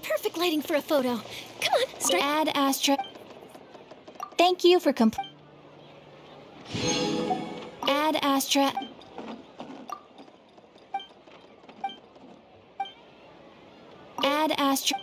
Perfect lighting for a photo. Come on, start. Add Astra. Thank you for Add Astra. Add Astra.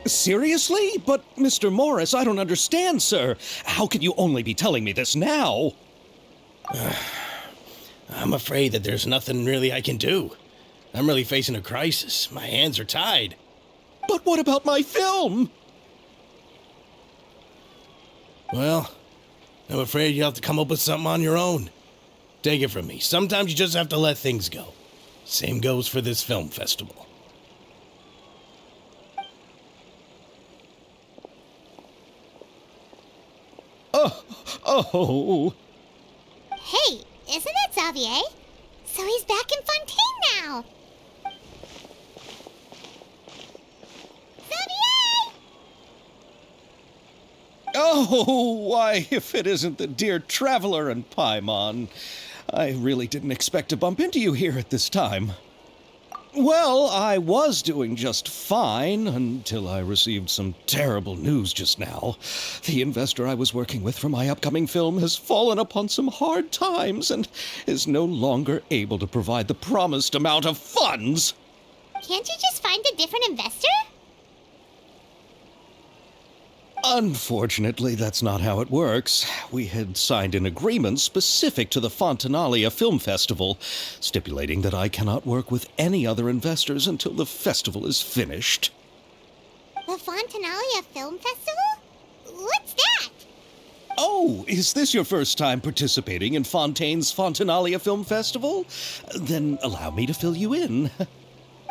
Seriously? But, Mr. Morris, I don't understand, sir. How can you only be telling me this now? I'm afraid that there's nothing really I can do. I'm really facing a crisis. My hands are tied. But what about my film? Well, I'm afraid you'll have to come up with something on your own. Take it from me. Sometimes you just have to let things go. Same goes for this film festival. Oh. Hey, isn't that Xavier? So he's back in Fontaine now. Xavier! Oh, why, if it isn't the dear Traveler and Paimon. I really didn't expect to bump into you here at this time. Well, I was doing just fine until I received some terrible news just now. The investor I was working with for my upcoming film has fallen upon some hard times and is no longer able to provide the promised amount of funds. Can't you just find a different investor? Unfortunately, that's not how it works. We had signed an agreement specific to the Fontanalia Film Festival, stipulating that I cannot work with any other investors until the festival is finished. The Fontanalia Film Festival? What's that? Oh, is this your first time participating in Fontaine's Fontanalia Film Festival? Then allow me to fill you in.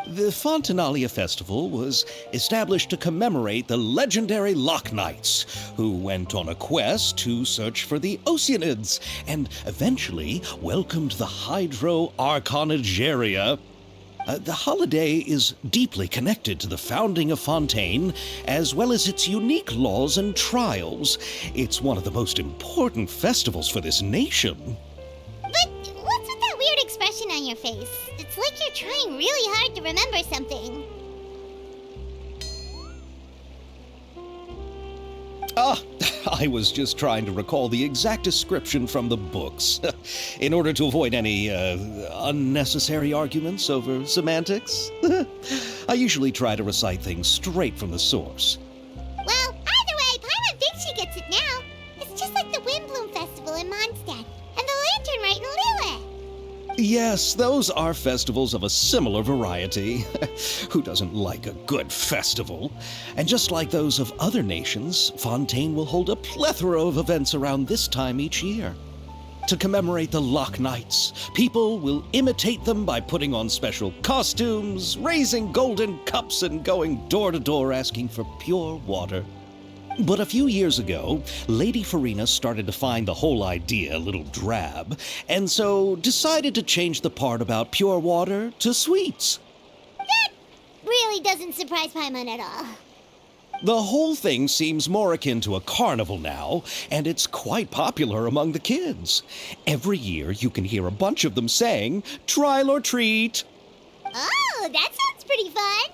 The Fontanalia Festival was established to commemorate the legendary Loch Knights, who went on a quest to search for the Oceanids and eventually welcomed the Hydro Arconageria. The holiday is deeply connected to the founding of Fontaine, as well as its unique laws and trials. It's one of the most important festivals for this nation. But what's with that weird expression on your face? It's like you're trying really hard to remember something. I was just trying to recall the exact description from the books, in order to avoid any unnecessary arguments over semantics. I usually try to recite things straight from the source. Well, either way, Paimon thinks she gets it now. It's just like the Windbloom Festival in Mondstadt, and the Lantern Rite in Lille. Yes, those are festivals of a similar variety. Who doesn't like a good festival? And just like those of other nations, Fontaine will hold a plethora of events around this time each year. To commemorate the Loch Knights, people will imitate them by putting on special costumes, raising golden cups, and going door to door asking for pure water. But a few years ago, Lady Farina started to find the whole idea a little drab, and so decided to change the part about pure water to sweets. That really doesn't surprise Paimon at all. The whole thing seems more akin to a carnival now, and it's quite popular among the kids. Every year you can hear a bunch of them saying, "Trial or treat." Oh, that sounds pretty fun.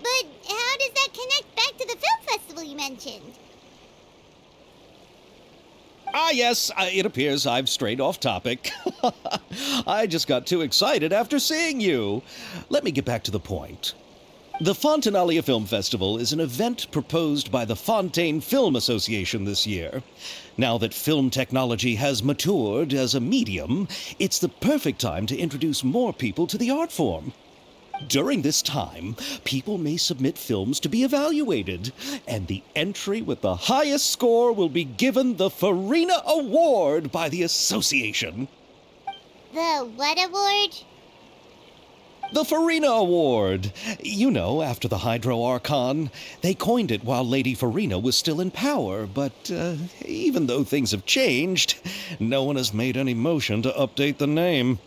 But how does that connect back to the film festival you mentioned? Yes, it appears I've strayed off topic. I just got too excited after seeing you. Let me get back to the point. The Fontanalia Film Festival is an event proposed by the Fontaine Film Association this year. Now that film technology has matured as a medium, it's the perfect time to introduce more people to the art form. During this time, people may submit films to be evaluated, and the entry with the highest score will be given the Farina Award by the association. The what award? The Farina Award. You know, after the Hydro Archon. They coined it while Lady Farina was still in power, but even though things have changed, no one has made any motion to update the name.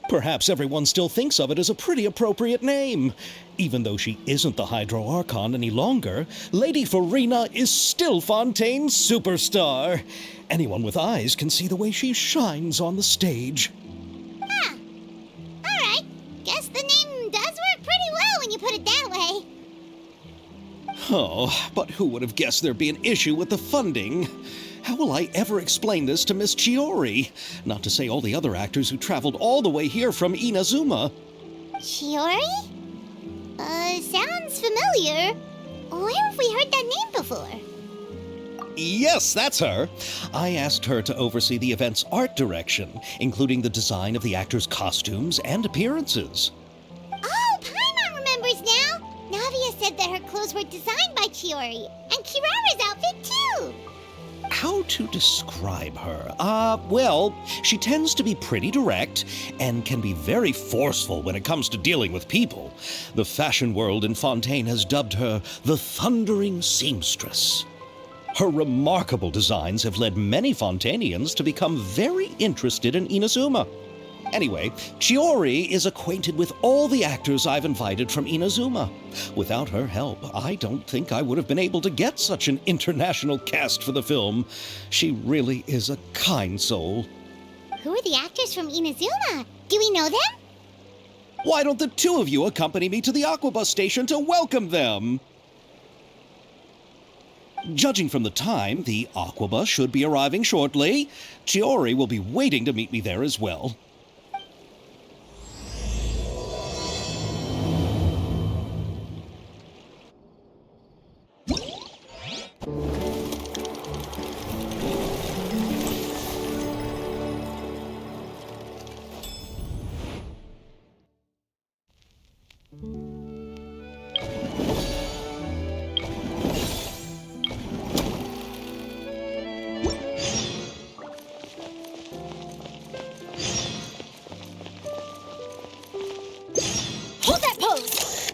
Perhaps everyone still thinks of it as a pretty appropriate name. Even though she isn't the Hydro Archon any longer, Lady Farina is still Fontaine's superstar. Anyone with eyes can see the way she shines on the stage. Huh. Alright. Guess the name does work pretty well when you put it that way. Oh, but who would have guessed there'd be an issue with the funding? How will I ever explain this to Miss Chiori? Not to say all the other actors who traveled all the way here from Inazuma. Chiori? Sounds familiar. Where have we heard that name before? Yes, that's her. I asked her to oversee the event's art direction, including the design of the actors' costumes and appearances. Oh, Paimon remembers now! Navia said that her clothes were designed by Chiori, and Kirara's outfit too! How to describe her? Well, she tends to be pretty direct and can be very forceful when it comes to dealing with people. The fashion world in Fontaine has dubbed her the Thundering Seamstress. Her remarkable designs have led many Fontainians to become very interested in Inazuma. Anyway, Chiori is acquainted with all the actors I've invited from Inazuma. Without her help, I don't think I would have been able to get such an international cast for the film. She really is a kind soul. Who are the actors from Inazuma? Do we know them? Why don't the two of you accompany me to the Aquabus station to welcome them? Judging from the time, the Aquabus should be arriving shortly. Chiori will be waiting to meet me there as well. Hold that pose!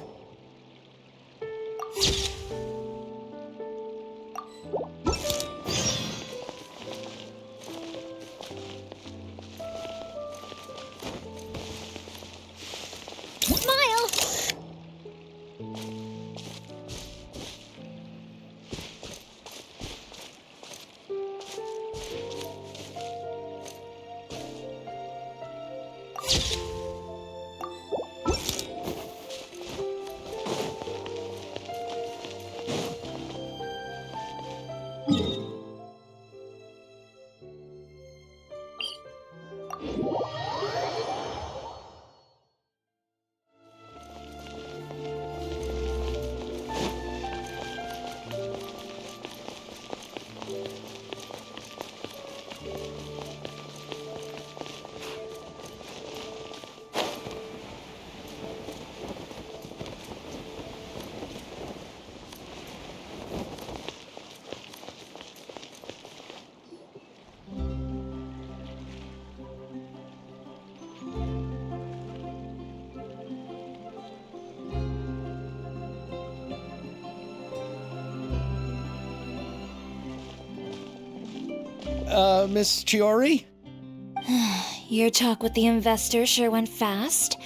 Smile! Miss Chiori? Your talk with the investor sure went fast.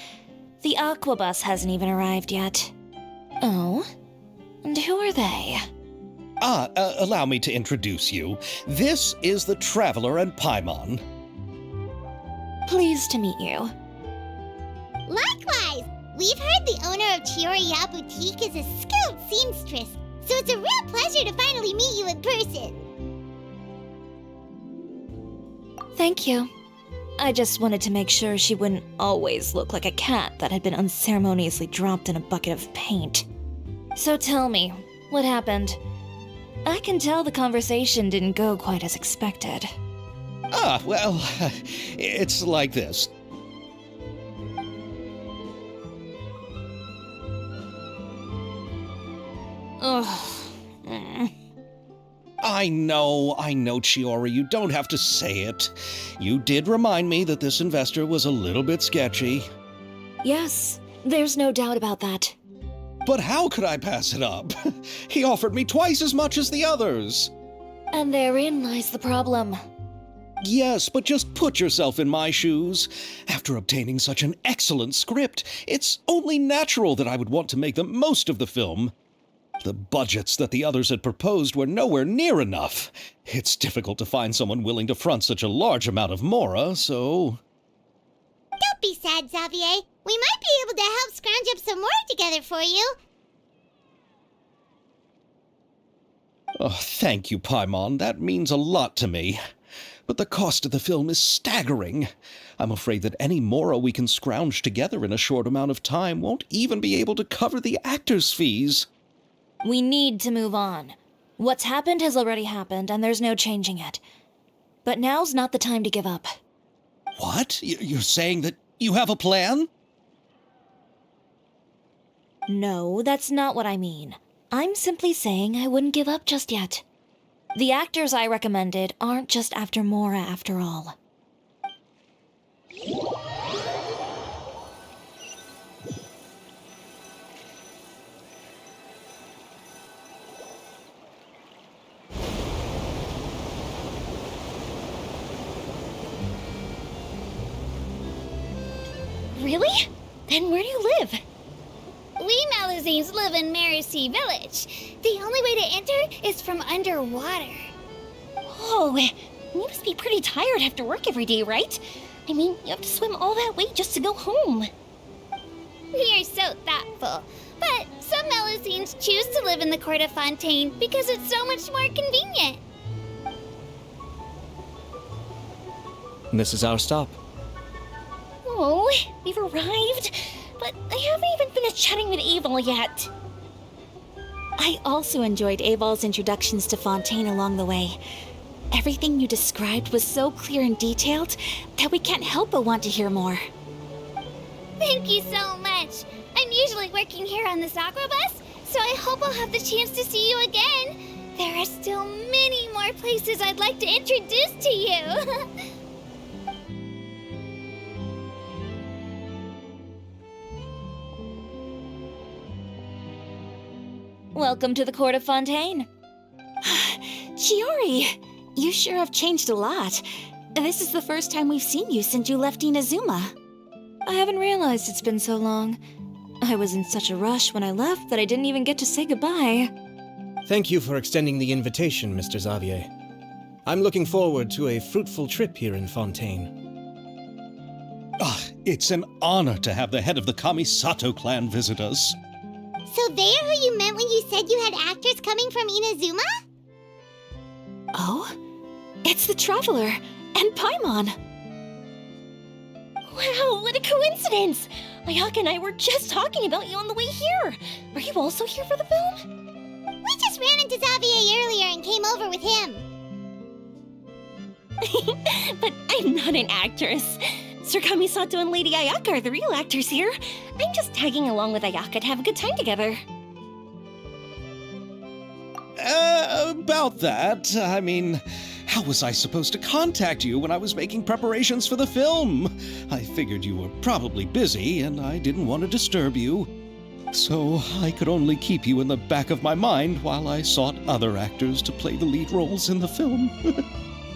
The Aquabus hasn't even arrived yet. Oh? And who are they? Allow me to introduce you. This is the Traveler and Paimon. Pleased to meet you. Likewise! We've heard the owner of Chioriya Boutique is a skilled seamstress, so it's a real pleasure to finally meet you in person. Thank you. I just wanted to make sure she wouldn't always look like a cat that had been unceremoniously dropped in a bucket of paint. So tell me, what happened? I can tell the conversation didn't go quite as expected. Well, it's like this. Ugh. I know, Chiori, you don't have to say it. You did remind me that this investor was a little bit sketchy. Yes, there's no doubt about that. But how could I pass it up? He offered me twice as much as the others. And therein lies the problem. Yes, but just put yourself in my shoes. After obtaining such an excellent script, it's only natural that I would want to make the most of the film. The budgets that the others had proposed were nowhere near enough. It's difficult to find someone willing to front such a large amount of mora, so... Don't be sad, Xavier. We might be able to help scrounge up some more together for you. Oh, thank you, Paimon. That means a lot to me. But the cost of the film is staggering. I'm afraid that any mora we can scrounge together in a short amount of time won't even be able to cover the actors' fees. We need to move on. What's happened has already happened, and there's no changing it. But now's not the time to give up. What? You're saying that you have a plan? No, that's not what I mean. I'm simply saying I wouldn't give up just yet. The actors I recommended aren't just after mora after all. Really? Then where do you live? We Malazines live in Marcy Village. The only way to enter is from underwater. Oh, you must be pretty tired after work every day, right? I mean, you have to swim all that way just to go home. We are so thoughtful. But some Malazines choose to live in the court of Fontaine because it's so much more convenient. This is our stop. Oh, we've arrived, but I haven't even finished chatting with Abel yet. I also enjoyed Abel's introductions to Fontaine along the way. Everything you described was so clear and detailed that we can't help but want to hear more. Thank you so much. I'm usually working here on this aqua bus, so I hope I'll have the chance to see you again. There are still many more places I'd like to introduce to you. Welcome to the court of Fontaine. Chiori, you sure have changed a lot. This is the first time we've seen you since you left Inazuma. I haven't realized it's been so long. I was in such a rush when I left that I didn't even get to say goodbye. Thank you for extending the invitation, Mr. Xavier. I'm looking forward to a fruitful trip here in Fontaine. It's an honor to have the head of the Kamisato clan visit us. So they're who you meant when you said you had actors coming from Inazuma? Oh? It's the Traveler and Paimon. Wow, what a coincidence! Ayaka and I were just talking about you on the way here. Are you also here for the film? We just ran into Xavier earlier and came over with him. But I'm not an actress. Sir Kamisato and Lady Ayaka are the real actors here. I'm just tagging along with Ayaka to have a good time together. About that, I mean, how was I supposed to contact you when I was making preparations for the film? I figured you were probably busy, and I didn't want to disturb you. So I could only keep you in the back of my mind while I sought other actors to play the lead roles in the film.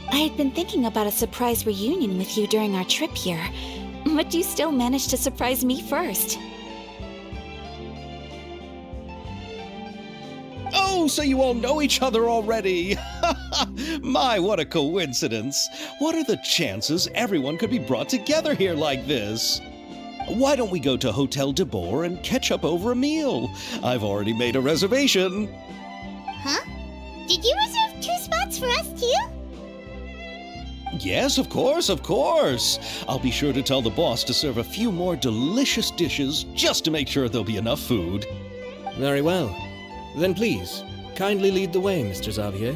I had been thinking about a surprise reunion with you during our trip here, but you still managed to surprise me first. Oh, so you all know each other already! My, what a coincidence! What are the chances everyone could be brought together here like this? Why don't we go to Hotel de Boer and catch up over a meal? I've already made a reservation. Huh? Did you reserve 2 spots for us too? Yes, of course, of course. I'll be sure to tell the boss to serve a few more delicious dishes just to make sure there'll be enough food. Very well. Then please, kindly lead the way, Mr. Xavier.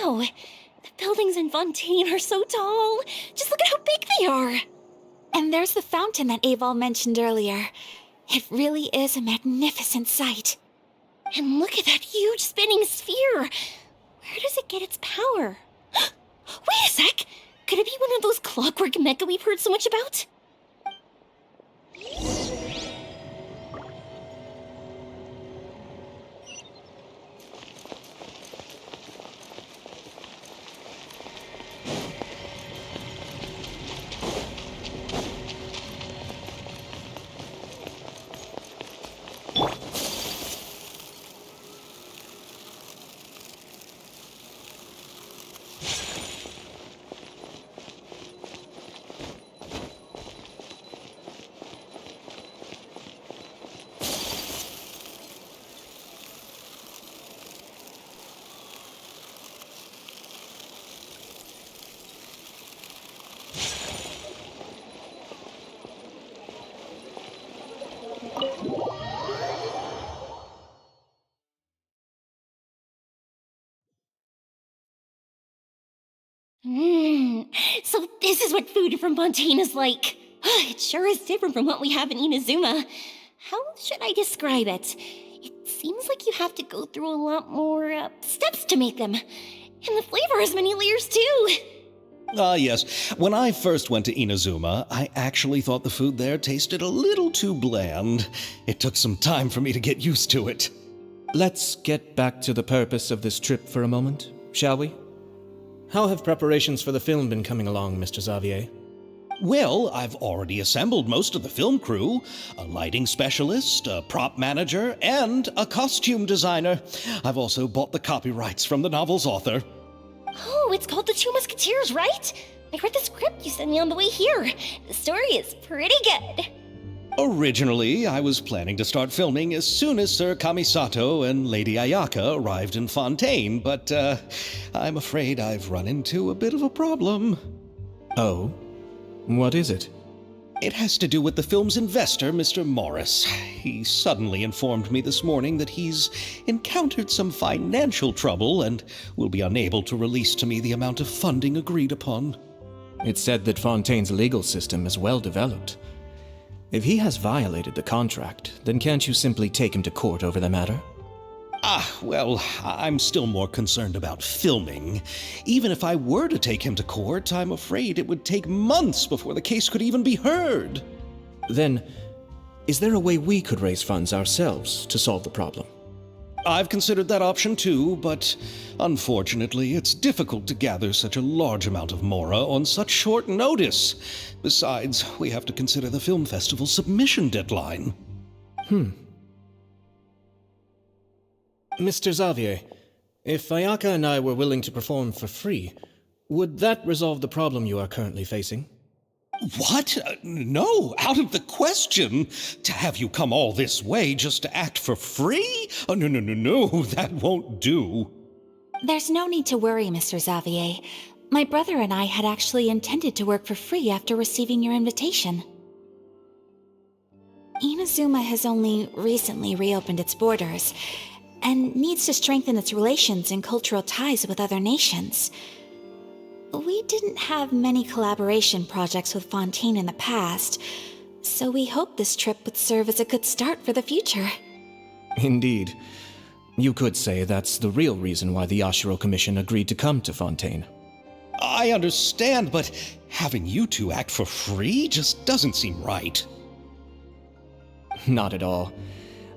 Wow, the buildings in Fontaine are so tall. Just look at how big they are. And there's the fountain that Aval mentioned earlier. It really is a magnificent sight. And look at that huge spinning sphere. Where does it get its power? Wait a sec! Could it be one of those clockwork mecha we've heard so much about? So this is what food from Fontaine is like. It sure is different from what we have in Inazuma. How should I describe it? It seems like you have to go through a lot more steps to make them. And the flavor has many layers too. Ah, yes. When I first went to Inazuma, I actually thought the food there tasted a little too bland. It took some time for me to get used to it. Let's get back to the purpose of this trip for a moment, shall we? How have preparations for the film been coming along, Mr. Xavier? Well, I've already assembled most of the film crew, a lighting specialist, a prop manager, and a costume designer. I've also bought the copyrights from the novel's author. Oh, it's called The Two Musketeers, right? I read the script you sent me on the way here. The story is pretty good. Originally, I was planning to start filming as soon as Sir Kamisato and Lady Ayaka arrived in Fontaine, but I'm afraid I've run into a bit of a problem. Oh? What is it? It has to do with the film's investor, Mr. Morris. He suddenly informed me this morning that he's encountered some financial trouble and will be unable to release to me the amount of funding agreed upon. It's said that Fontaine's legal system is well developed. If he has violated the contract, then can't you simply take him to court over the matter? Well, I'm still more concerned about filming. Even if I were to take him to court, I'm afraid it would take months before the case could even be heard. Then, is there a way we could raise funds ourselves to solve the problem? I've considered that option too, but unfortunately, it's difficult to gather such a large amount of mora on such short notice. Besides, we have to consider the film festival's submission deadline. Mr. Xavier, if Ayaka and I were willing to perform for free, would that resolve the problem you are currently facing? What? No, out of the question. To have you come all this way just to act for free? Oh, no, that won't do. There's no need to worry, Mr. Xavier. My brother and I had actually intended to work for free after receiving your invitation. Inazuma has only recently reopened its borders, and needs to strengthen its relations and cultural ties with other nations. We didn't have many collaboration projects with Fontaine in the past, so we hoped this trip would serve as a good start for the future. Indeed. You could say that's the real reason why the Yashiro Commission agreed to come to Fontaine. I understand, but having you two act for free just doesn't seem right. Not at all.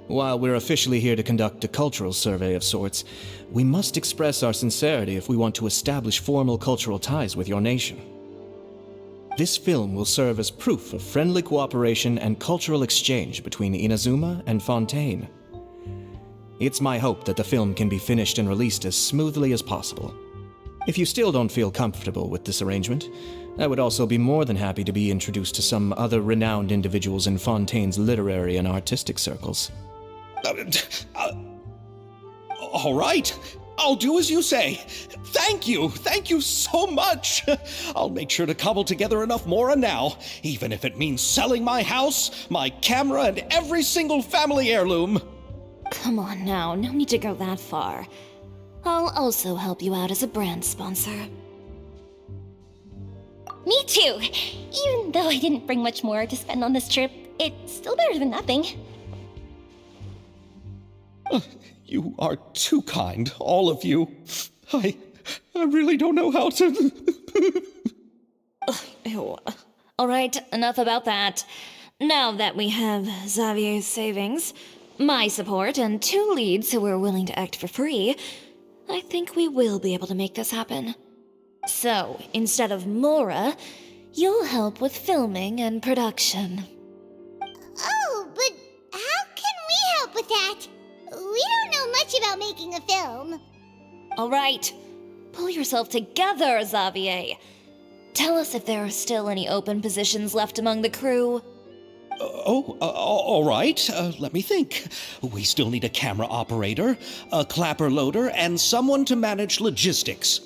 While we're officially here to conduct a cultural survey of sorts, we must express our sincerity if we want to establish formal cultural ties with your nation. This film will serve as proof of friendly cooperation and cultural exchange between Inazuma and Fontaine. It's my hope that the film can be finished and released as smoothly as possible. If you still don't feel comfortable with this arrangement, I would also be more than happy to be introduced to some other renowned individuals in Fontaine's literary and artistic circles. All right. I'll do as you say. Thank you so much. I'll make sure to cobble together enough mora now, even if it means selling my house, my camera, and every single family heirloom. Come on now, no need to go that far. I'll also help you out as a brand sponsor. Me too. Even though I didn't bring much more to spend on this trip, it's still better than nothing. You are too kind, all of you. I really don't know how to... Ew. Alright, enough about that. Now that we have Xavier's savings, my support, and 2 leads who are willing to act for free, I think we will be able to make this happen. So, instead of Mora, you'll help with filming and production. Oh, but how can we help with that? We don't know much about making a film. Alright, pull yourself together, Xavier. Tell us if there are still any open positions left among the crew. All right. Let me think. We still need a camera operator, a clapper loader, and someone to manage logistics.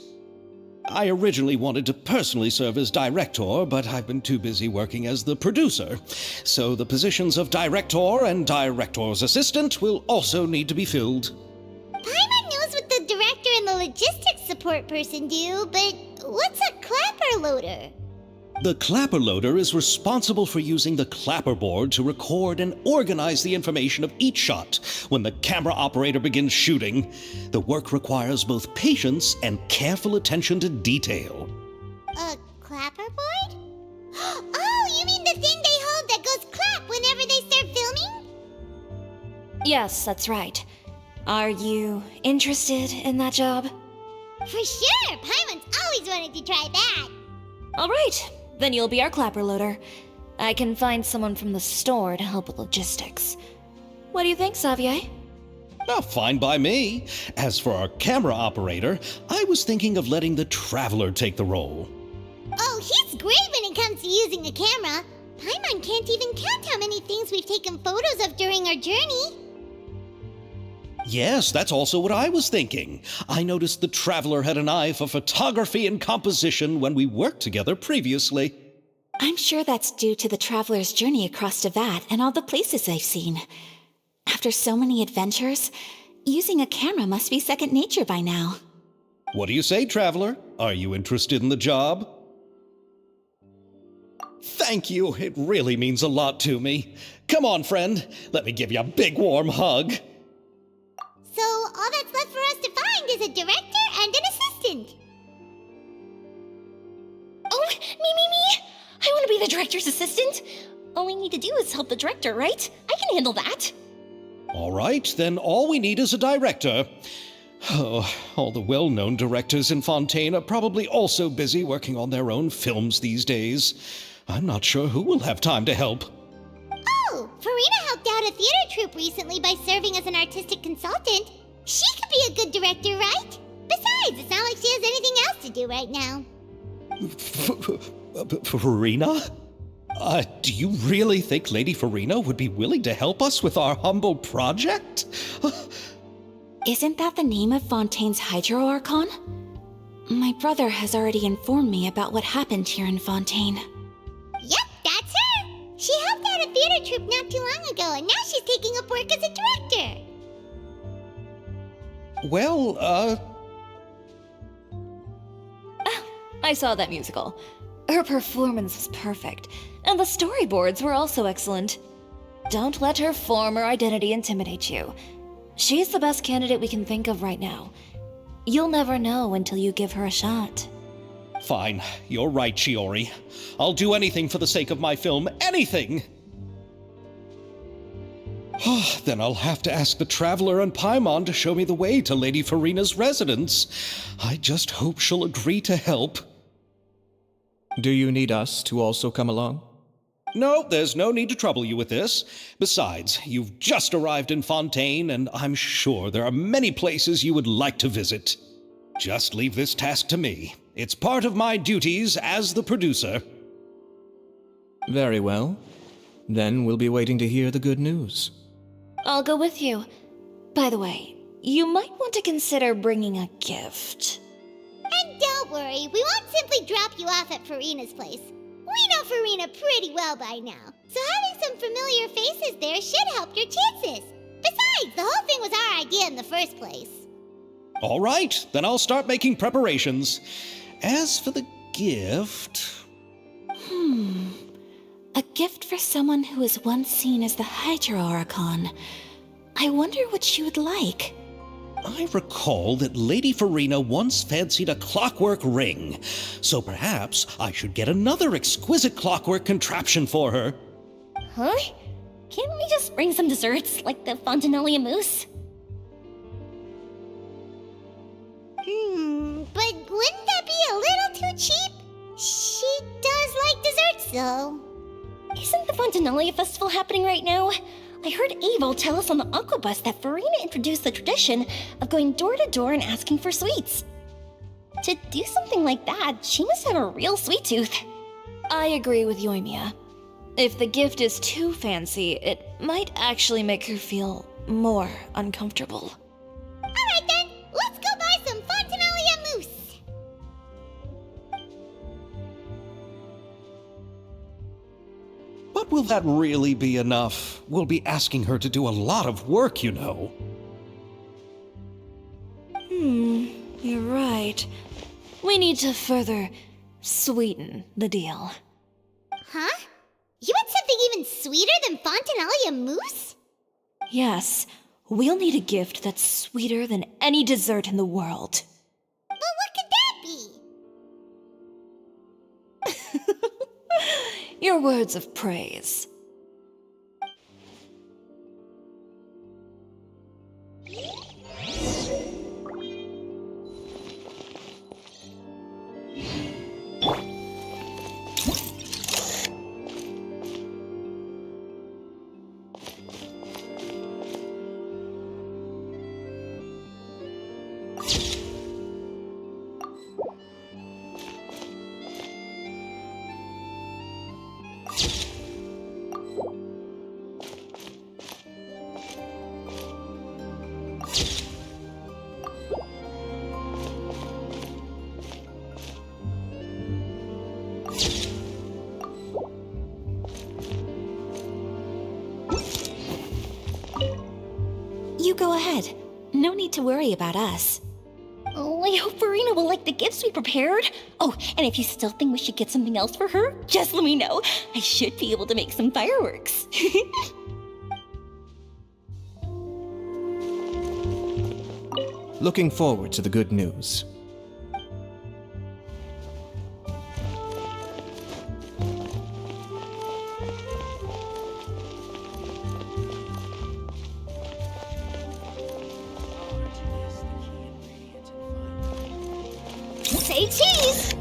I originally wanted to personally serve as director, but I've been too busy working as the producer. So the positions of director and director's assistant will also need to be filled. Paimon knows what the director and the logistics support person do, but what's a clapper loader? The clapper loader is responsible for using the clapper board to record and organize the information of each shot when the camera operator begins shooting. The work requires both patience and careful attention to detail. A clapper board? Oh, you mean the thing they hold that goes clap whenever they start filming? Yes, that's right. Are you interested in that job? For sure! Paimon's always wanted to try that. Alright, then you'll be our clapper loader. I can find someone from the store to help with logistics. What do you think, Xavier? Oh, fine by me. As for our camera operator, I was thinking of letting the Traveler take the role. Oh, he's great when it comes to using a camera. Paimon can't even count how many things we've taken photos of during our journey. Yes, that's also what I was thinking. I noticed the Traveler had an eye for photography and composition when we worked together previously. I'm sure that's due to the traveler's journey across Teyvat and all the places they've seen. After so many adventures, using a camera must be second nature by now. What do you say, Traveler? Are you interested in the job? Thank you. It really means a lot to me. Come on, friend. Let me give you a big warm hug. So all that's left for us to find is a director and an assistant. Oh, me! I want to be the director's assistant. All we need to do is help the director, right? I can handle that. All right, then all we need is a director. Oh, all the well-known directors in Fontaine are probably also busy working on their own films these days. I'm not sure who will have time to help. Oh, Farina helped out a theater troupe recently by serving as an artistic consultant. She could be a good director, right? Besides, it's not like she has anything else to do right now. Farina? Do you really think Lady Farina would be willing to help us with our humble project? Isn't that the name of Fontaine's Hydro Archon? My brother has already informed me about what happened here in Fontaine. Yep, that's her. She helped out a theater troupe not too long ago, and now she's taking up work as a director. Well, I saw that musical. Her performance was perfect, and the storyboards were also excellent. Don't let her form or identity intimidate you. She's the best candidate we can think of right now. You'll never know until you give her a shot. fine. You're right, Shiori. I'll do anything for the sake of my film. Anything! Then I'll have to ask the Traveler and Paimon to show me the way to Lady Farina's residence. I just hope she'll agree to help. Do you need us to also come along? No, there's no need to trouble you with this. Besides, you've just arrived in Fontaine, and I'm sure there are many places you would like to visit. Just leave this task to me. It's part of my duties as the producer. Very well. Then we'll be waiting to hear the good news. I'll go with you. By the way, you might want to consider bringing a gift. And don't worry, we won't simply drop you off at Farina's place. We know Farina pretty well by now, so having some familiar faces there should help your chances. Besides, the whole thing was our idea in the first place. All right, then I'll start making preparations. As for the gift... A gift for someone who was once seen as the Hydra Archon. I wonder what she would like. I recall that Lady Farina once fancied a clockwork ring, so perhaps I should get another exquisite clockwork contraption for her. Huh? Can't we just bring some desserts, like the Fontanalia mousse? But wouldn't that be a little too cheap? She does like desserts, though. Isn't the Fontanalia Festival happening right now? I heard Abel tell us on the Aquabus that Farina introduced the tradition of going door to door and asking for sweets. To do something like that, she must have a real sweet tooth. I agree with Yoimiya. If the gift is too fancy, it might actually make her feel more uncomfortable. Alright then, let's go buy some Fontanalia mousse. But will that really be enough? We'll be asking her to do a lot of work, you know. You're right. We need to further sweeten the deal. Huh? You want something even sweeter than Fontanalia mousse? Yes, we'll need a gift that's sweeter than any dessert in the world. But what could that be? Your words of praise. You go ahead. No need to worry about us. Oh, I hope Farina will like the gifts we prepared. Oh, and if you still think we should get something else for her, just let me know. I should be able to make some fireworks. Looking forward to the good news. Say cheese!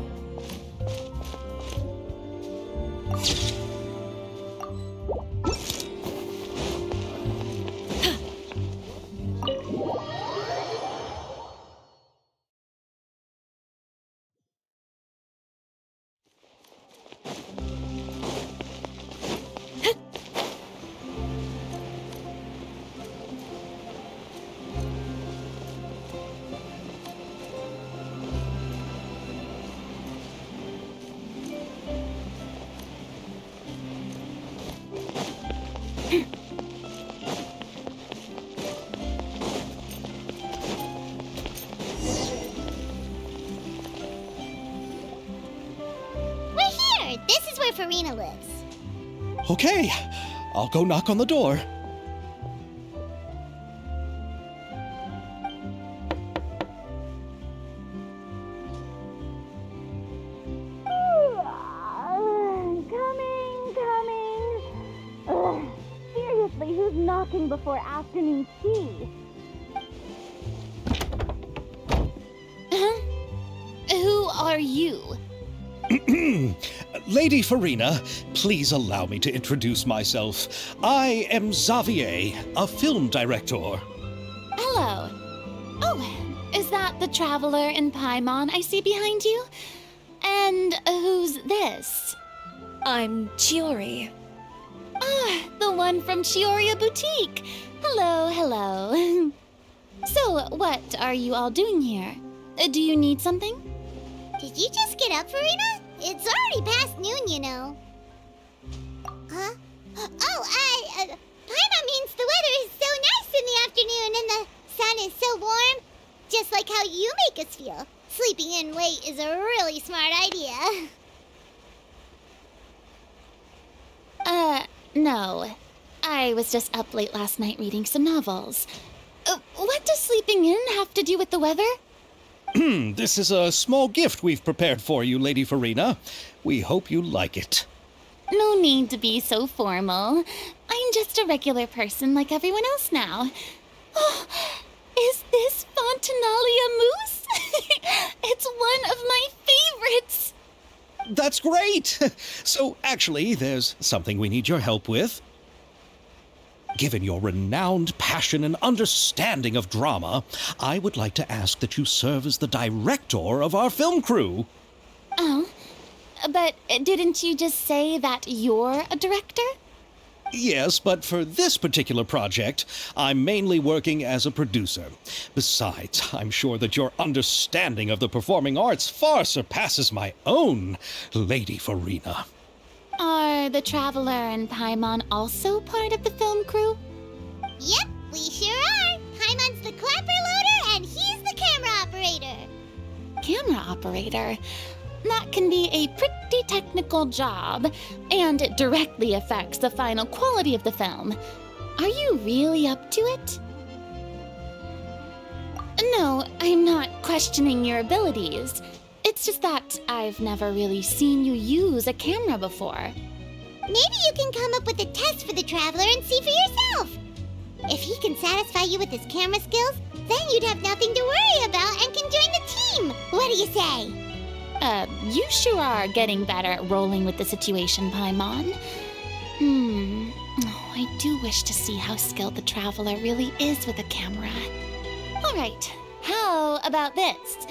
This is where Farina lives. Okay, I'll go knock on the door. Coming. Ugh, seriously, who's knocking before afternoon tea? Who are you? Lady Farina, please allow me to introduce myself. I am Xavier, a film director. Hello. Oh, is that the traveler in Paimon I see behind you? And who's this? I'm Chiori. Ah, the one from Chioria Boutique. Hello, hello. So, what are you all doing here? Do you need something? Did you just get up, Farina? It's already past noon, you know. Huh? Paimon means the weather is so nice in the afternoon and the sun is so warm. Just like how you make us feel. Sleeping in late is a really smart idea. No. I was just up late last night reading some novels. What does sleeping in have to do with the weather? This is a small gift we've prepared for you, Lady Farina. We hope you like it. No need to be so formal. I'm just a regular person like everyone else now. Oh, is this Fontinalia mousse? It's one of my favorites. That's great! So, actually, there's something we need your help with. Given your renowned passion and understanding of drama, I would like to ask that you serve as the director of our film crew. Oh, but didn't you just say that you're a director? Yes, but for this particular project, I'm mainly working as a producer. Besides, I'm sure that your understanding of the performing arts far surpasses my own, Lady Farina. Are the Traveler and Paimon also part of the film crew? Yep, we sure are. Paimon's the clapper loader and he's the camera operator. Camera operator? That can be a pretty technical job, and it directly affects the final quality of the film. Are you really up to it? No, I'm not questioning your abilities. It's just that I've never really seen you use a camera before. Maybe you can come up with a test for the Traveler and see for yourself. If he can satisfy you with his camera skills, then you'd have nothing to worry about and can join the team. What do you say? You sure are getting better at rolling with the situation, Paimon. Oh, I do wish to see how skilled the Traveler really is with a camera. All right, how about this?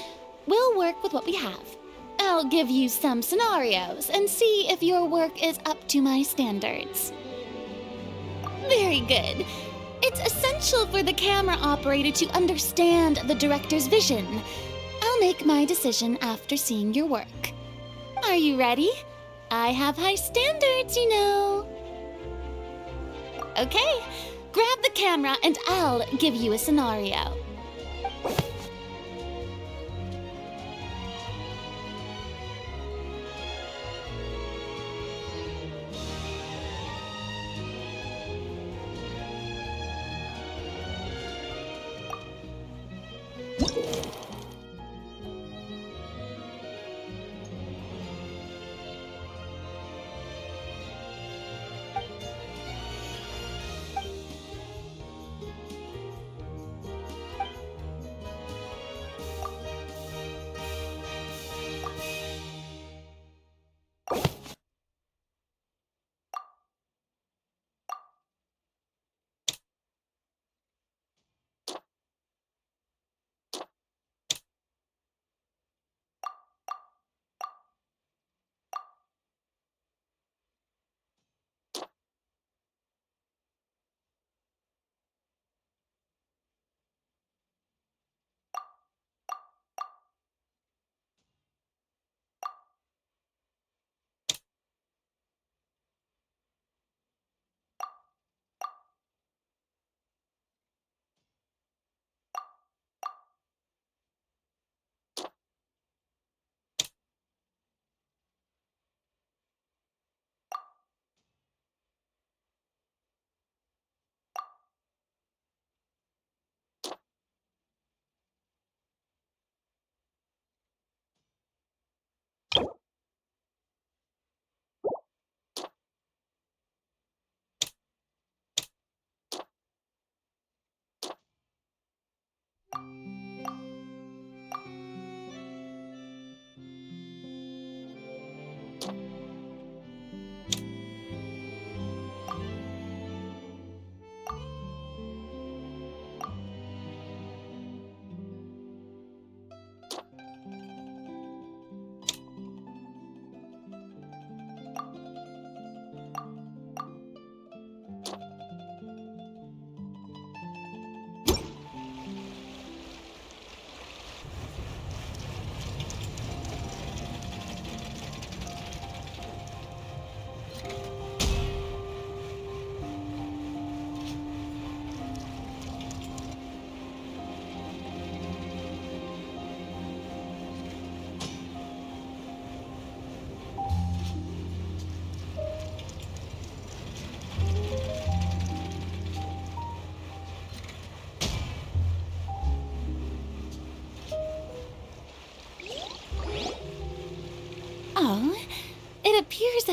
We'll work with what we have. I'll give you some scenarios and see if your work is up to my standards. Very good. It's essential for the camera operator to understand the director's vision. I'll make my decision after seeing your work. Are you ready? I have high standards, you know. Okay, grab the camera and I'll give you a scenario.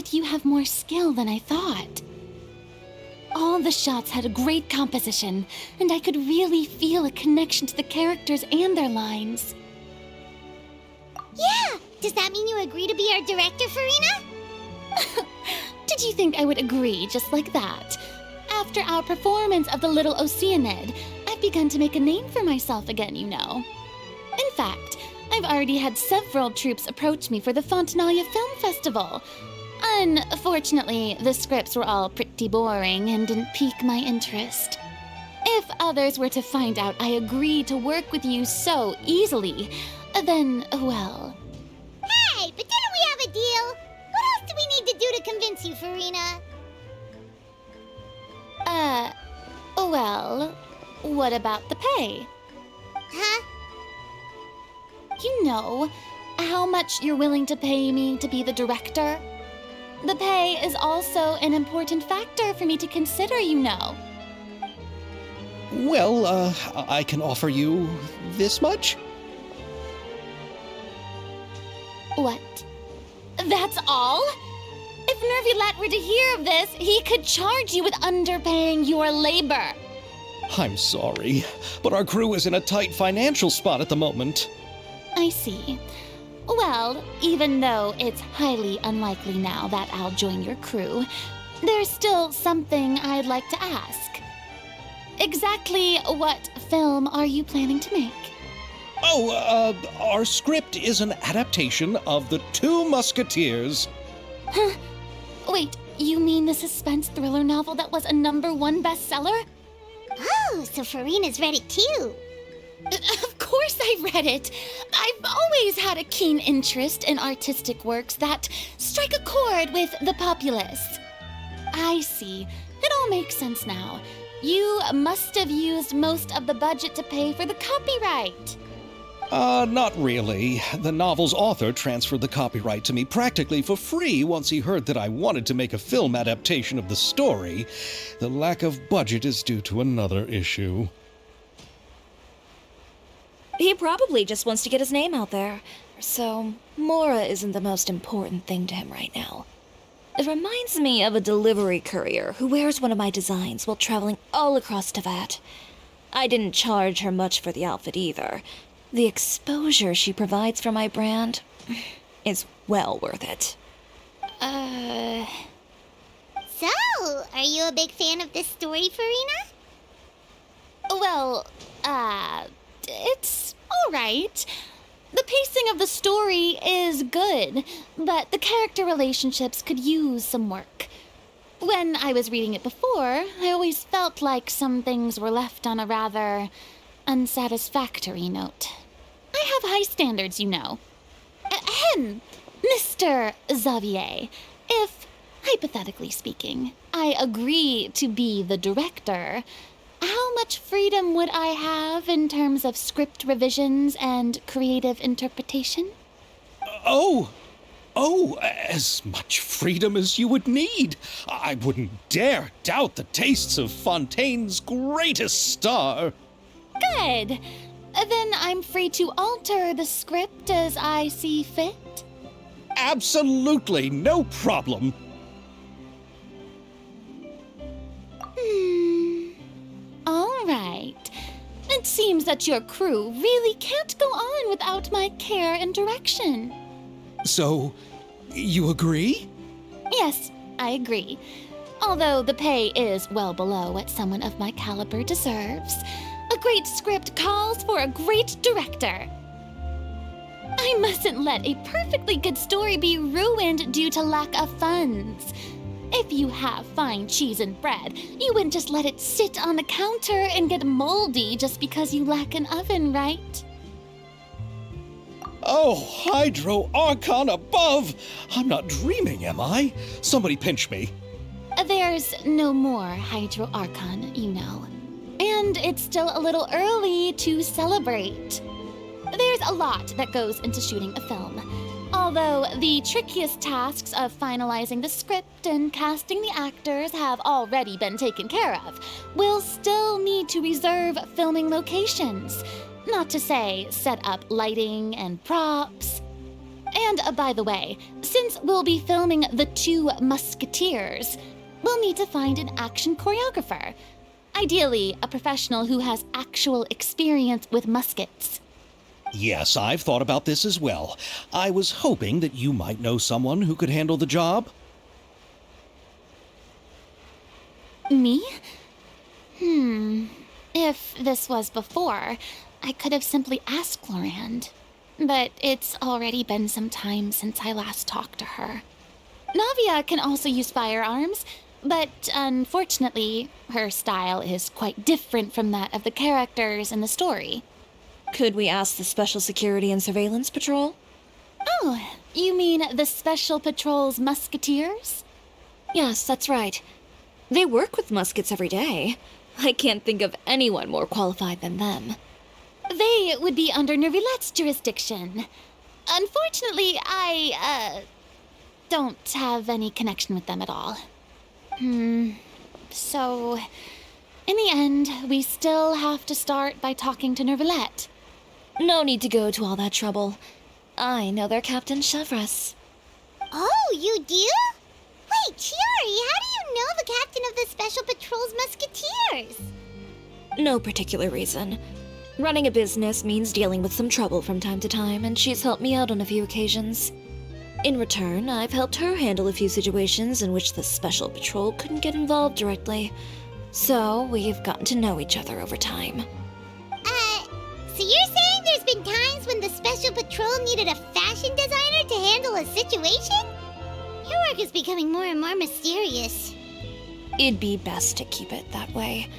that you have more skill than I thought. All the shots had a great composition, and I could really feel a connection to the characters and their lines. Yeah! Does that mean you agree to be our director, Farina? Did you think I would agree just like that? After our performance of The Little Oceanid, I've begun to make a name for myself again, you know. In fact, I've already had several troops approach me for the Fontanalia Film Festival. Unfortunately, the scripts were all pretty boring and didn't pique my interest. If others were to find out I agreed to work with you so easily, then, well... Hey, but didn't we have a deal? What else do we need to do to convince you, Farina? Well, what about the pay? Huh? You know, how much you're willing to pay me to be the director? The pay is also an important factor for me to consider, you know. Well, I can offer you this much? What? That's all? If Nervilat were to hear of this, he could charge you with underpaying your labor. I'm sorry, but our crew is in a tight financial spot at the moment. I see. Well, even though it's highly unlikely now that I'll join your crew, there's still something I'd like to ask. Exactly what film are you planning to make? Oh, our script is an adaptation of The Two Musketeers. Huh? Wait, you mean the suspense thriller novel that was a #1 bestseller? Oh, so Farina's read it too. Of course I read it. I've always had a keen interest in artistic works that strike a chord with the populace. I see. It all makes sense now. You must have used most of the budget to pay for the copyright. Not really. The novel's author transferred the copyright to me practically for free once he heard that I wanted to make a film adaptation of the story. The lack of budget is due to another issue. He probably just wants to get his name out there. So, Mora isn't the most important thing to him right now. It reminds me of a delivery courier who wears one of my designs while traveling all across Teyvat. I didn't charge her much for the outfit either. The exposure she provides for my brand is well worth it. So, are you a big fan of this story, Farina? Well, it's all right. The pacing of the story is good, but the character relationships could use some work. When I was reading it before, I always felt like some things were left on a rather unsatisfactory note. I have high standards, you know. Ahem, Mr. Xavier, if, hypothetically speaking, I agree to be the director, how much freedom would I have in terms of script revisions and creative interpretation? Oh, as much freedom as you would need. I wouldn't dare doubt the tastes of Fontaine's greatest star. Good. Then I'm free to alter the script as I see fit? Absolutely no problem. All right. It seems that your crew really can't go on without my care and direction. So, you agree? Yes, I agree. Although the pay is well below what someone of my caliber deserves. A great script calls for a great director. I mustn't let a perfectly good story be ruined due to lack of funds. If you have fine cheese and bread, you wouldn't just let it sit on the counter and get moldy just because you lack an oven, right? Oh, Hydro Archon above! I'm not dreaming, am I? Somebody pinch me. There's no more Hydro Archon, you know. And it's still a little early to celebrate. There's a lot that goes into shooting a film. Although the trickiest tasks of finalizing the script and casting the actors have already been taken care of, we'll still need to reserve filming locations. Not to say set up lighting and props. And by the way, since we'll be filming The Two Musketeers, we'll need to find an action choreographer. Ideally, a professional who has actual experience with muskets. Yes, I've thought about this as well. I was hoping that you might know someone who could handle the job. Me? If this was before, I could have simply asked Glorand. But it's already been some time since I last talked to her. Navia can also use firearms, but unfortunately, her style is quite different from that of the characters in the story. Could we ask the Special Security and Surveillance Patrol? Oh, you mean the Special Patrol's Musketeers? Yes, that's right. They work with muskets every day. I can't think of anyone more qualified than them. They would be under Nervilette's jurisdiction. Unfortunately, I don't have any connection with them at all. So, in the end, we still have to start by talking to Nervilette. No need to go to all that trouble. I know their Captain Chevres. Oh, you do? Wait, Chiari, how do you know the captain of the Special Patrol's Musketeers? No particular reason. Running a business means dealing with some trouble from time to time, and she's helped me out on a few occasions. In return, I've helped her handle a few situations in which the Special Patrol couldn't get involved directly. So, we've gotten to know each other over time. So you're saying there's been times when the Special Patrol needed a fashion designer to handle a situation? Your work is becoming more and more mysterious. It'd be best to keep it that way.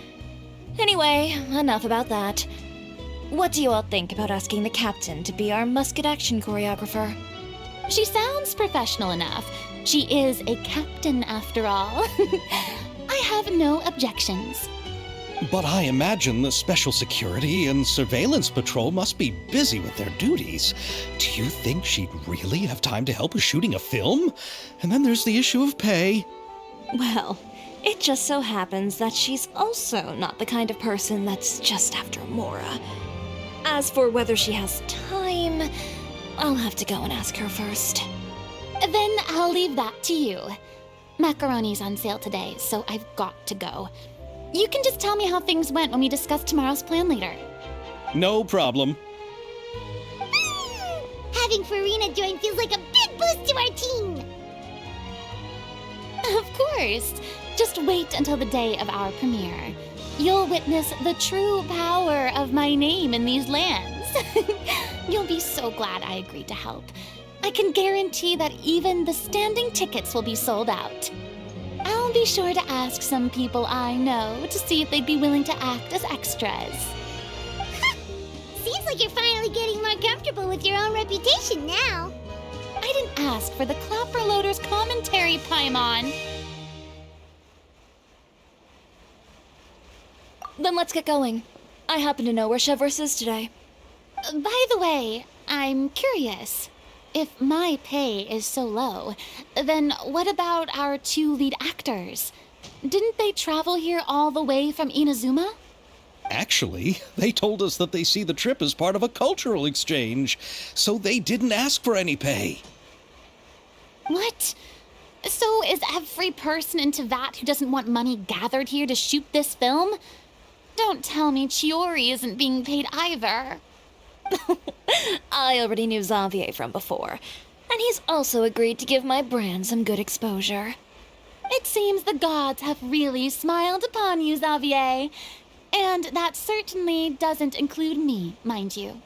Anyway, enough about that. What do you all think about asking the captain to be our musket action choreographer? She sounds professional enough. She is a captain after all. I have no objections. But I imagine the Special Security and Surveillance Patrol must be busy with their duties. Do you think she'd really have time to help with shooting a film? And then there's the issue of pay. Well, it just so happens that she's also not the kind of person that's just after Mora. As for whether she has time, I'll have to go and ask her first. Then I'll leave that to you. Macaroni's on sale today, so I've got to go. You can just tell me how things went when we discuss tomorrow's plan later. No problem. Having Farina join feels like a big boost to our team. Of course. Just wait until the day of our premiere. You'll witness the true power of my name in these lands. You'll be so glad I agreed to help. I can guarantee that even the standing tickets will be sold out. I'll be sure to ask some people I know to see if they'd be willing to act as extras. Seems like you're finally getting more comfortable with your own reputation now. I didn't ask for the Clapper Loader's commentary, Paimon. Then let's get going. I happen to know where Chevres is today. By the way, I'm curious. If my pay is so low, then what about our two lead actors? Didn't they travel here all the way from Inazuma? Actually, they told us that they see the trip as part of a cultural exchange, so they didn't ask for any pay. What? So is every person in Teyvat who doesn't want money gathered here to shoot this film? Don't tell me Chiori isn't being paid either. I already knew Xavier from before, and he's also agreed to give my brand some good exposure. It seems the gods have really smiled upon you, Xavier. And that certainly doesn't include me, mind you.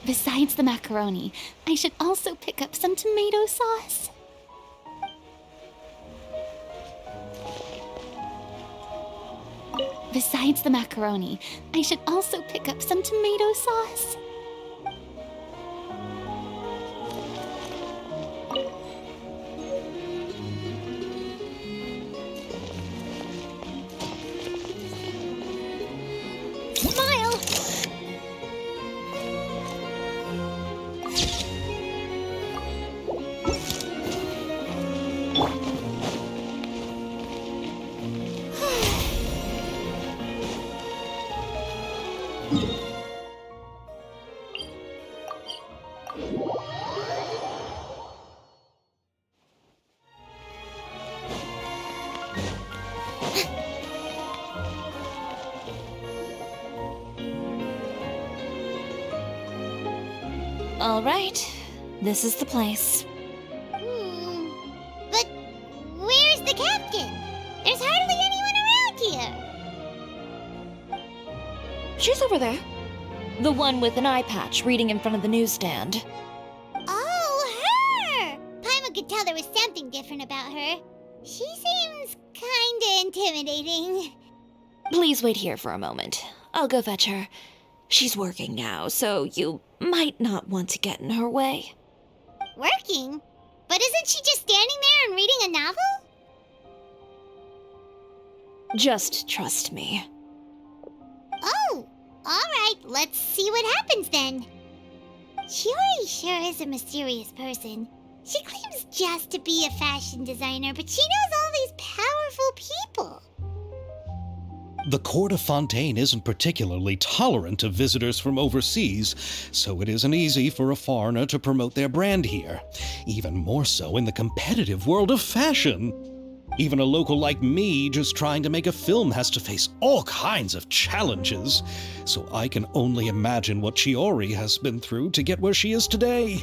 Besides the macaroni, I should also pick up some tomato sauce. Besides the macaroni, I should also pick up some tomato sauce. Smile! All right, this is the place. But where's the captain? There's hardly anyone around here. She's over there. The one with an eye patch reading in front of the newsstand. Oh, her! Paimon could tell there was something different about her. She seems kinda intimidating. Please wait here for a moment. I'll go fetch her. She's working now, so you might not want to get in her way. Working? But isn't she just standing there and reading a novel? Just trust me. Oh, alright, let's see what happens then. Chiori sure is a mysterious person. She claims just to be a fashion designer, but she knows all these powerful people. The court of Fontaine isn't particularly tolerant of visitors from overseas, so it isn't easy for a foreigner to promote their brand here. Even more so in the competitive world of fashion. Even a local like me just trying to make a film has to face all kinds of challenges. So I can only imagine what Chiori has been through to get where she is today.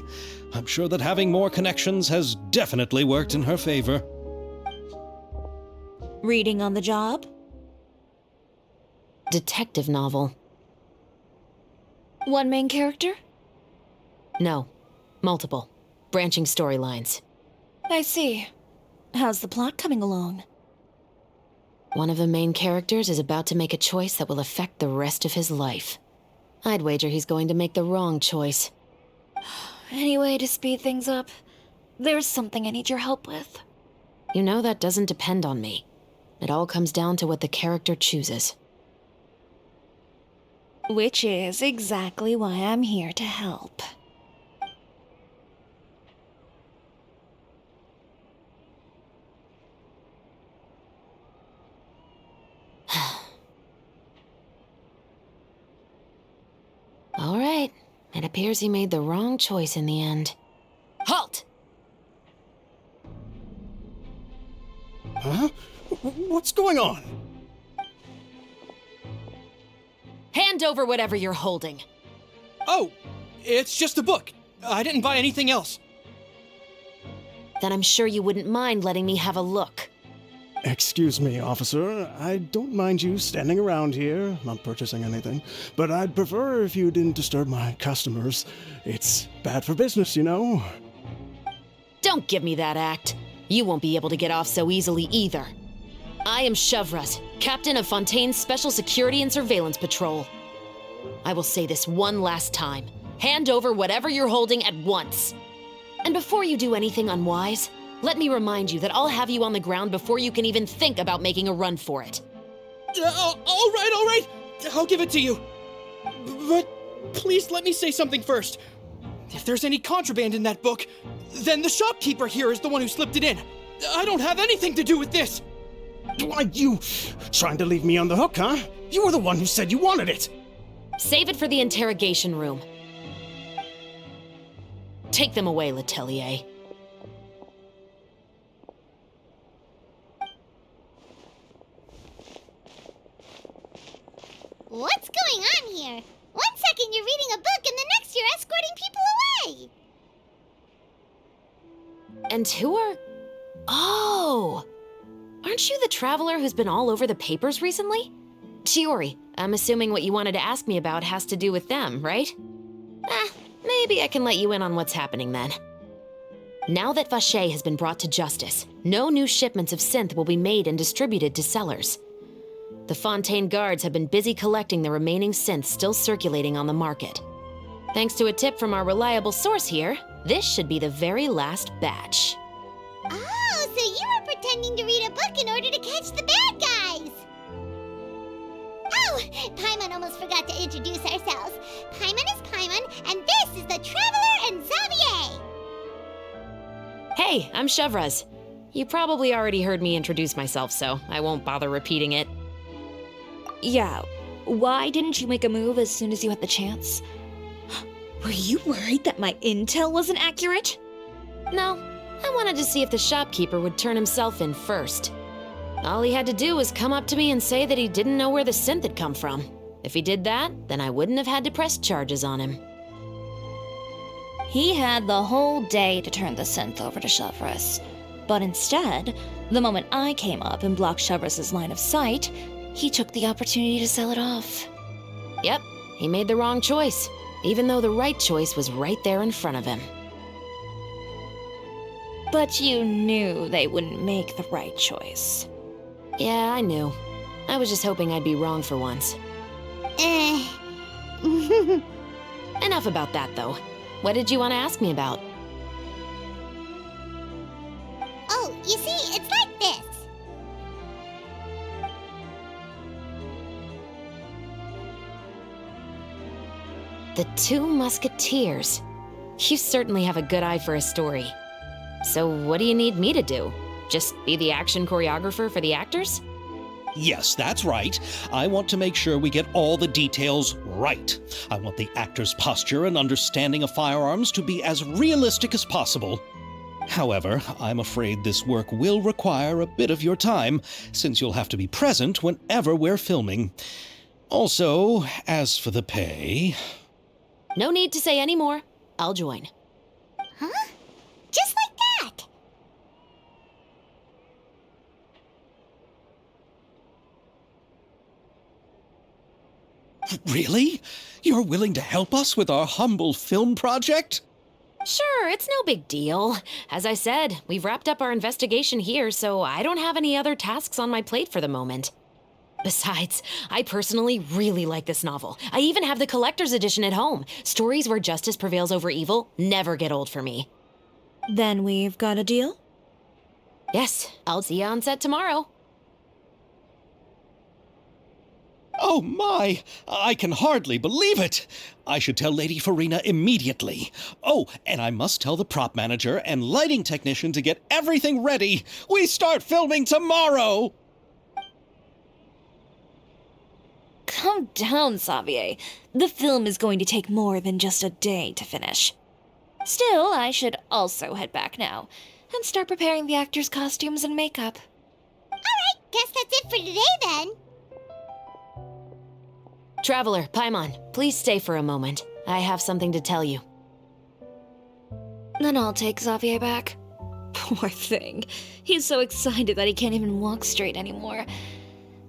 I'm sure that having more connections has definitely worked in her favor. Reading on the job? Detective novel. One main character? No. Multiple. Branching storylines. I see. How's the plot coming along? One of the main characters is about to make a choice that will affect the rest of his life. I'd wager he's going to make the wrong choice. Any way to speed things up? There's something I need your help with. You know that doesn't depend on me. It all comes down to what the character chooses. Which is exactly why I'm here to help. All right. It appears he made the wrong choice in the end. Halt! Huh? What's going on? Hand over whatever you're holding. Oh, it's just a book. I didn't buy anything else. Then I'm sure you wouldn't mind letting me have a look. Excuse me, officer. I don't mind you standing around here, not purchasing anything, but I'd prefer if you didn't disturb my customers. It's bad for business, you know. Don't give me that act. You won't be able to get off so easily either. I am Shavras, captain of Fontaine's Special Security and Surveillance Patrol. I will say this one last time. Hand over whatever you're holding at once. And before you do anything unwise, let me remind you that I'll have you on the ground before you can even think about making a run for it. All right. I'll give it to you. But please let me say something first. If there's any contraband in that book, then the shopkeeper here is the one who slipped it in. I don't have anything to do with this. Why, you trying to leave me on the hook, huh? You were the one who said you wanted it. Save it for the interrogation room. Take them away, Letelier. What's going on here? 1 second you're reading a book and the next you're escorting people away. And who are... Oh! Aren't you the traveler who's been all over the papers recently? Chiori, I'm assuming what you wanted to ask me about has to do with them, right? Maybe I can let you in on what's happening then. Now that Vacher has been brought to justice, no new shipments of synth will be made and distributed to sellers. The Fontaine guards have been busy collecting the remaining synths still circulating on the market. Thanks to a tip from our reliable source here, this should be the very last batch. Oh, so you were pretending to read a book in order to catch the bad guys. Oh, Paimon almost forgot to introduce ourselves. Paimon is Paimon, and this is the Traveler and Xavier. Hey, I'm Shavras. You probably already heard me introduce myself, so I won't bother repeating it. Yeah, why didn't you make a move as soon as you had the chance? Were you worried that my intel wasn't accurate? No, I wanted to see if the shopkeeper would turn himself in first. All he had to do was come up to me and say that he didn't know where the synth had come from. If he did that, then I wouldn't have had to press charges on him. He had the whole day to turn the synth over to Chevreuse. But instead, the moment I came up and blocked Chevreus's line of sight, he took the opportunity to sell it off. Yep, he made the wrong choice, even though the right choice was right there in front of him. But you knew they wouldn't make the right choice. Yeah, I knew. I was just hoping I'd be wrong for once. Enough about that, though. What did you want to ask me about? Oh, you see, it's like this. The Two Musketeers. You certainly have a good eye for a story. So what do you need me to do? Just be the action choreographer for the actors? Yes, that's right. I want to make sure we get all the details right. I want the actor's posture and understanding of firearms to be as realistic as possible. However, I'm afraid this work will require a bit of your time, since you'll have to be present whenever we're filming. Also, as for the pay... No need to say any more. I'll join. Huh? Just like that. Really? You're willing to help us with our humble film project? Sure, it's no big deal. As I said, we've wrapped up our investigation here, so I don't have any other tasks on my plate for the moment. Besides, I personally really like this novel. I even have the collector's edition at home. Stories where justice prevails over evil never get old for me. Then we've got a deal? Yes, I'll see you on set tomorrow. Oh my! I can hardly believe it! I should tell Lady Farina immediately. Oh, and I must tell the prop manager and lighting technician to get everything ready. We start filming tomorrow! Calm down, Xavier. The film is going to take more than just a day to finish. Still, I should also head back now and start preparing the actors' costumes and makeup. Alright, guess that's it for today then. Traveler, Paimon, please stay for a moment. I have something to tell you. Then I'll take Xavier back. Poor thing. He's so excited that he can't even walk straight anymore.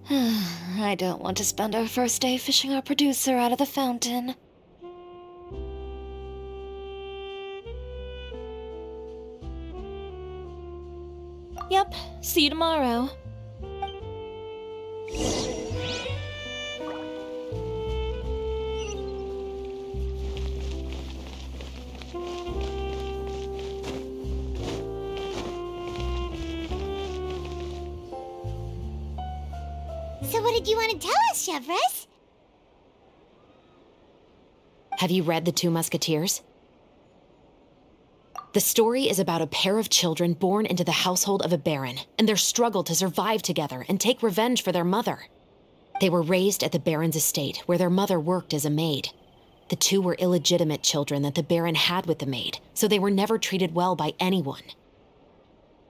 I don't want to spend our first day fishing our producer out of the fountain. Yep, see you tomorrow. So what did you want to tell us, Chevreuse? Have you read The Two Musketeers? The story is about a pair of children born into the household of a baron and their struggle to survive together and take revenge for their mother. They were raised at the baron's estate, where their mother worked as a maid. The two were illegitimate children that the baron had with the maid, so they were never treated well by anyone.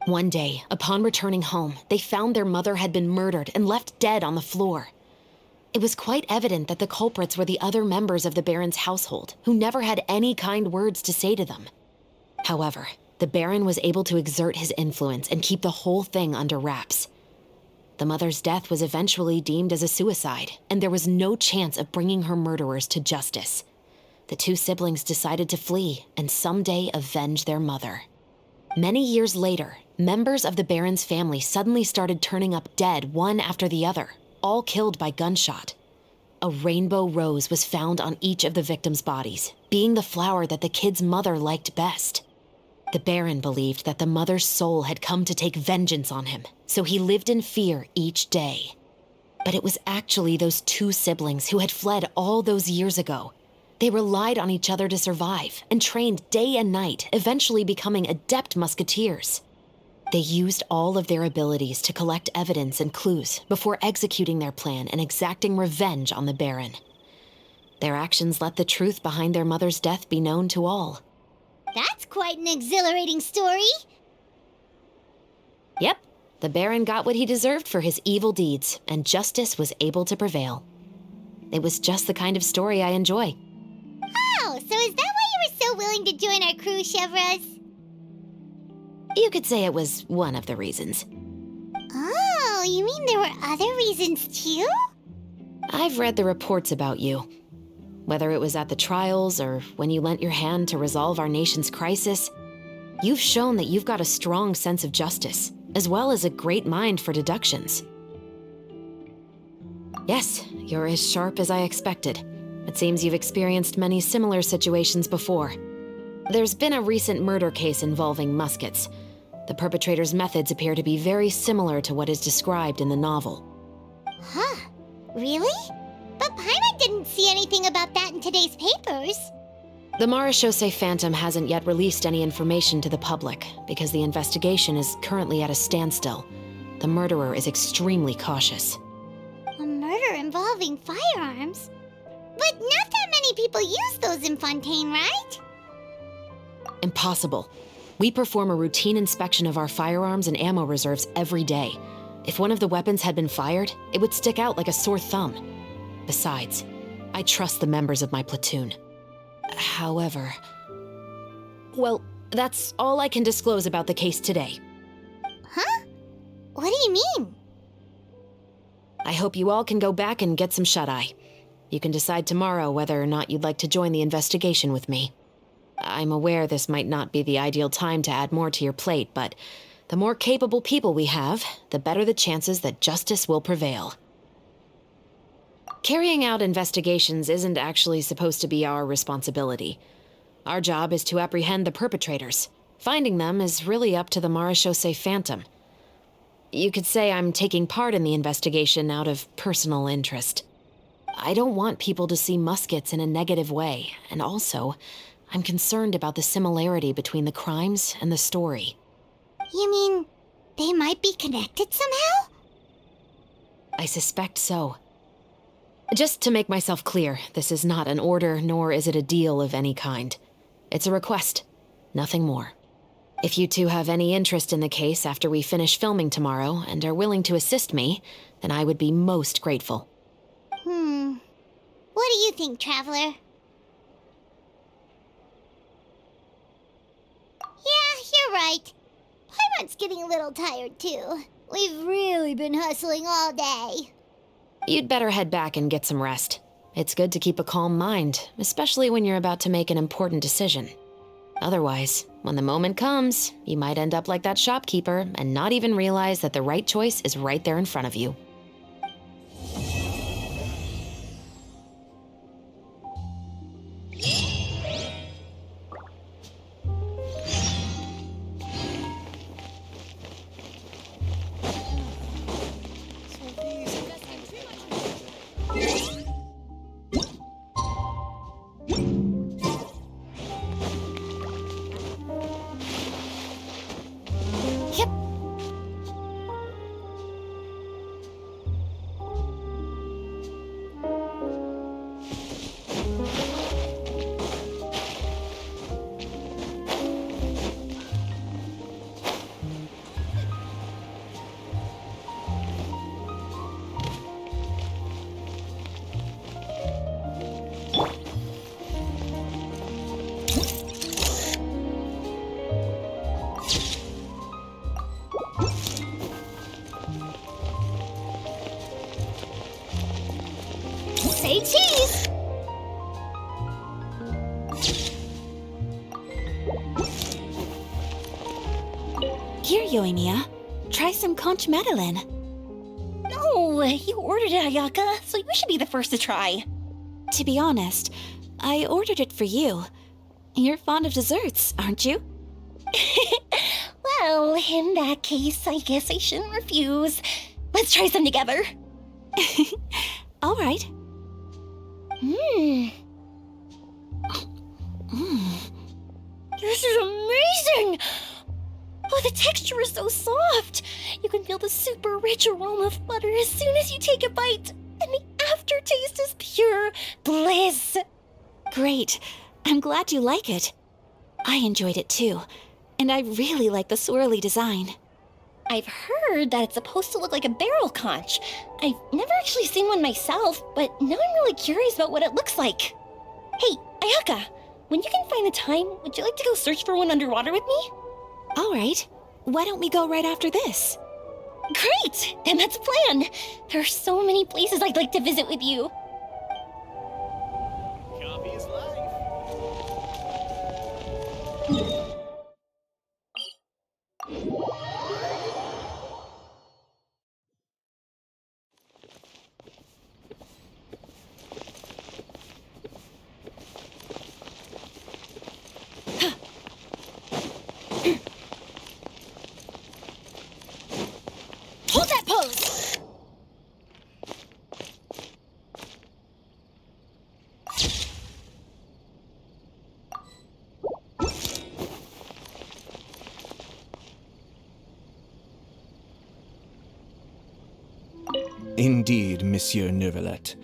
One day, upon returning home, they found their mother had been murdered and left dead on the floor. It was quite evident that the culprits were the other members of the baron's household, who never had any kind words to say to them. However, the baron was able to exert his influence and keep the whole thing under wraps. The mother's death was eventually deemed as a suicide, and there was no chance of bringing her murderers to justice. The two siblings decided to flee and someday avenge their mother. Many years later, members of the baron's family suddenly started turning up dead one after the other, all killed by gunshot. A rainbow rose was found on each of the victims' bodies, being the flower that the kid's mother liked best. The baron believed that the mother's soul had come to take vengeance on him, so he lived in fear each day. But it was actually those two siblings who had fled all those years ago. They relied on each other to survive and trained day and night, eventually becoming adept musketeers. They used all of their abilities to collect evidence and clues before executing their plan and exacting revenge on the baron. Their actions let the truth behind their mother's death be known to all. That's quite an exhilarating story. Yep, the baron got what he deserved for his evil deeds, and justice was able to prevail. It was just the kind of story I enjoy. Oh, so is that why you were so willing to join our crew, Chevrolet? You could say it was one of the reasons. Oh, you mean there were other reasons too? I've read the reports about you. Whether it was at the trials or when you lent your hand to resolve our nation's crisis, you've shown that you've got a strong sense of justice, as well as a great mind for deductions. Yes, you're as sharp as I expected. It seems you've experienced many similar situations before. There's been a recent murder case involving muskets. The perpetrator's methods appear to be very similar to what is described in the novel. Huh. Really? But Paimon didn't see anything about that in today's papers. The Marechaussee Phantom hasn't yet released any information to the public because the investigation is currently at a standstill. The murderer is extremely cautious. A murder involving firearms? But not that many people use those in Fontaine, right? Impossible. We perform a routine inspection of our firearms and ammo reserves every day. If one of the weapons had been fired, it would stick out like a sore thumb. Besides, I trust the members of my platoon. However... Well, that's all I can disclose about the case today. Huh? What do you mean? I hope you all can go back and get some shut-eye. You can decide tomorrow whether or not you'd like to join the investigation with me. I'm aware this might not be the ideal time to add more to your plate, but the more capable people we have, the better the chances that justice will prevail. Carrying out investigations isn't actually supposed to be our responsibility. Our job is to apprehend the perpetrators. Finding them is really up to the Marechaussee Phantom. You could say I'm taking part in the investigation out of personal interest. I don't want people to see muskets in a negative way, and also, I'm concerned about the similarity between the crimes and the story. You mean they might be connected somehow? I suspect so. Just to make myself clear, this is not an order, nor is it a deal of any kind. It's a request, nothing more. If you two have any interest in the case after we finish filming tomorrow and are willing to assist me, then I would be most grateful. What do you think, Traveler? Yeah, you're right. Paimon's getting a little tired, too. We've really been hustling all day. You'd better head back and get some rest. It's good to keep a calm mind, especially when you're about to make an important decision. Otherwise, when the moment comes, you might end up like that shopkeeper and not even realize that the right choice is right there in front of you. Say cheese! Here, Yoimiya. Try some conch madeleine. No, you ordered it, Ayaka, so you should be the first to try. To be honest, I ordered it for you. You're fond of desserts, aren't you? Well, in that case, I guess I shouldn't refuse. Let's try some together. All right. This is amazing! Oh, the texture is so soft. You can feel the super rich aroma of butter as soon as you take a bite. And the aftertaste is pure bliss. Great. I'm glad you like it. I enjoyed it too. And I really like the swirly design. I've heard that it's supposed to look like a barrel conch. I've never actually seen one myself, but now I'm really curious about what it looks like. Hey, Ayaka, When you can find the time, would you like to go search for one underwater with me? All right. Why don't we go right after this? Great! Then that's a plan. There are so many places I'd like to visit with you. Coffee is life. Hold that pose! Indeed, Monsieur Neuvillette.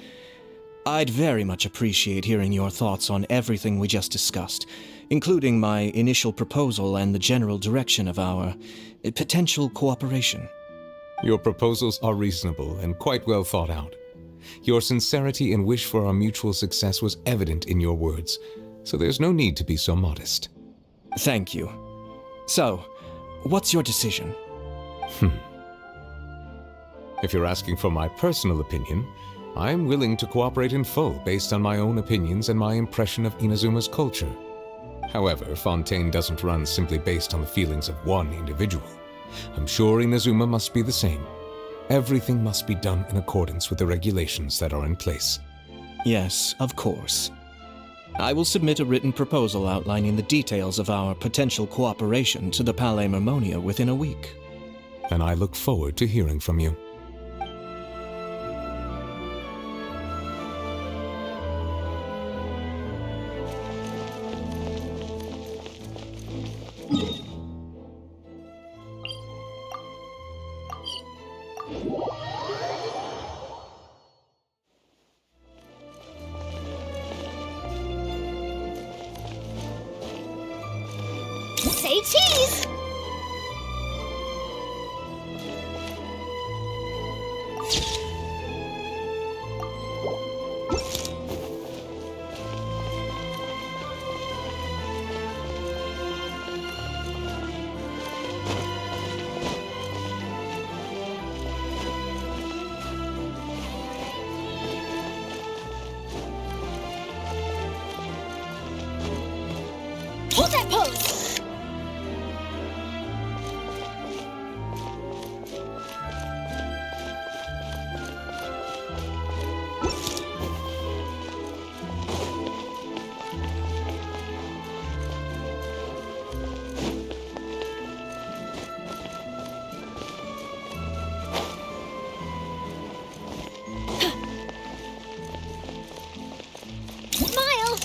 I'd very much appreciate hearing your thoughts on everything we just discussed, including my initial proposal and the general direction of our potential cooperation. Your proposals are reasonable and quite well thought out. Your sincerity and wish for our mutual success was evident in your words, so there's no need to be so modest. Thank you. So, what's your decision? If you're asking for my personal opinion, I'm willing to cooperate in full based on my own opinions and my impression of Inazuma's culture. However, Fontaine doesn't run simply based on the feelings of one individual. I'm sure Inazuma must be the same. Everything must be done in accordance with the regulations that are in place. Yes, of course. I will submit a written proposal outlining the details of our potential cooperation to the Palais Mermonia within a week. And I look forward to hearing from you. Say cheese! Hold that pose! Smile!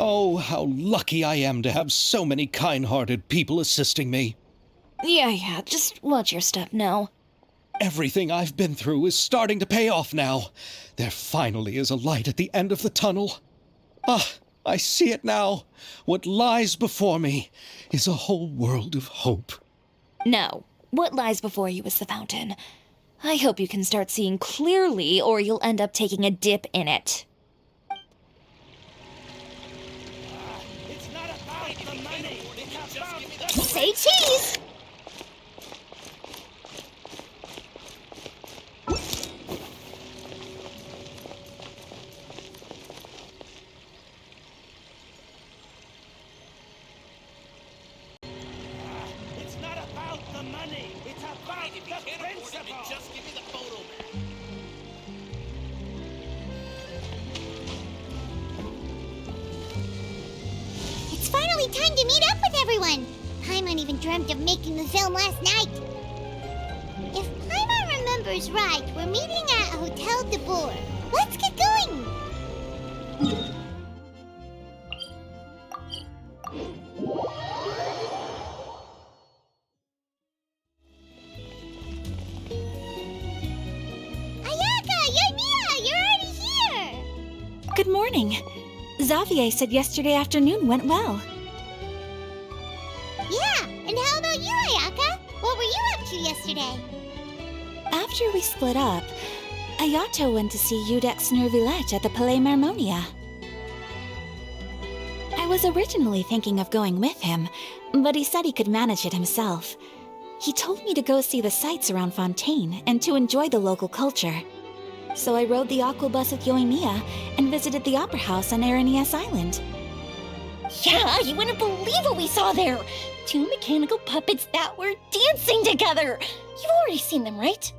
Oh, how lucky I am to have so many kind-hearted people assisting me. Yeah, just watch your step now. Everything I've been through is starting to pay off now. There finally is a light at the end of the tunnel. Ah, I see it now. What lies before me is a whole world of hope. No, what lies before you is the fountain. I hope you can start seeing clearly, or you'll end up taking a dip in it. Say cheese! It's not about the money. It's about the principle. Just give me the photo, man. It's finally time to meet up with everyone. Paimon even dreamt of making the film last night. If Paimon remembers right, we're meeting at Hotel de Boer. Let's get going. Good morning. Xavier said yesterday afternoon went well. Yeah, and how about you, Ayaka? What were you up to yesterday? After we split up, Ayato went to see Udex Nervillette at the Palais Marmonia. I was originally thinking of going with him, but he said he could manage it himself. He told me to go see the sights around Fontaine and to enjoy the local culture. So I rode the aquabus with Yoimiya and visited the Opera House on Aranias Island. Yeah, you wouldn't believe what we saw there! 2 mechanical puppets that were dancing together! You've already seen them, right?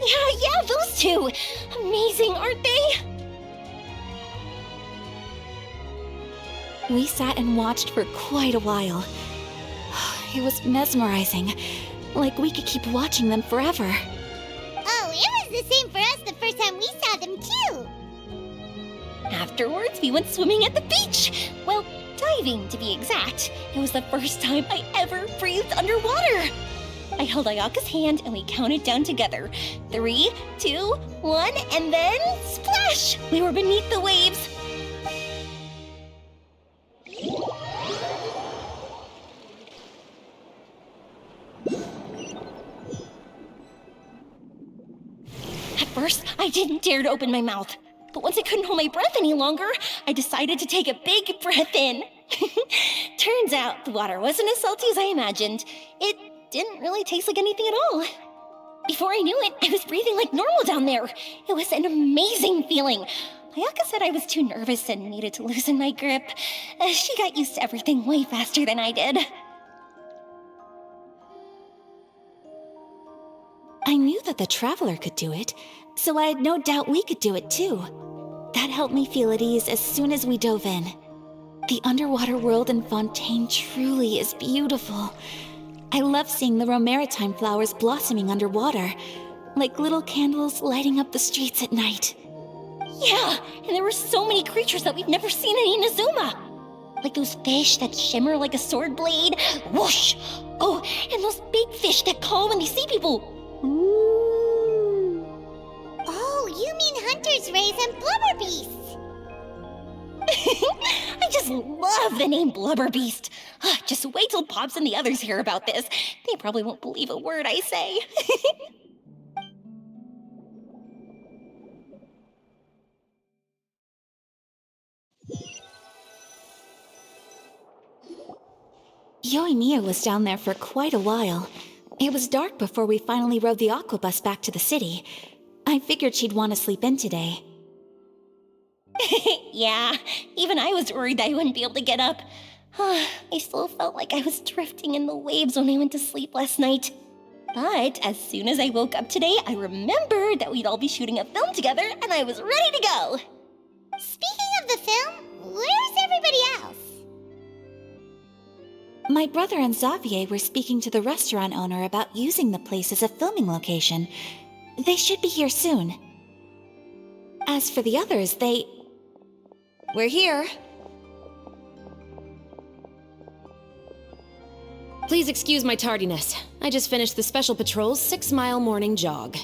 Yeah, those two! Amazing, aren't they? We sat and watched for quite a while. It was mesmerizing. Like we could keep watching them forever. Oh, it was the same for us the first time we saw them, too! Afterwards, we went swimming at the beach! Well, diving, to be exact. It was the first time I ever breathed underwater! I held Ayaka's hand and we counted down together. 3, 2, 1, and then splash! We were beneath the waves. At first, I didn't dare to open my mouth. But once I couldn't hold my breath any longer, I decided to take a big breath in. Turns out the water wasn't as salty as I imagined. It didn't really taste like anything at all. Before I knew it, I was breathing like normal down there. It was an amazing feeling. Ayaka said I was too nervous and needed to loosen my grip. She got used to everything way faster than I did. I knew that the Traveler could do it, so I had no doubt we could do it too. That helped me feel at ease as soon as we dove in. The underwater world in Fontaine truly is beautiful. I love seeing the romaritime flowers blossoming underwater, like little candles lighting up the streets at night. Yeah, and there were so many creatures that we've never seen in Inazuma. Like those fish that shimmer like a sword blade. Whoosh! Oh, and those big fish that call when they see people. Ooh. Oh, you mean Hunter's Rays and Blubber Beasts! I just love the name Blubber Beast. Just wait till Pops and the others hear about this. They probably won't believe a word I say. Yoimiya was down there for quite a while. It was dark before we finally rode the aquabus back to the city. I figured she'd want to sleep in today. Yeah, even I was worried that I wouldn't be able to get up. I still felt like I was drifting in the waves when I went to sleep last night. But as soon as I woke up today, I remembered that we'd all be shooting a film together, and I was ready to go. Speaking of the film, where's everybody else? My brother and Xavier were speaking to the restaurant owner about using the place as a filming location. They should be here soon. As for the others, We're here. Please excuse my tardiness. I just finished the Special Patrol's 6-mile morning jog.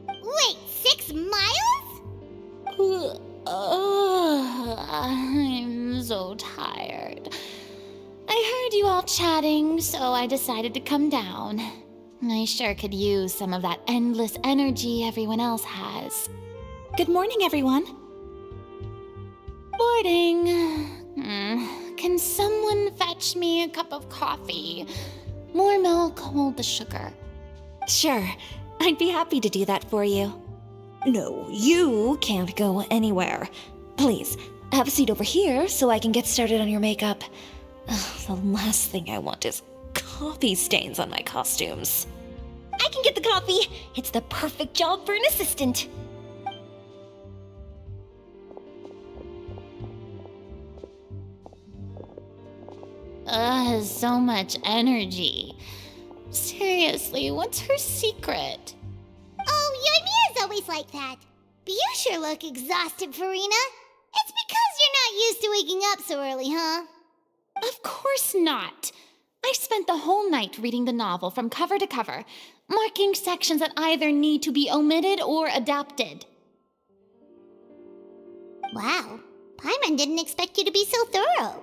Wait, 6 miles? I'm so tired. I heard you all chatting, so I decided to come down. I sure could use some of that endless energy everyone else has. Good morning, everyone. Boarding. Can someone fetch me a cup of coffee? More milk, hold the sugar. Sure, I'd be happy to do that for you. No, you can't go anywhere. Please, have a seat over here so I can get started on your makeup. The last thing I want is coffee stains on my costumes. I can get the coffee. It's the perfect job for an assistant. So much energy. Seriously, what's her secret? Oh, Yoimiya's always like that. But you sure look exhausted, Farina. It's because you're not used to waking up so early, huh? Of course not. I spent the whole night reading the novel from cover to cover, marking sections that either need to be omitted or adapted. Wow, Paimon didn't expect you to be so thorough.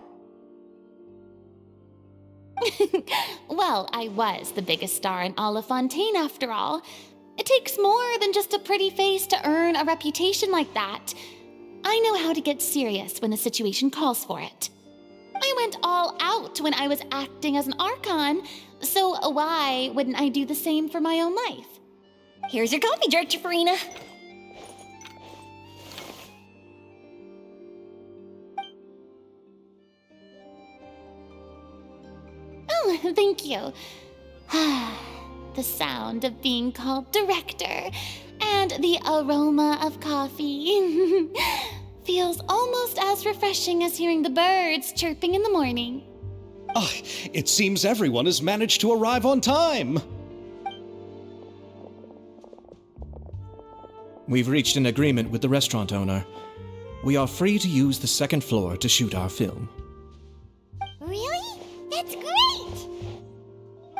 Well, I was the biggest star in all of Fontaine after all. It takes more than just a pretty face to earn a reputation like that. I know how to get serious when the situation calls for it. I went all out when I was acting as an Archon, so why wouldn't I do the same for my own life? Here's your coffee, Director Farina. Oh, thank you. The sound of being called director and the aroma of coffee feels almost as refreshing as hearing the birds chirping in the morning. Ah, it seems everyone has managed to arrive on time. We've reached an agreement with the restaurant owner. We are free to use the second floor to shoot our film. Really? That's great!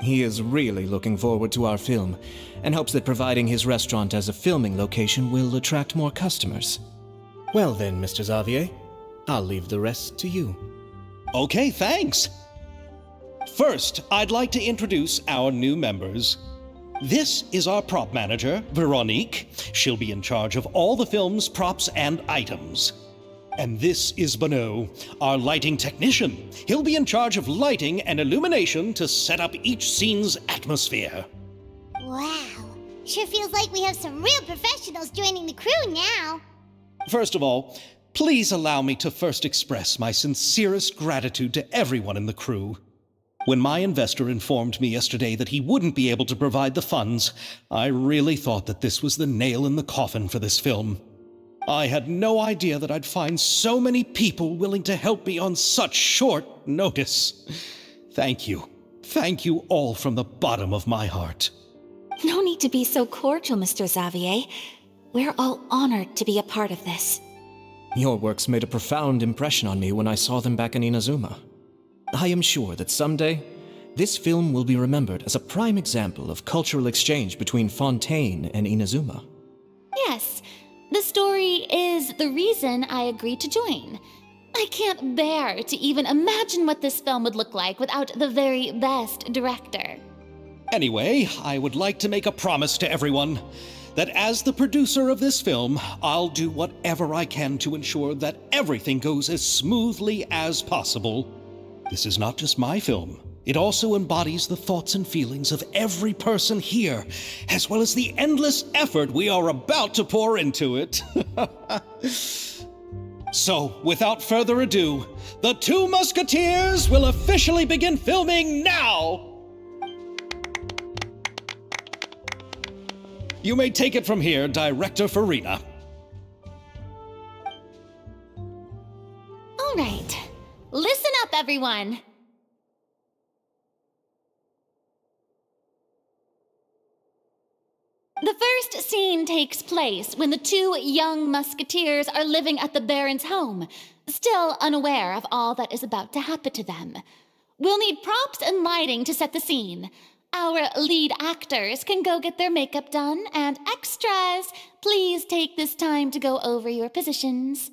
He is really looking forward to our film and hopes that providing his restaurant as a filming location will attract more customers. Well then, Mr. Xavier, I'll leave the rest to you. Okay, thanks. First, I'd like to introduce our new members. This is our prop manager, Veronique. She'll be in charge of all the film's props and items. And this is Bonneau, our lighting technician. He'll be in charge of lighting and illumination to set up each scene's atmosphere. Wow, sure feels like we have some real professionals joining the crew now. First of all, please allow me to first express my sincerest gratitude to everyone in the crew. When my investor informed me yesterday that he wouldn't be able to provide the funds, I really thought that this was the nail in the coffin for this film. I had no idea that I'd find so many people willing to help me on such short notice. Thank you. Thank you all from the bottom of my heart. No need to be so cordial, Mr. Xavier. We're all honored to be a part of this. Your works made a profound impression on me when I saw them back in Inazuma. I am sure that someday, this film will be remembered as a prime example of cultural exchange between Fontaine and Inazuma. Yes, the story is the reason I agreed to join. I can't bear to even imagine what this film would look like without the very best director. Anyway, I would like to make a promise to everyone that as the producer of this film, I'll do whatever I can to ensure that everything goes as smoothly as possible. This is not just my film. It also embodies the thoughts and feelings of every person here, as well as the endless effort we are about to pour into it. So, without further ado, the Two Musketeers will officially begin filming now! You may take it from here, Director Farina. All right, listen up, everyone. The first scene takes place when the two young musketeers are living at the Baron's home, still unaware of all that is about to happen to them. We'll need props and lighting to set the scene. Our lead actors can go get their makeup done, and extras, please take this time to go over your positions.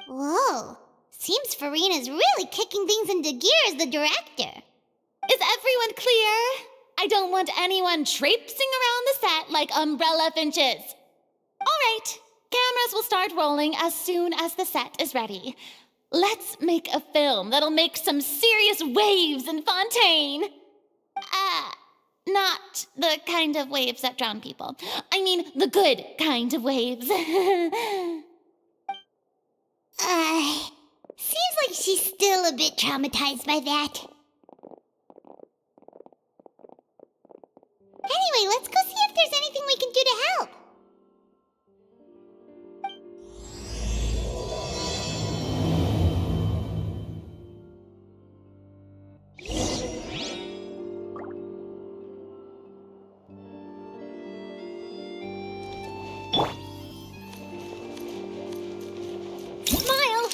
Whoa, seems Farina's really kicking things into gear as the director. Is everyone clear? I don't want anyone traipsing around the set like umbrella finches. All right, cameras will start rolling as soon as the set is ready. Let's make a film that'll make some serious waves in Fontaine. Not the kind of waves that drown people. I mean, the good kind of waves. Seems like she's still a bit traumatized by that. Anyway, let's go see if there's anything we can do to help. Smile!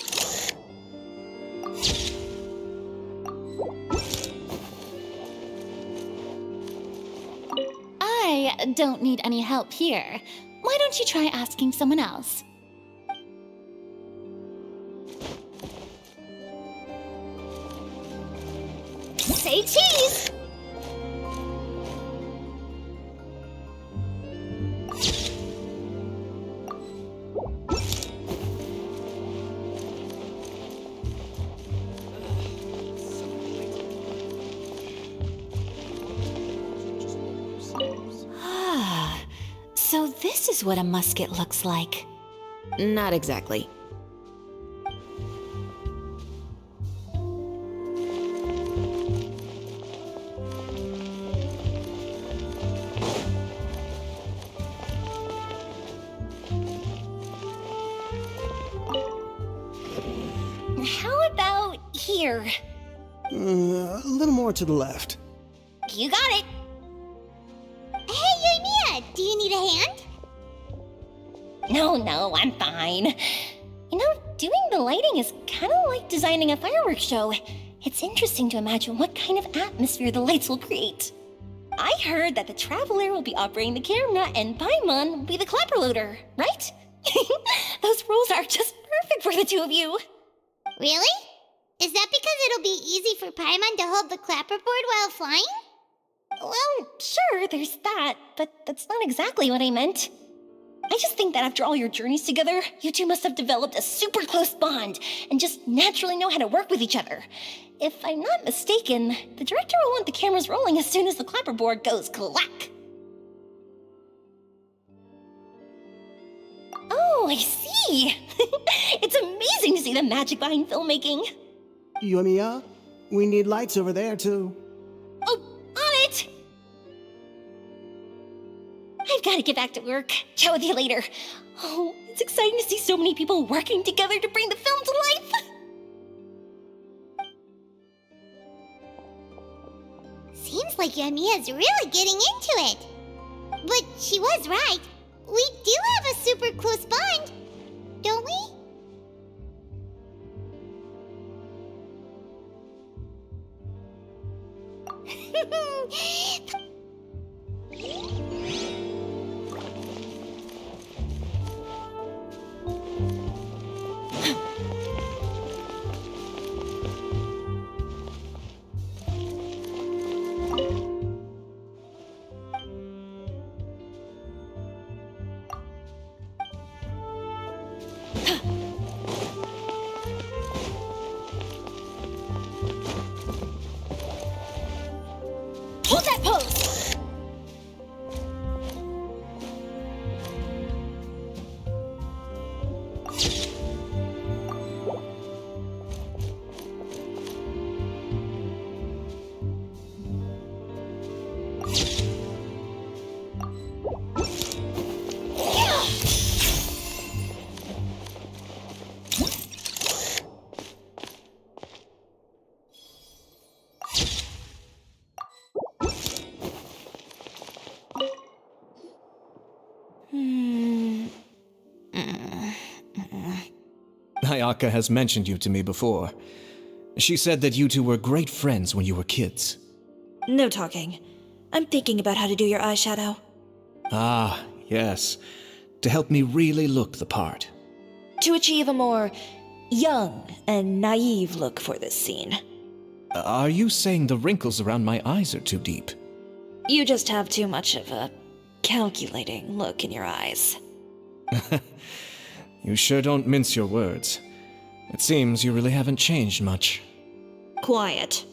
don't need any help here. Why don't you try asking someone else? Say cheese! So this is what a musket looks like. Not exactly. How about here? A little more to the left. You got it. Hey, Mia, do you need a hand? No, I'm fine. You know, doing the lighting is kind of like designing a fireworks show. It's interesting to imagine what kind of atmosphere the lights will create. I heard that the Traveler will be operating the camera and Paimon will be the clapper loader, right? Those roles are just perfect for the two of you. Really? Is that because it'll be easy for Paimon to hold the clapperboard while flying? Well, sure, there's that, but that's not exactly what I meant. I just think that after all your journeys together, you two must have developed a super close bond and just naturally know how to work with each other. If I'm not mistaken, the director will want the cameras rolling as soon as the clapperboard goes clack. Oh, I see. It's amazing to see the magic behind filmmaking. Yoimiya, we need lights over there, too. Oh, on it! I've got to get back to work. Chat with you later. Oh, it's exciting to see so many people working together to bring the film to life. Seems like Yoimiya's really getting into it. But she was right. We do have a super close bond, don't we? Hold that pose! Ayaka has mentioned you to me before. She said that you two were great friends when you were kids. No talking. I'm thinking about how to do your eyeshadow. Ah, yes. To help me really look the part. To achieve a more young and naive look for this scene. Are you saying the wrinkles around my eyes are too deep? You just have too much of a calculating look in your eyes. You sure don't mince your words. It seems you really haven't changed much. Quiet.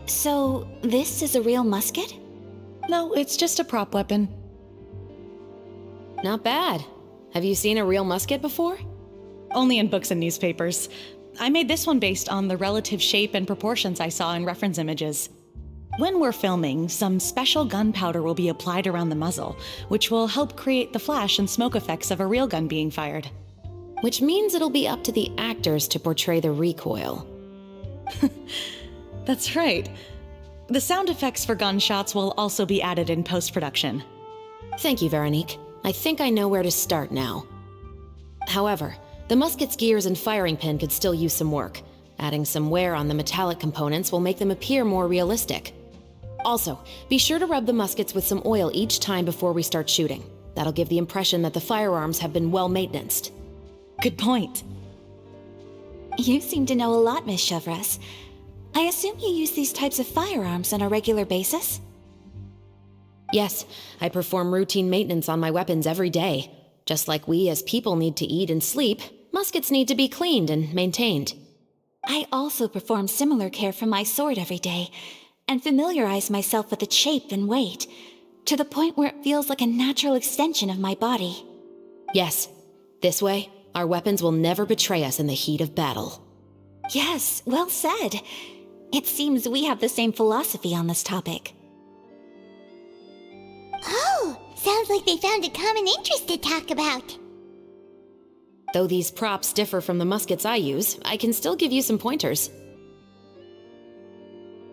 So, this is a real musket? No, it's just a prop weapon. Not bad. Have you seen a real musket before? Only in books and newspapers. I made this one based on the relative shape and proportions I saw in reference images. When we're filming, some special gunpowder will be applied around the muzzle, which will help create the flash and smoke effects of a real gun being fired. Which means it'll be up to the actors to portray the recoil. That's right. The sound effects for gunshots will also be added in post-production. Thank you, Veronique. I think I know where to start now. However, The musket's gears and firing pin could still use some work. Adding some wear on the metallic components will make them appear more realistic. Also, be sure to rub the muskets with some oil each time before we start shooting. That'll give the impression that the firearms have been well maintained. Good point. You seem to know a lot, Miss Chevres. I assume you use these types of firearms on a regular basis? Yes, I perform routine maintenance on my weapons every day. Just like we as people need to eat and sleep, muskets need to be cleaned and maintained. I also perform similar care for my sword every day, and familiarize myself with its shape and weight, to the point where it feels like a natural extension of my body. Yes, this way, our weapons will never betray us in the heat of battle. Yes, well said. It seems we have the same philosophy on this topic. Oh, sounds like they found a common interest to talk about. Though these props differ from the muskets I use, I can still give you some pointers.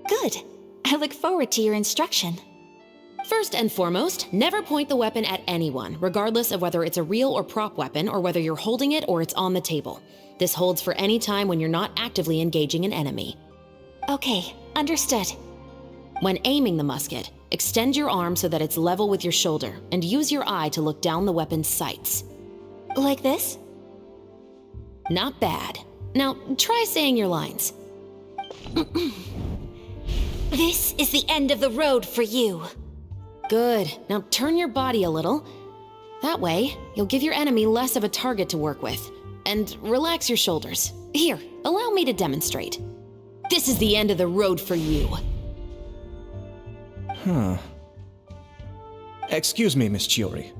Good. I look forward to your instruction. First and foremost, never point the weapon at anyone, regardless of whether it's a real or prop weapon or whether you're holding it or it's on the table. This holds for any time when you're not actively engaging an enemy. Okay, understood. When aiming the musket, extend your arm so that it's level with your shoulder and use your eye to look down the weapon's sights. Like this? Not bad. Now, try saying your lines. This is the end of the road for you. Good. Now turn your body a little. That way, you'll give your enemy less of a target to work with. And relax your shoulders. Here, allow me to demonstrate. This is the end of the road for you. Excuse me, Miss Chiori.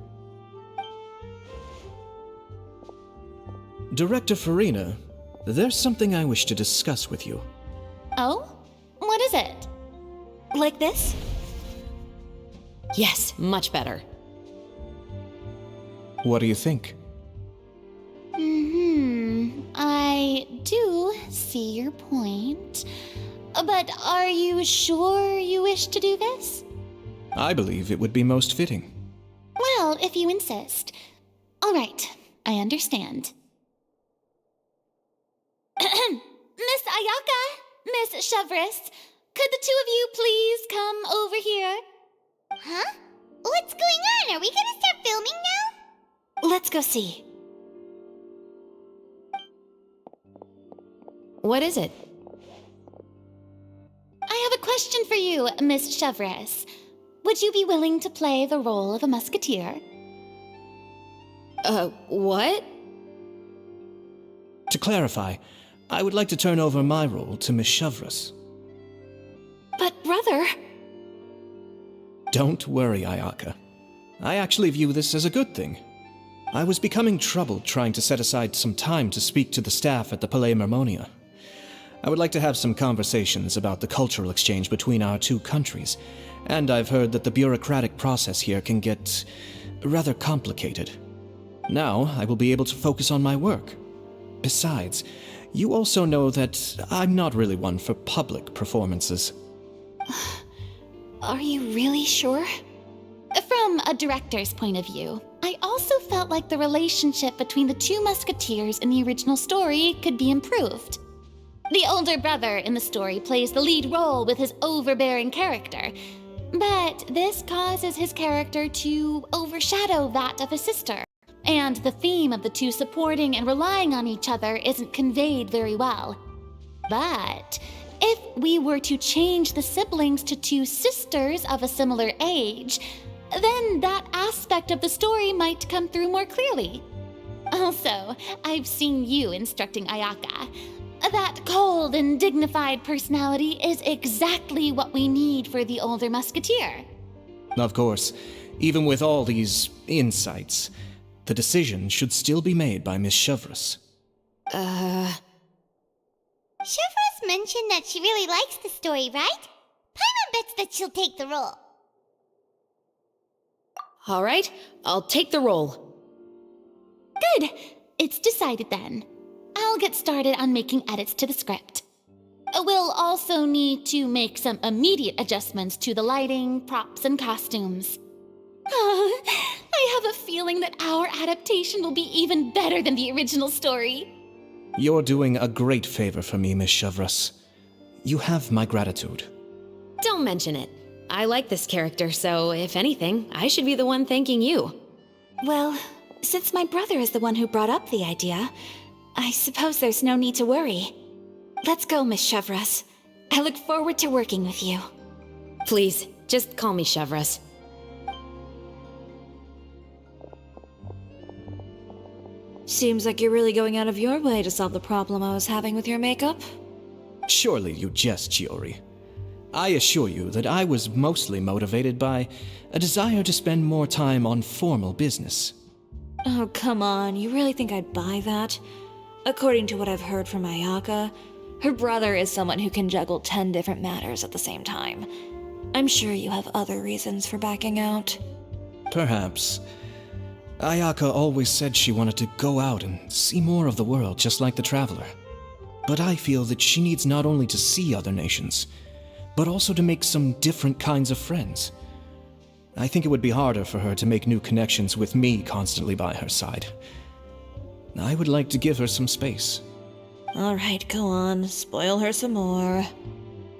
Director Farina, there's something I wish to discuss with you. Oh? What is it? Like this? Yes, much better. What do you think? I do see your point. But are you sure you wish to do this? I believe it would be most fitting. Well, if you insist. All right, I understand. Miss Ayaka, Miss Chevres, could the two of you please come over here? Huh? What's going on? Are we gonna start filming now? Let's go see. What is it? I have a question for you, Miss Chevres. Would you be willing to play the role of a musketeer? What? To clarify, I would like to turn over my role to Miss Chevres. But brother... Don't worry, Ayaka. I actually view this as a good thing. I was becoming troubled trying to set aside some time to speak to the staff at the Palais Mermonia. I would like to have some conversations about the cultural exchange between our two countries, and I've heard that the bureaucratic process here can get rather complicated. Now, I will be able to focus on my work. Besides, you also know that I'm not really one for public performances. Are you really sure? From a director's point of view, I also felt like the relationship between the two musketeers in the original story could be improved. The older brother in the story plays the lead role with his overbearing character, but this causes his character to overshadow that of his sister, and the theme of the two supporting and relying on each other isn't conveyed very well. But if we were to change the siblings to two sisters of a similar age, then that aspect of the story might come through more clearly. Also, I've seen you instructing Ayaka. That cold and dignified personality is exactly what we need for the older musketeer. Of course, even with all these insights, the decision should still be made by Miss Chevres. Chevres mentioned that she really likes the story, right? Paimon bets that she'll take the role. All right, I'll take the role. Good. It's decided then. I'll get started on making edits to the script. We'll also need to make some immediate adjustments to the lighting, props, and costumes. I have a feeling feeling that our adaptation will be even better than the original story. You're doing a great favor for me, Miss Chevreuse. You have my gratitude. Don't mention it. I like this character, so if anything, I should be the one thanking you. Well, since my brother is the one who brought up the idea, I suppose there's no need to worry. Let's go, Miss Chevreuse. I look forward to working with you. Please, just call me Chevreuse. Seems like you're really going out of your way to solve the problem I was having with your makeup. Surely you jest, Chiori. I assure you that I was mostly motivated by a desire to spend more time on formal business. Oh, come on. You really think I'd buy that? According to what I've heard from Ayaka, her brother is someone who can juggle 10 different matters at the same time. I'm sure you have other reasons for backing out. Perhaps. Ayaka always said she wanted to go out and see more of the world, just like the Traveler. But I feel that she needs not only to see other nations, but also to make some different kinds of friends. I think it would be harder for her to make new connections with me constantly by her side. I would like to give her some space. All right, go on. Spoil her some more.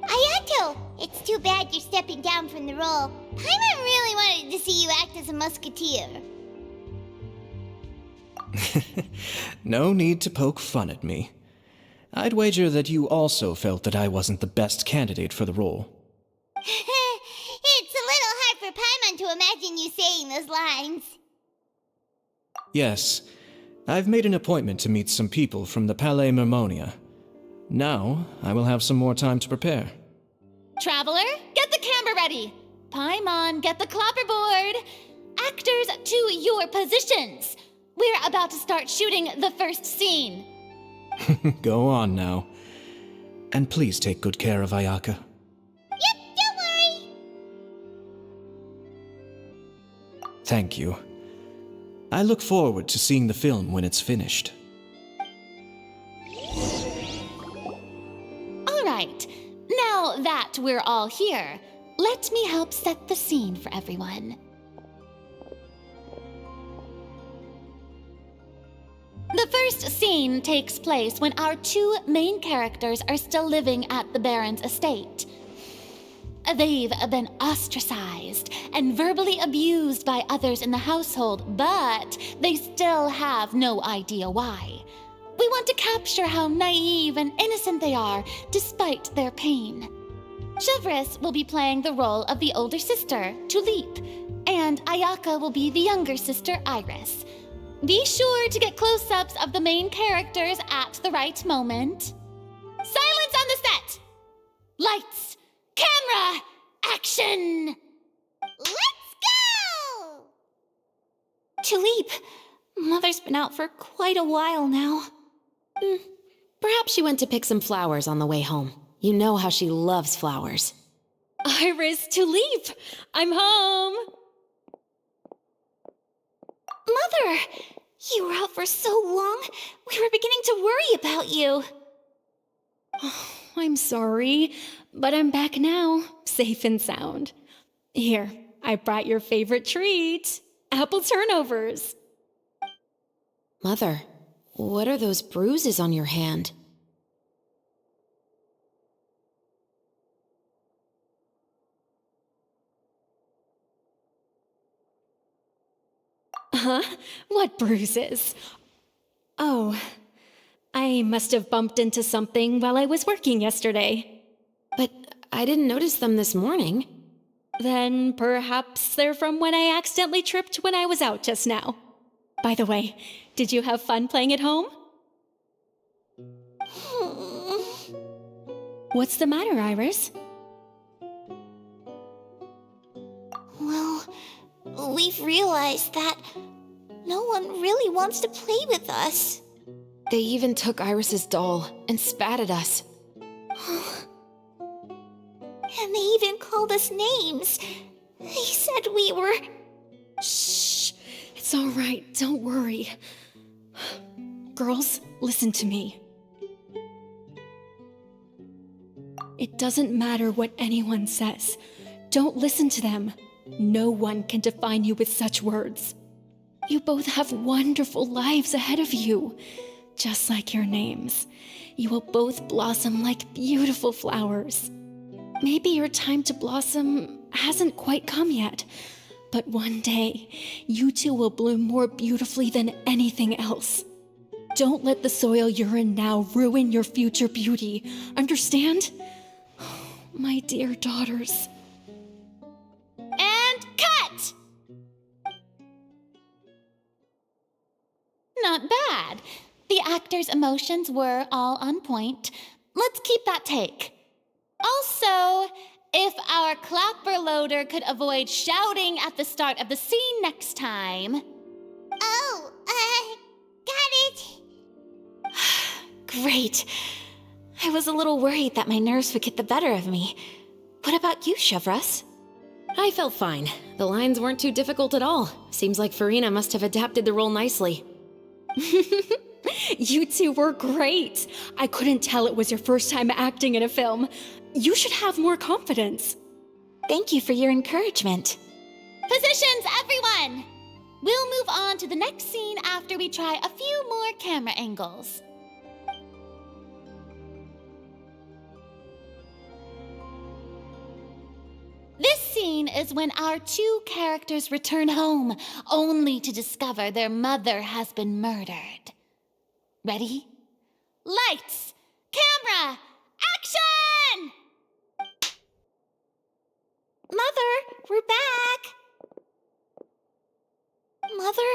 Ayato! It's too bad you're stepping down from the role. Paimon really wanted to see you act as a musketeer. No need to poke fun at me. I'd wager that you also felt that I wasn't the best candidate for the role. It's a little hard for Paimon to imagine you saying those lines. Yes, I've made an appointment to meet some people from the Palais Mermonia. Now, I will have some more time to prepare. Traveler, get the camera ready. Paimon, get the clapperboard. Actors, to your positions. We're about to start shooting the first scene. Go on now. And please take good care of Ayaka. Yep, don't worry. Thank you. I look forward to seeing the film when it's finished. All right, now that we're all here, let me help set the scene for everyone. The first scene takes place when our two main characters are still living at the Baron's estate. They've been ostracized and verbally abused by others in the household, but they still have no idea why. We want to capture how naive and innocent they are despite their pain. Chevreuse will be playing the role of the older sister, Tulip, and Ayaka will be the younger sister, Iris. Be sure to get close-ups of the main characters at the right moment. Silence on the set! Lights! Camera! Action! Let's go! Tulip, Mother's been out for quite a while now. Perhaps she went to pick some flowers on the way home. You know how she loves flowers. Iris, Tulip! I'm home! Mother! You were out for so long, we were beginning to worry about you. Oh, I'm sorry, but I'm back now, safe and sound. Here, I brought your favorite treat, apple turnovers. Mother, what are those bruises on your hand? Huh? What bruises? Oh, I must have bumped into something while I was working yesterday. But I didn't notice them this morning. Then perhaps they're from when I accidentally tripped when I was out just now. By the way, did you have fun playing at home? What's the matter, Iris? Well, we've realized that no one really wants to play with us. They even took Iris's doll and spat at us. And they even called us names. They said we were... Shh. It's all right. Don't worry. Girls, listen to me. It doesn't matter what anyone says. Don't listen to them. No one can define you with such words. You both have wonderful lives ahead of you, just like your names. You will both blossom like beautiful flowers. Maybe your time to blossom hasn't quite come yet, but one day, you two will bloom more beautifully than anything else. Don't let the soil you're in now ruin your future beauty. Understand? My dear daughters. And cut! Not bad. The actors' emotions were all on point. Let's keep that take. Also, if our clapper loader could avoid shouting at the start of the scene next time. Oh, got it. Great. I was a little worried that my nerves would get the better of me. What about you, Chevros? I felt fine. The lines weren't too difficult at all. Seems like Farina must have adapted the role nicely. You two were great. I couldn't tell it was your first time acting in a film. You should have more confidence. Thank you for your encouragement. Positions, everyone! We'll move on to the next scene after we try a few more camera angles. This scene is when our two characters return home, only to discover their mother has been murdered. Ready? Lights! Camera! Action! Mother, we're back! Mother?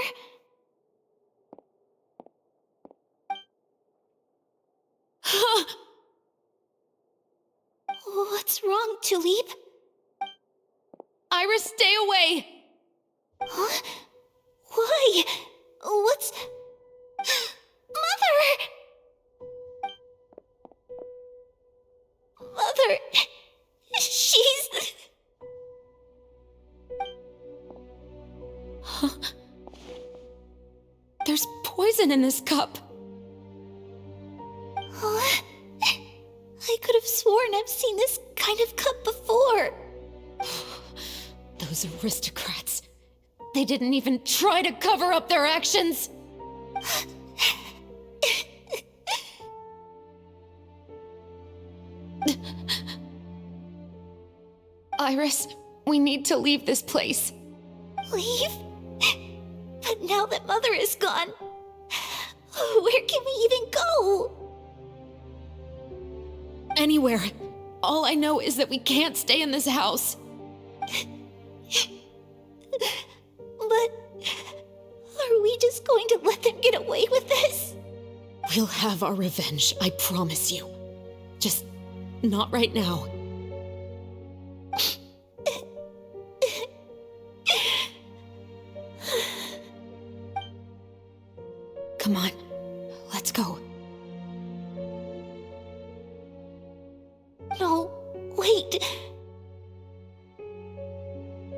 What's wrong, Tulip? Iris, stay away! Huh? Why? What's... Mother! Mother... She's... There's poison in this cup. Huh? I could have sworn I've seen this kind of cup before. Those aristocrats. They didn't even try to cover up their actions. Iris, we need to leave this place. Leave? But now that Mother is gone, where can we even go? Anywhere. All I know is that we can't stay in this house. But are we just going to let them get away with this? We'll have our revenge, I promise you. Just not right now. Come on, let's go. No, wait.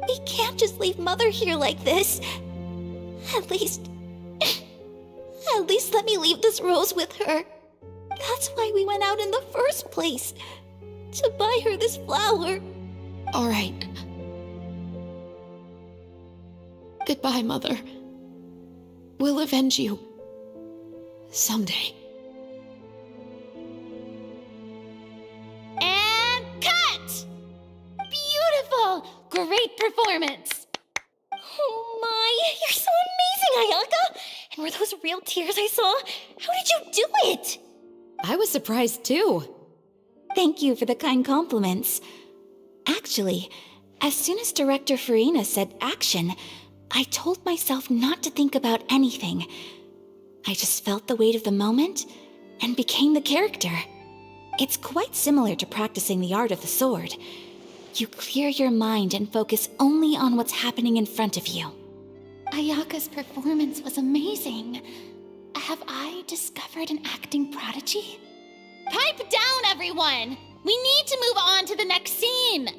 We can't just leave Mother here like this. At least let me leave this rose with her. That's why we went out in the first place. To buy her this flower. All right. Goodbye, Mother. We'll avenge you. Someday. And cut! Beautiful! Great performance! Oh my, you're so amazing, Ayaka! And were those real tears I saw? How did you do it? I was surprised too. Thank you for the kind compliments. Actually, as soon as Director Farina said action, I told myself not to think about anything. I just felt the weight of the moment and became the character. It's quite similar to practicing the art of the sword. You clear your mind and focus only on what's happening in front of you. Ayaka's performance was amazing. Have I discovered an acting prodigy? Pipe down, everyone! We need to move on to the next scene!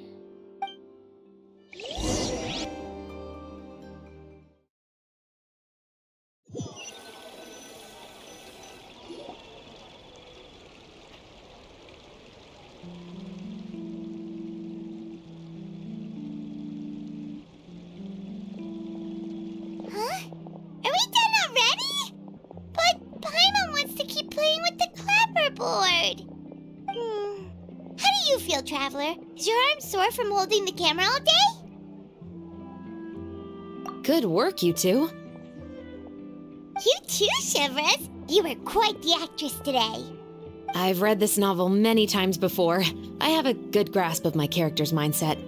Huh? feel, Traveler? Is your arm sore from holding the camera all day? Good work, you two. You too, Shivers. You were quite the actress today. I've read this novel many times before. I have a good grasp of my character's mindset.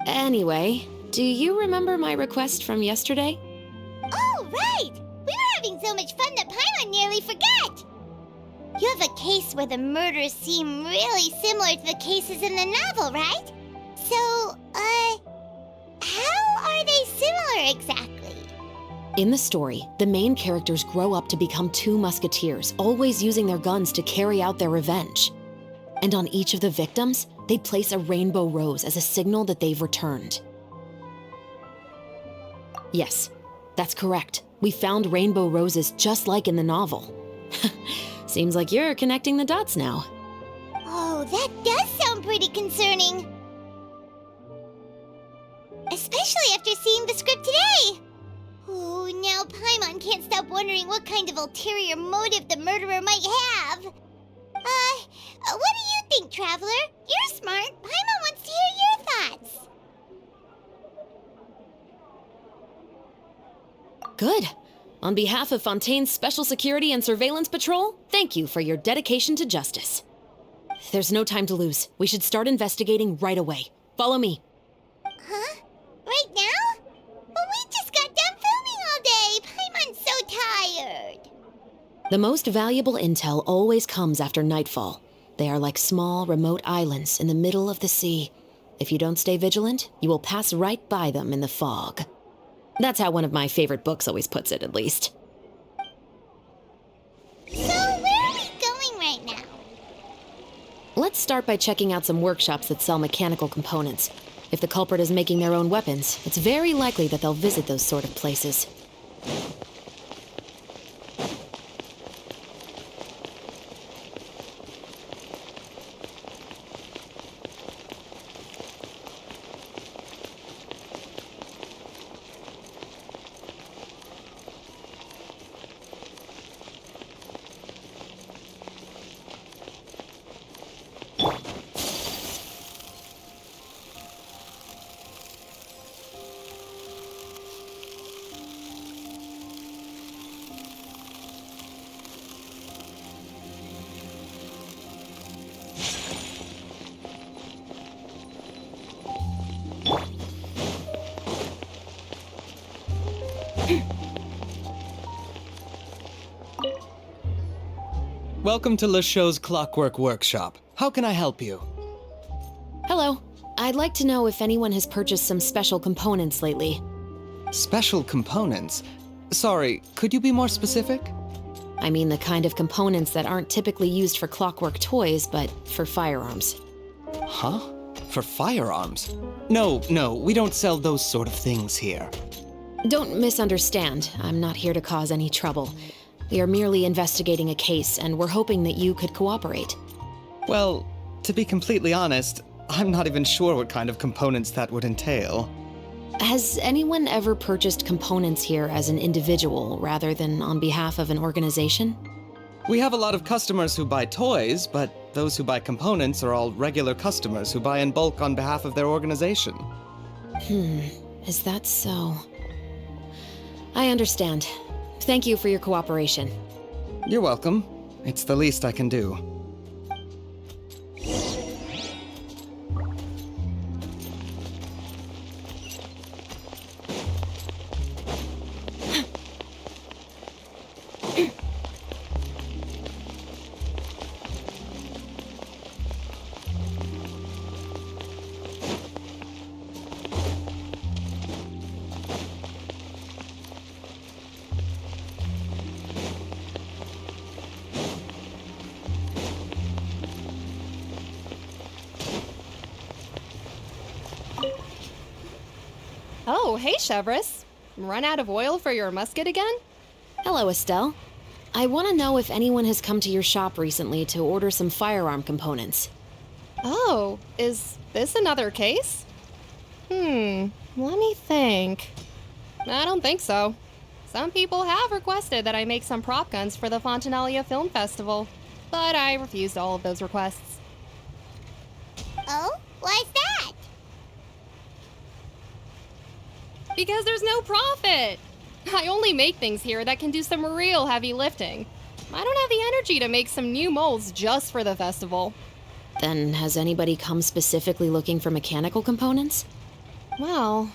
Anyway, do you remember my request from yesterday? Oh, right! We were having so much fun that Paimon nearly forgot! You have a case where the murders seem really similar to the cases in the novel, right? So, how are they similar exactly? In the story, the main characters grow up to become two musketeers, always using their guns to carry out their revenge. And on each of the victims, they place a rainbow rose as a signal that they've returned. Yes, that's correct. We found rainbow roses just like in the novel. Seems like you're connecting the dots now. Oh, that does sound pretty concerning. Especially after seeing the script today. Oh, now Paimon can't stop wondering what kind of ulterior motive the murderer might have. What do you think, Traveler? You're smart. Paimon wants to hear your thoughts. Good. On behalf of Fontaine's Special Security and Surveillance Patrol, thank you for your dedication to justice. There's no time to lose. We should start investigating right away. Follow me. Huh? Right now? But we just got done filming all day. Paimon's so tired. The most valuable intel always comes after nightfall. They are like small, remote islands in the middle of the sea. If you don't stay vigilant, you will pass right by them in the fog. That's how one of my favorite books always puts it, at least. So, where are we going right now? Let's start by checking out some workshops that sell mechanical components. If the culprit is making their own weapons, it's very likely that they'll visit those sort of places. Welcome to Le Show's Clockwork Workshop. How can I help you? Hello. I'd like to know if anyone has purchased some special components lately. Special components? Sorry, could you be more specific? I mean the kind of components that aren't typically used for clockwork toys, but for firearms. Huh? For firearms? No, we don't sell those sort of things here. Don't misunderstand. I'm not here to cause any trouble. We are merely investigating a case, and we're hoping that you could cooperate. Well, to be completely honest, I'm not even sure what kind of components that would entail. Has anyone ever purchased components here as an individual rather than on behalf of an organization? We have a lot of customers who buy toys, but those who buy components are all regular customers who buy in bulk on behalf of their organization. Is that so? I understand. Thank you for your cooperation. You're welcome. It's the least I can do. Oh, hey, Chevres. Run out of oil for your musket again? Hello, Estelle. I want to know if anyone has come to your shop recently to order some firearm components. Oh, is this another case? Let me think. I don't think so. Some people have requested that I make some prop guns for the Fontanalia Film Festival, but I refused all of those requests. Because there's no profit. I only make things here that can do some real heavy lifting. I don't have the energy to make some new molds just for the festival. Then has anybody come specifically looking for mechanical components? Well,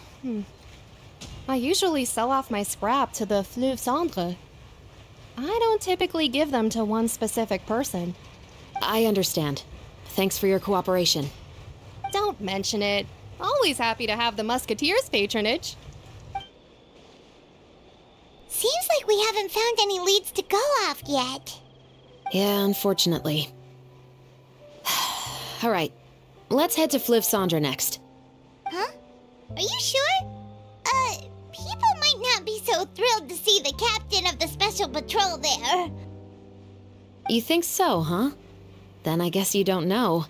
I usually sell off my scrap to the fleuve cendre. I don't typically give them to one specific person. I understand. Thanks for your cooperation. Don't mention it. Always happy to have the Musketeers' patronage. Seems like we haven't found any leads to go off yet. Yeah, unfortunately. All right, let's head to Fleuve Cendre next. Huh? Are you sure? People might not be so thrilled to see the captain of the special patrol there. You think so, huh? Then I guess you don't know.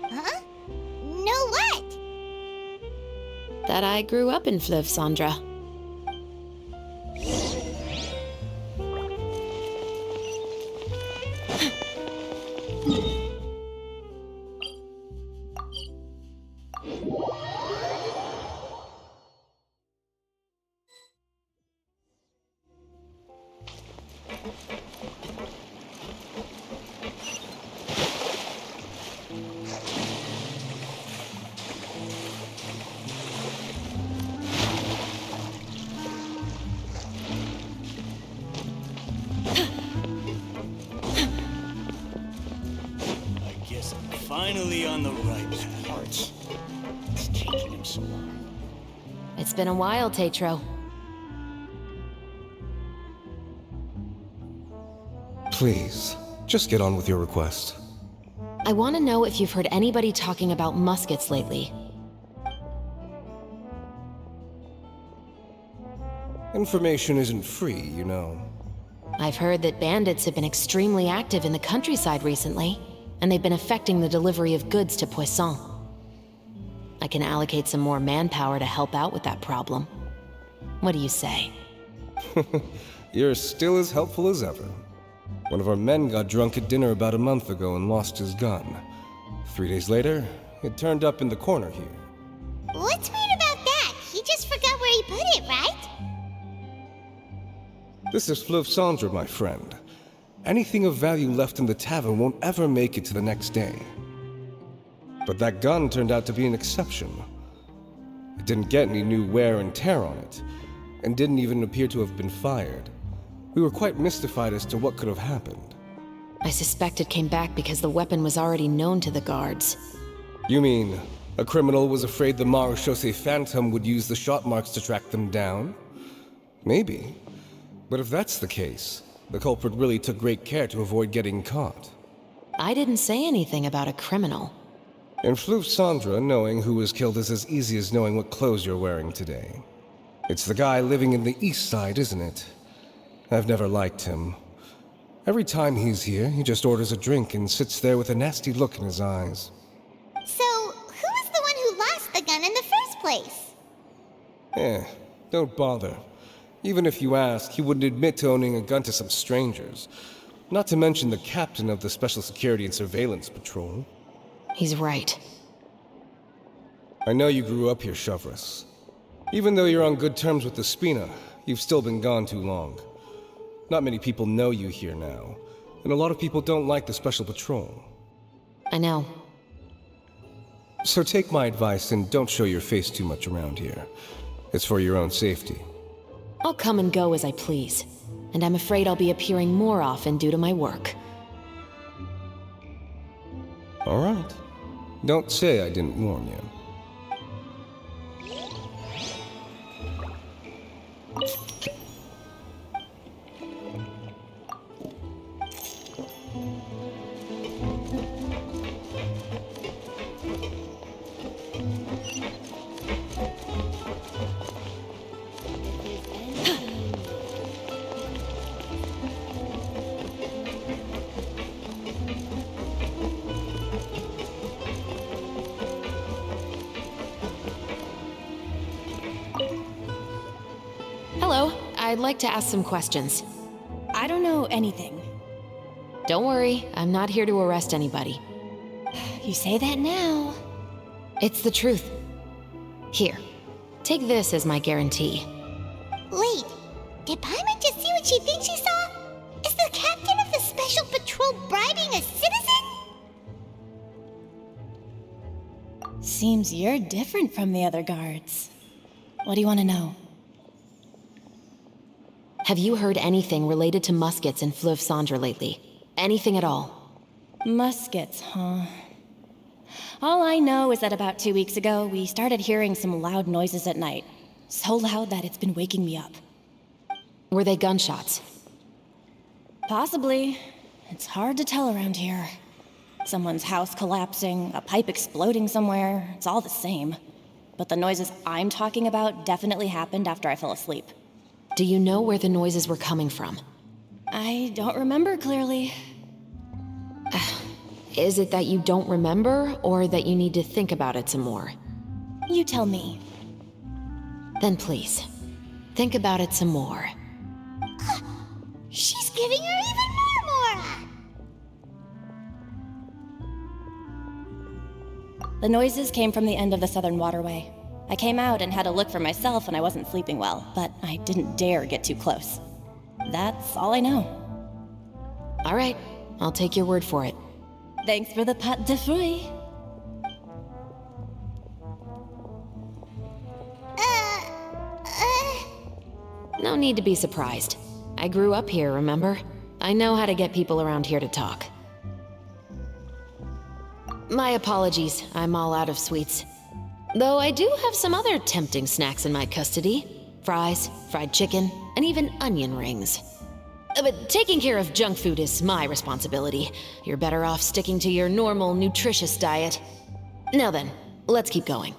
Huh? Know what? That I grew up in Fleuve Cendre. Finally on the right path. It's taking him so long. It's been a while, Tetro. Please, just get on with your request. I want to know if you've heard anybody talking about muskets lately. Information isn't free, you know. I've heard that bandits have been extremely active in the countryside recently, and they've been affecting the delivery of goods to Poisson. I can allocate some more manpower to help out with that problem. What do you say? You're still as helpful as ever. One of our men got drunk at dinner about a month ago and lost his gun. 3 days later, it turned up in the corner here. What's weird about that? He just forgot where he put it, right? This is Fleuve Cendre, my friend. Anything of value left in the tavern won't ever make it to the next day. But that gun turned out to be an exception. It didn't get any new wear and tear on it, and didn't even appear to have been fired. We were quite mystified as to what could have happened. I suspect it came back because the weapon was already known to the guards. You mean, a criminal was afraid the Marechaussee Phantom would use the shot marks to track them down? Maybe. But if that's the case, the culprit really took great care to avoid getting caught. I didn't say anything about a criminal. In Fleuve Cendre, knowing who was killed is as easy as knowing what clothes you're wearing today. It's the guy living in the east side, isn't it? I've never liked him. Every time he's here, he just orders a drink and sits there with a nasty look in his eyes. So, who was the one who lost the gun in the first place? Don't bother. Even if you ask, he wouldn't admit to owning a gun to some strangers. Not to mention the captain of the Special Security and Surveillance Patrol. He's right. I know you grew up here, Chevres. Even though you're on good terms with the Spina, you've still been gone too long. Not many people know you here now, and a lot of people don't like the Special Patrol. I know. So take my advice and don't show your face too much around here. It's for your own safety. I'll come and go as I please, and I'm afraid I'll be appearing more often due to my work. All right. Don't say I didn't warn you. Hello, I'd like to ask some questions. I don't know anything. Don't worry, I'm not here to arrest anybody. You say that now. It's the truth. Here, Take this as my guarantee. Wait, did Paimon just see what she thinks she saw? Is the captain of the special patrol bribing a citizen? Seems you're different from the other guards. What do you want to know? Have you heard anything related to muskets in Fleuve Cendre lately? Anything at all? Muskets, huh? All I know is that about 2 weeks ago, we started hearing some loud noises at night. So loud that it's been waking me up. Were they gunshots? Possibly. It's hard to tell around here. Someone's house collapsing, a pipe exploding somewhere, it's all the same. But the noises I'm talking about definitely happened after I fell asleep. Do you know where the noises were coming from? I don't remember clearly. Is it that you don't remember, or that you need to think about it some more? You tell me. Then please, think about it some more. She's giving her even more Mora! The noises came from the end of the southern waterway. I came out and had a look for myself when I wasn't sleeping well, but I didn't dare get too close. That's all I know. All right, I'll take your word for it. Thanks for the pâte de fruits. No need to be surprised. I grew up here, remember? I know how to get people around here to talk. My apologies, I'm all out of sweets. Though I do have some other tempting snacks in my custody. Fries, fried chicken, and even onion rings. But taking care of junk food is my responsibility. You're better off sticking to your normal, nutritious diet. Now then, let's keep going.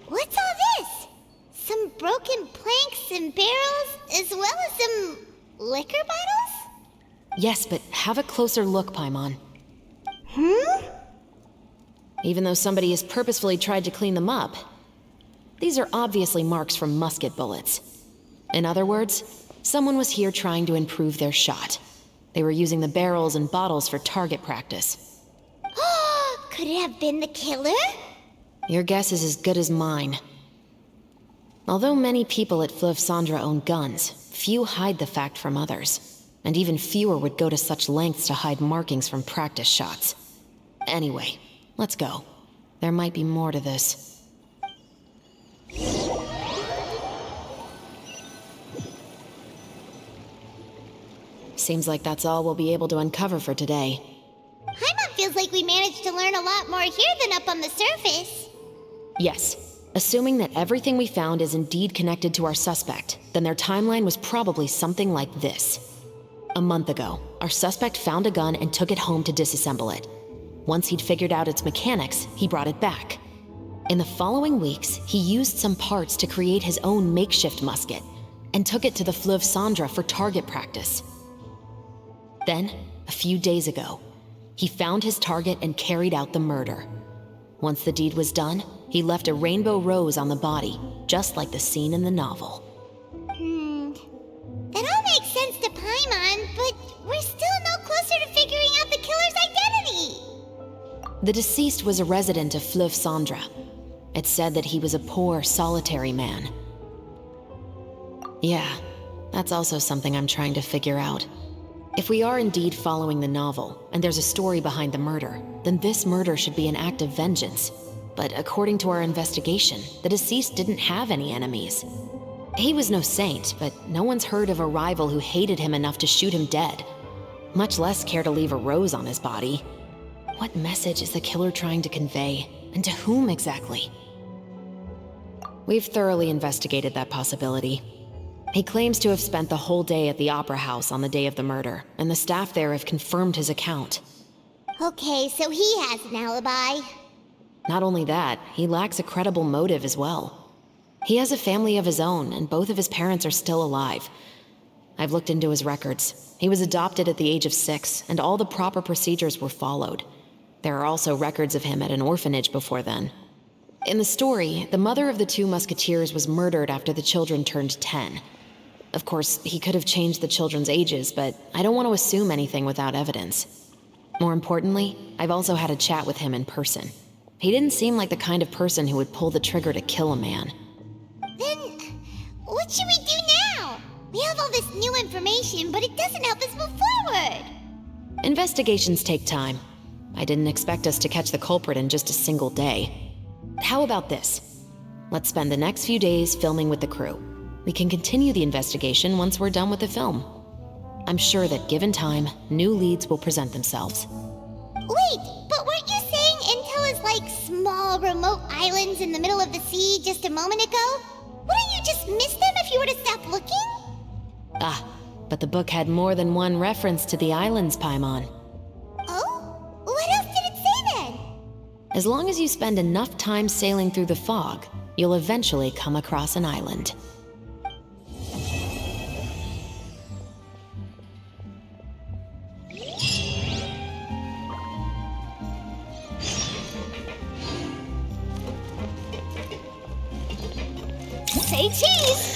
What's all this? Some broken planks and barrels, as well as some liquor bottles? Yes, but have a closer look, Paimon. Even though somebody has purposefully tried to clean them up, these are obviously marks from musket bullets. In other words, someone was here trying to improve their shot. They were using the barrels and bottles for target practice. Could it have been the killer? Your guess is as good as mine. Although many people at Fleuve Cendre own guns, few hide the fact from others. And even fewer would go to such lengths to hide markings from practice shots. Anyway, let's go. There might be more to this. Seems like that's all we'll be able to uncover for today. Paimon feels like we managed to learn a lot more here than up on the surface. Yes. Assuming that everything we found is indeed connected to our suspect, then their timeline was probably something like this. A month ago, our suspect found a gun and took it home to disassemble it. Once he'd figured out its mechanics, he brought it back. In the following weeks, he used some parts to create his own makeshift musket, and took it to the Fleuve Cendre for target practice. Then, a few days ago, he found his target and carried out the murder. Once the deed was done, he left a rainbow rose on the body, just like the scene in the novel. That all makes sense to Paimon, but we're still no closer to figuring out the killer's identity. The deceased was a resident of Fleuve Cendre. It's said that he was a poor, solitary man. Yeah, that's also something I'm trying to figure out. If we are indeed following the novel, and there's a story behind the murder, then this murder should be an act of vengeance. But according to our investigation, the deceased didn't have any enemies. He was no saint, but no one's heard of a rival who hated him enough to shoot him dead, much less care to leave a rose on his body. What message is the killer trying to convey, and to whom exactly? We've thoroughly investigated that possibility. He claims to have spent the whole day at the Opera House on the day of the murder, and the staff there have confirmed his account. Okay, so he has an alibi. Not only that, he lacks a credible motive as well. He has a family of his own, and both of his parents are still alive. I've looked into his records. He was adopted at the age of 6, and all the proper procedures were followed. There are also records of him at an orphanage before then. In the story, the mother of the 2 musketeers was murdered after the children turned 10. Of course, he could have changed the children's ages, but I don't want to assume anything without evidence. More importantly, I've also had a chat with him in person. He didn't seem like the kind of person who would pull the trigger to kill a man. Then, what should we do now? We have all this new information, but it doesn't help us move forward. Investigations take time. I didn't expect us to catch the culprit in just a single day. How about this? Let's spend the next few days filming with the crew. We can continue the investigation once we're done with the film. I'm sure that given time, new leads will present themselves. Wait, but weren't you saying Intel is like small, remote islands in the middle of the sea just a moment ago? Wouldn't you just miss them if you were to stop looking? Ah, but the book had more than one reference to the islands, Paimon. Oh? What else did it say then? As long as you spend enough time sailing through the fog, you'll eventually come across an island. Say cheese!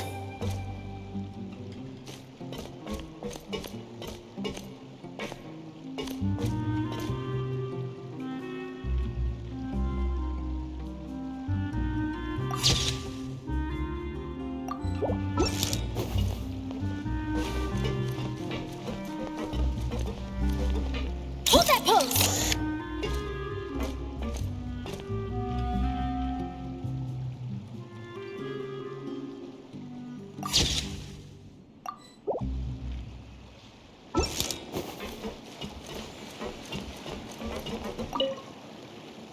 Hold that pose!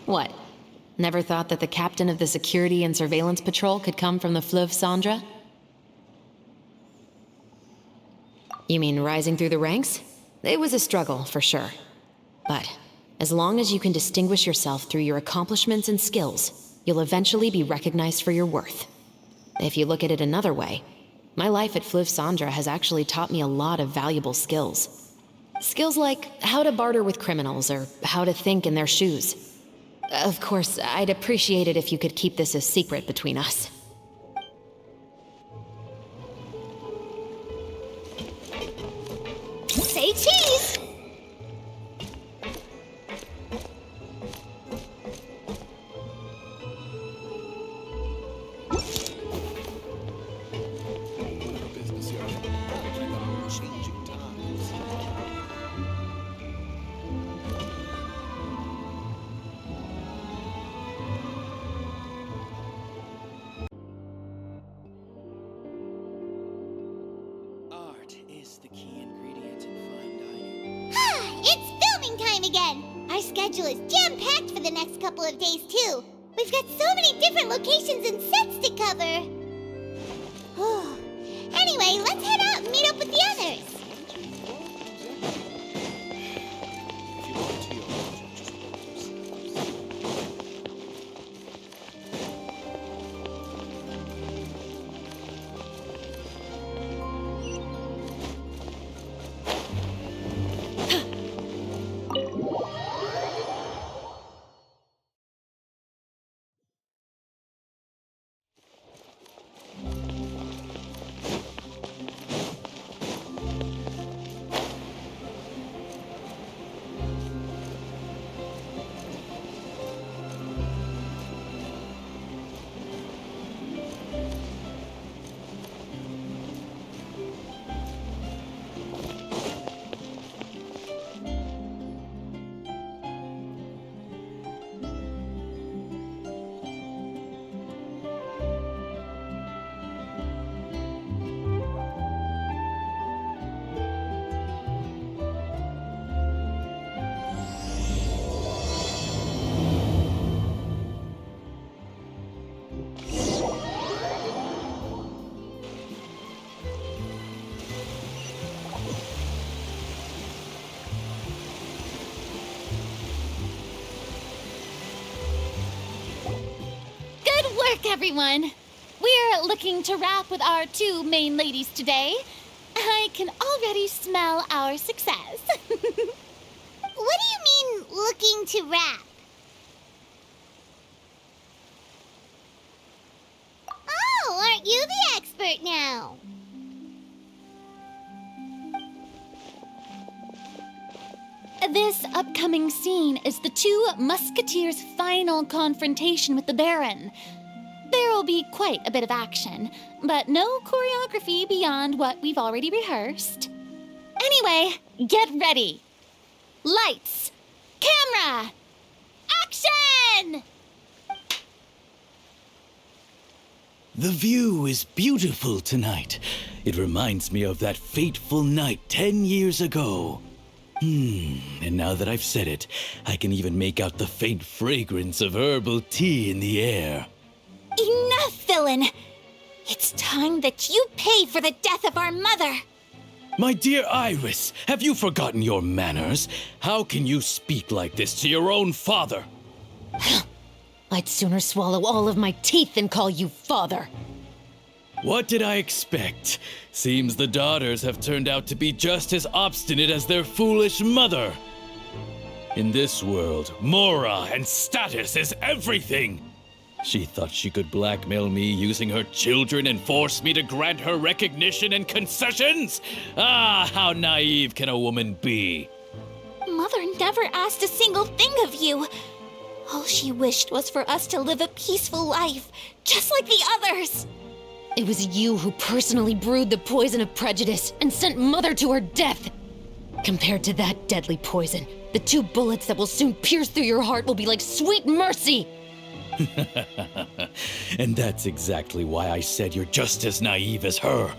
What? Never thought that the captain of the security and surveillance patrol could come from the Fleuve Cendra? You mean rising through the ranks? It was a struggle, for sure. But as long as you can distinguish yourself through your accomplishments and skills, you'll eventually be recognized for your worth. If you look at it another way, my life at Fleuve Cendra has actually taught me a lot of valuable skills. Skills like how to barter with criminals or how to think in their shoes. Of course, I'd appreciate it if you could keep this a secret between us. Say cheese! Art is the key ingredient in fine dining. It's filming time again! Our schedule is jam-packed for the next couple of days, too. We've got so many different locations and sets to cover. Anyway, let's head out and meet up with the others. Everyone, we're looking to wrap with our 2 main ladies today. I can already smell our success. What do you mean, looking to rap? Oh, aren't you the expert now? This upcoming scene is the two musketeers' final confrontation with the Baron. There will be quite a bit of action, but no choreography beyond what we've already rehearsed. Anyway, get ready. Lights, camera, action! The view is beautiful tonight. It reminds me of that fateful night 10 years ago. And now that I've said it, I can even make out the faint fragrance of herbal tea in the air. Enough, villain! It's time that you pay for the death of our mother! My dear Iris, have you forgotten your manners? How can you speak like this to your own father? I'd sooner swallow all of my teeth than call you father. What did I expect? Seems the daughters have turned out to be just as obstinate as their foolish mother. In this world, Mora and status is everything. She thought she could blackmail me using her children and force me to grant her recognition and concessions? Ah, how naive can a woman be? Mother never asked a single thing of you. All she wished was for us to live a peaceful life, just like the others. It was you who personally brewed the poison of prejudice and sent Mother to her death. Compared to that deadly poison, the 2 bullets that will soon pierce through your heart will be like sweet mercy. And that's exactly why I said you're just as naive as her.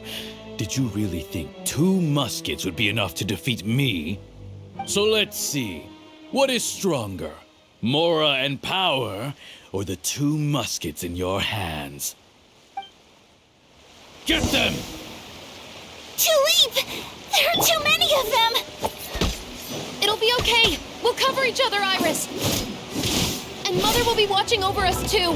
Did you really think 2 muskets would be enough to defeat me? So let's see. What is stronger, Mora and power, or the 2 muskets in your hands? Get them! Tulip! There are too many of them! It'll be okay. We'll cover each other, Iris. And Mother will be watching over us, too.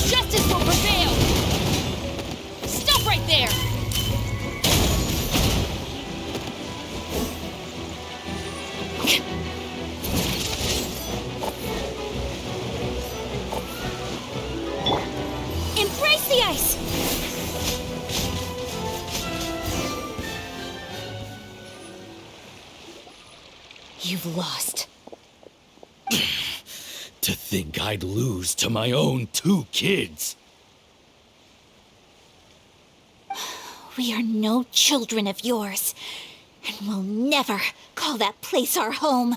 Justice will prevail! Stop right there! Embrace the ice! You've lost. To think I'd lose to my own 2 kids. We are no children of yours, and we'll never call that place our home.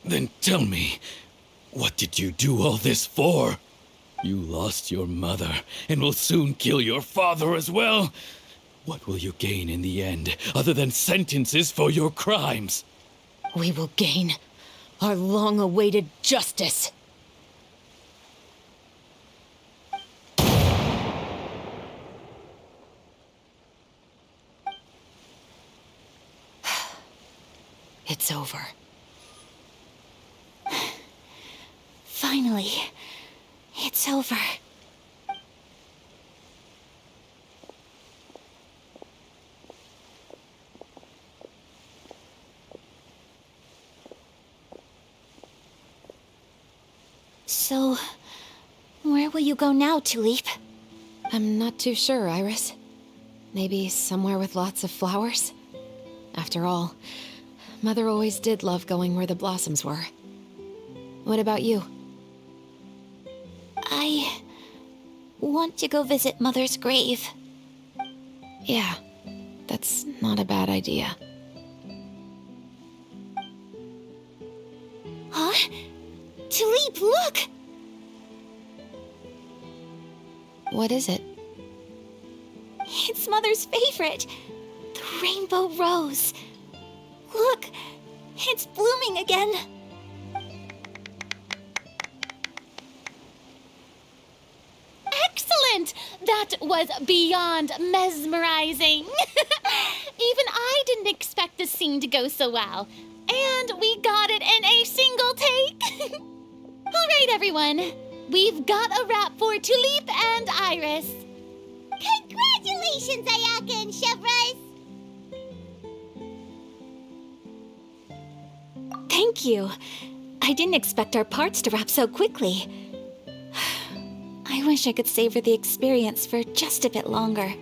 Then tell me, what did you do all this for? You lost your mother, and will soon kill your father as well. What will you gain in the end, other than sentences for your crimes? We will gain our long-awaited justice. It's over. Finally, it's over. So, where will you go now, Tulip? I'm not too sure, Iris. Maybe somewhere with lots of flowers? After all, Mother always did love going where the blossoms were. What about you? I want to go visit Mother's grave. Yeah, that's not a bad idea. Huh? Tulip, look! What is it? It's Mother's favorite, the rainbow rose. Look, it's blooming again. magnificent! That was beyond mesmerizing. Even I didn't expect the scene to go so well. And we got it in a single take. All right, everyone. We've got a wrap for Tulip and Iris. Congratulations, Ayaka and Chevres! Thank you. I didn't expect our parts to wrap so quickly. I wish I could savor the experience for just a bit longer.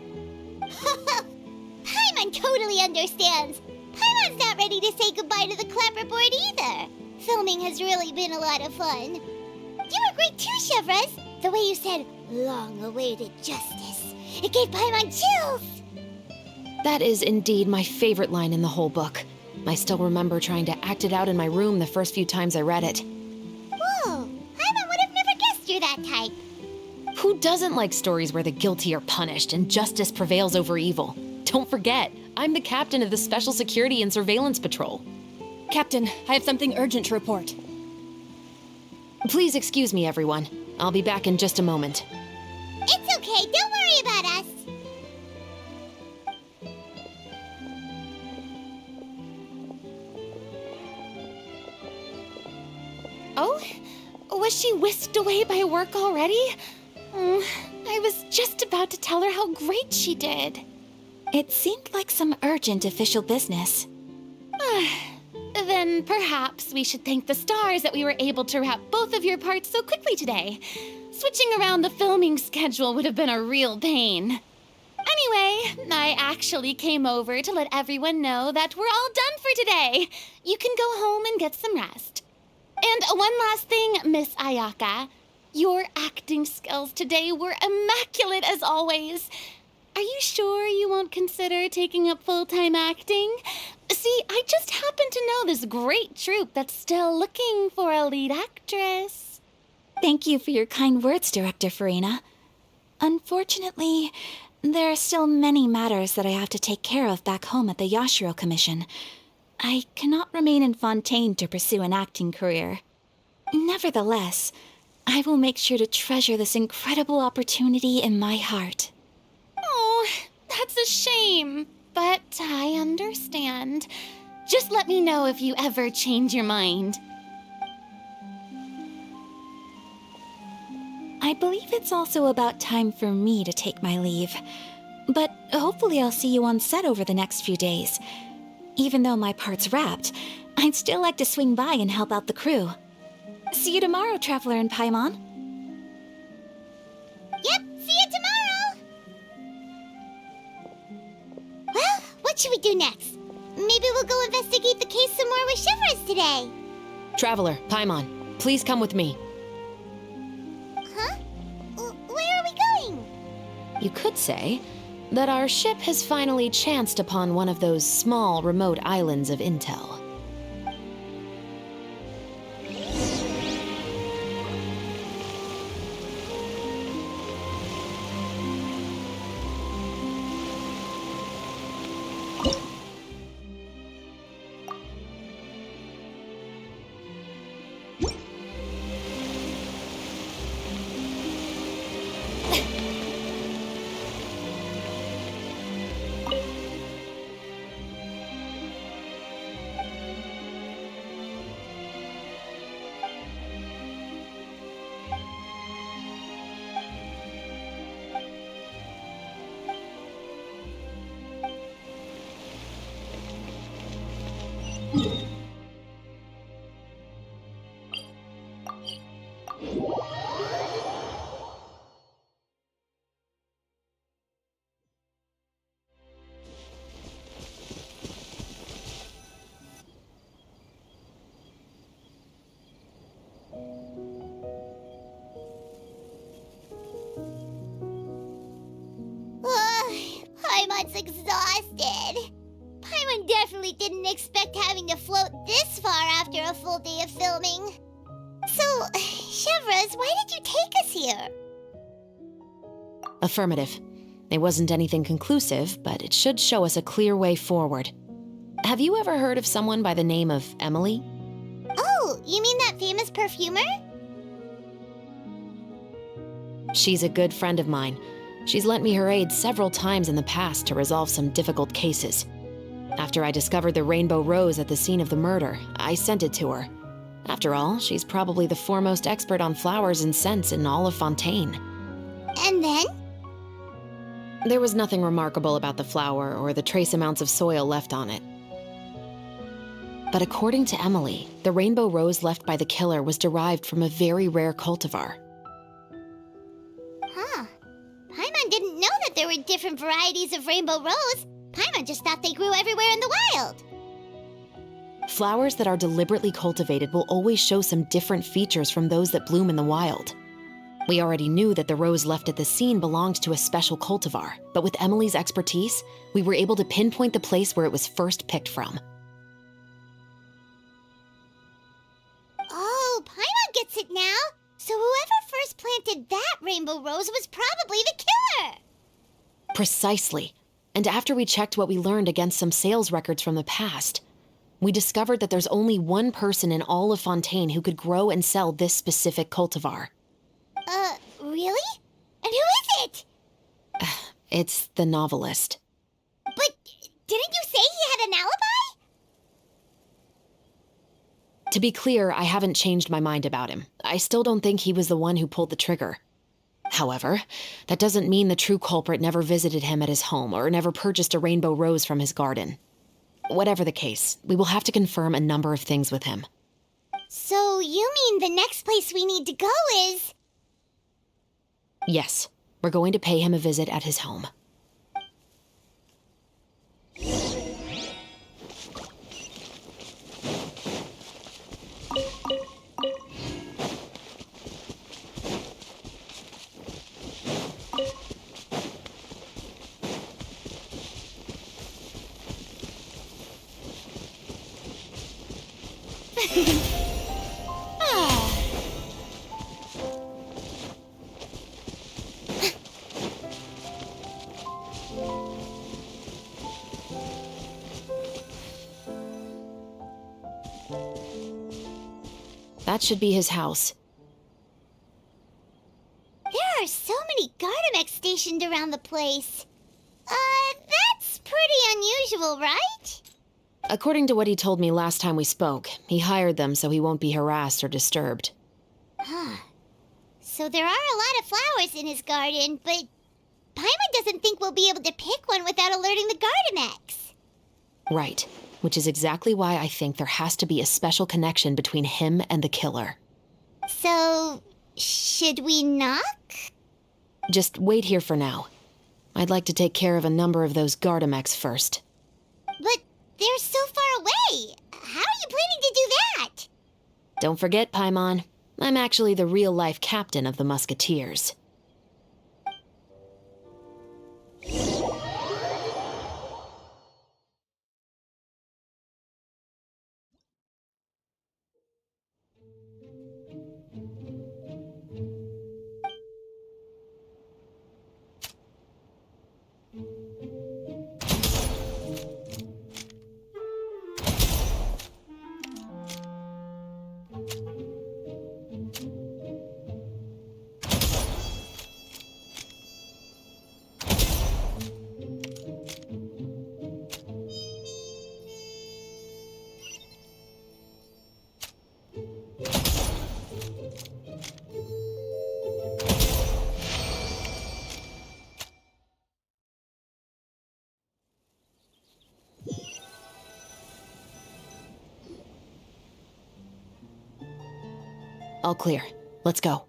Paimon totally understands. Paimon's not ready to say goodbye to the clapperboard either. Filming has really been a lot of fun. You were great too, Chevres. The way you said, long-awaited justice. It gave Paimon chills. That is indeed my favorite line in the whole book. I still remember trying to act it out in my room the first few times I read it. Whoa, Paimon would have never guessed you're that type. Who doesn't like stories where the guilty are punished and justice prevails over evil? Don't forget, I'm the captain of the Special Security and Surveillance Patrol. Captain, I have something urgent to report. Please excuse me, everyone. I'll be back in just a moment. It's okay, don't worry about us. Oh? Was she whisked away by work already? I was just about to tell her how great she did. It seemed like some urgent official business. Then perhaps we should thank the stars that we were able to wrap both of your parts so quickly today. Switching around the filming schedule would have been a real pain. Anyway, I actually came over to let everyone know that we're all done for today. You can go home and get some rest. And one last thing, Miss Ayaka. Your acting skills today were immaculate as always. Are you sure you won't consider taking up full-time acting? See, I just happen to know this great troupe that's still looking for a lead actress. Thank you for your kind words, Director Farina. Unfortunately, there are still many matters that I have to take care of back home at the Yashiro Commission. I cannot remain in Fontaine to pursue an acting career. Nevertheless, I will make sure to treasure this incredible opportunity in my heart. Oh, that's a shame, but I understand. Just let me know if you ever change your mind. I believe it's also about time for me to take my leave. But hopefully I'll see you on set over the next few days. Even though my part's wrapped, I'd still like to swing by and help out the crew. See you tomorrow, Traveler and Paimon. Yep, see you tomorrow! Well, what should we do next? Maybe we'll go investigate the case some more with Chevres today. Traveler, Paimon, please come with me. Huh? Where are we going? You could say that our ship has finally chanced upon one of those small, remote islands of intel. Paimon's exhausted. Paimon definitely didn't expect having to float this far after a full day of filming. So, Chevres, why did you take us here? Affirmative. It wasn't anything conclusive, but it should show us a clear way forward. Have you ever heard of someone by the name of Emily? Oh, you mean that famous perfumer? She's a good friend of mine. She's lent me her aid several times in the past to resolve some difficult cases. After I discovered the rainbow rose at the scene of the murder, I sent it to her. After all, she's probably the foremost expert on flowers and scents in all of Fontaine. And then? There was nothing remarkable about the flower or the trace amounts of soil left on it. But according to Emily, the rainbow rose left by the killer was derived from a very rare cultivar. Huh. Paimon didn't know that there were different varieties of rainbow rose. Paimon just thought they grew everywhere in the wild. Flowers that are deliberately cultivated will always show some different features from those that bloom in the wild. We already knew that the rose left at the scene belonged to a special cultivar, but with Emily's expertise, we were able to pinpoint the place where it was first picked from. Oh, Paimon gets it now. So whoever first planted that rainbow rose was probably the killer. Precisely. And after we checked what we learned against some sales records from the past, we discovered that there's only one person in all of Fontaine who could grow and sell this specific cultivar. Really? And who is it? It's the novelist. But didn't you say he had an alibi? To be clear, I haven't changed my mind about him. I still don't think he was the one who pulled the trigger. However, that doesn't mean the true culprit never visited him at his home or never purchased a rainbow rose from his garden. Whatever the case, we will have to confirm a number of things with him. So you mean the next place we need to go is... Yes, we're going to pay him a visit at his home. That should be his house. There are so many Gardamex stationed around the place. That's pretty unusual, right? According to what he told me last time we spoke, he hired them so he won't be harassed or disturbed. Huh. So there are a lot of flowers in his garden, but Paimon doesn't think we'll be able to pick one without alerting the Gardamex. Right, which is exactly why I think there has to be a special connection between him and the killer. So, should we knock? Just wait here for now. I'd like to take care of a number of those Gardamex first. But they're so far away. How are you planning to do that? Don't forget, Paimon, I'm actually the real-life captain of the Musketeers. All clear. Let's go.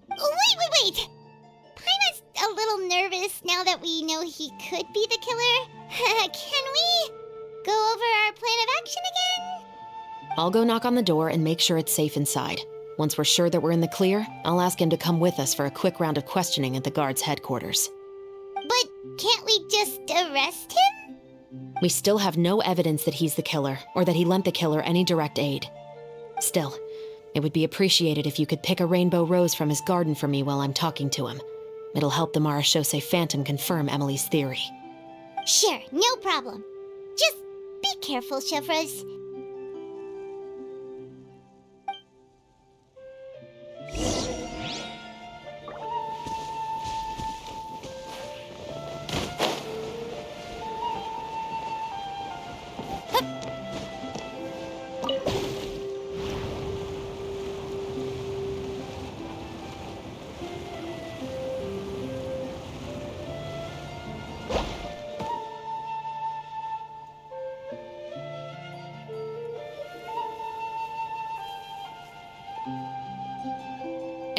Wait! Paimon's a little nervous now that we know he could be the killer. Can we go over our plan of action again? I'll go knock on the door and make sure it's safe inside. Once we're sure that we're in the clear, I'll ask him to come with us for a quick round of questioning at the guard's headquarters. But can't we just arrest him? We still have no evidence that he's the killer, or that he lent the killer any direct aid. Still, it would be appreciated if you could pick a rainbow rose from his garden for me while I'm talking to him. It'll help the Marachose Phantom confirm Emily's theory. Sure, no problem. Just be careful, Chevreuse.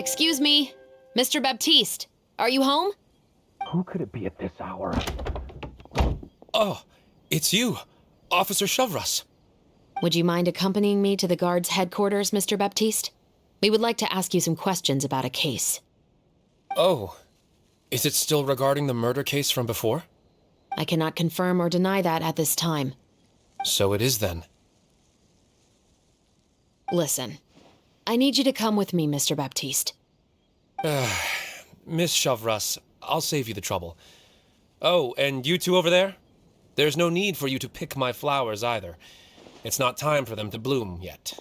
Excuse me, Mr. Baptiste, are you home? Who could it be at this hour? Oh, it's you, Officer Shavras. Would you mind accompanying me to the guard's headquarters, Mr. Baptiste? We would like to ask you some questions about a case. Oh, is it still regarding the murder case from before? I cannot confirm or deny that at this time. So it is then. Listen, I need you to come with me, Mr. Baptiste. Miss Shavras, I'll save you the trouble. Oh, and you two over there? There's no need for you to pick my flowers either. It's not time for them to bloom yet.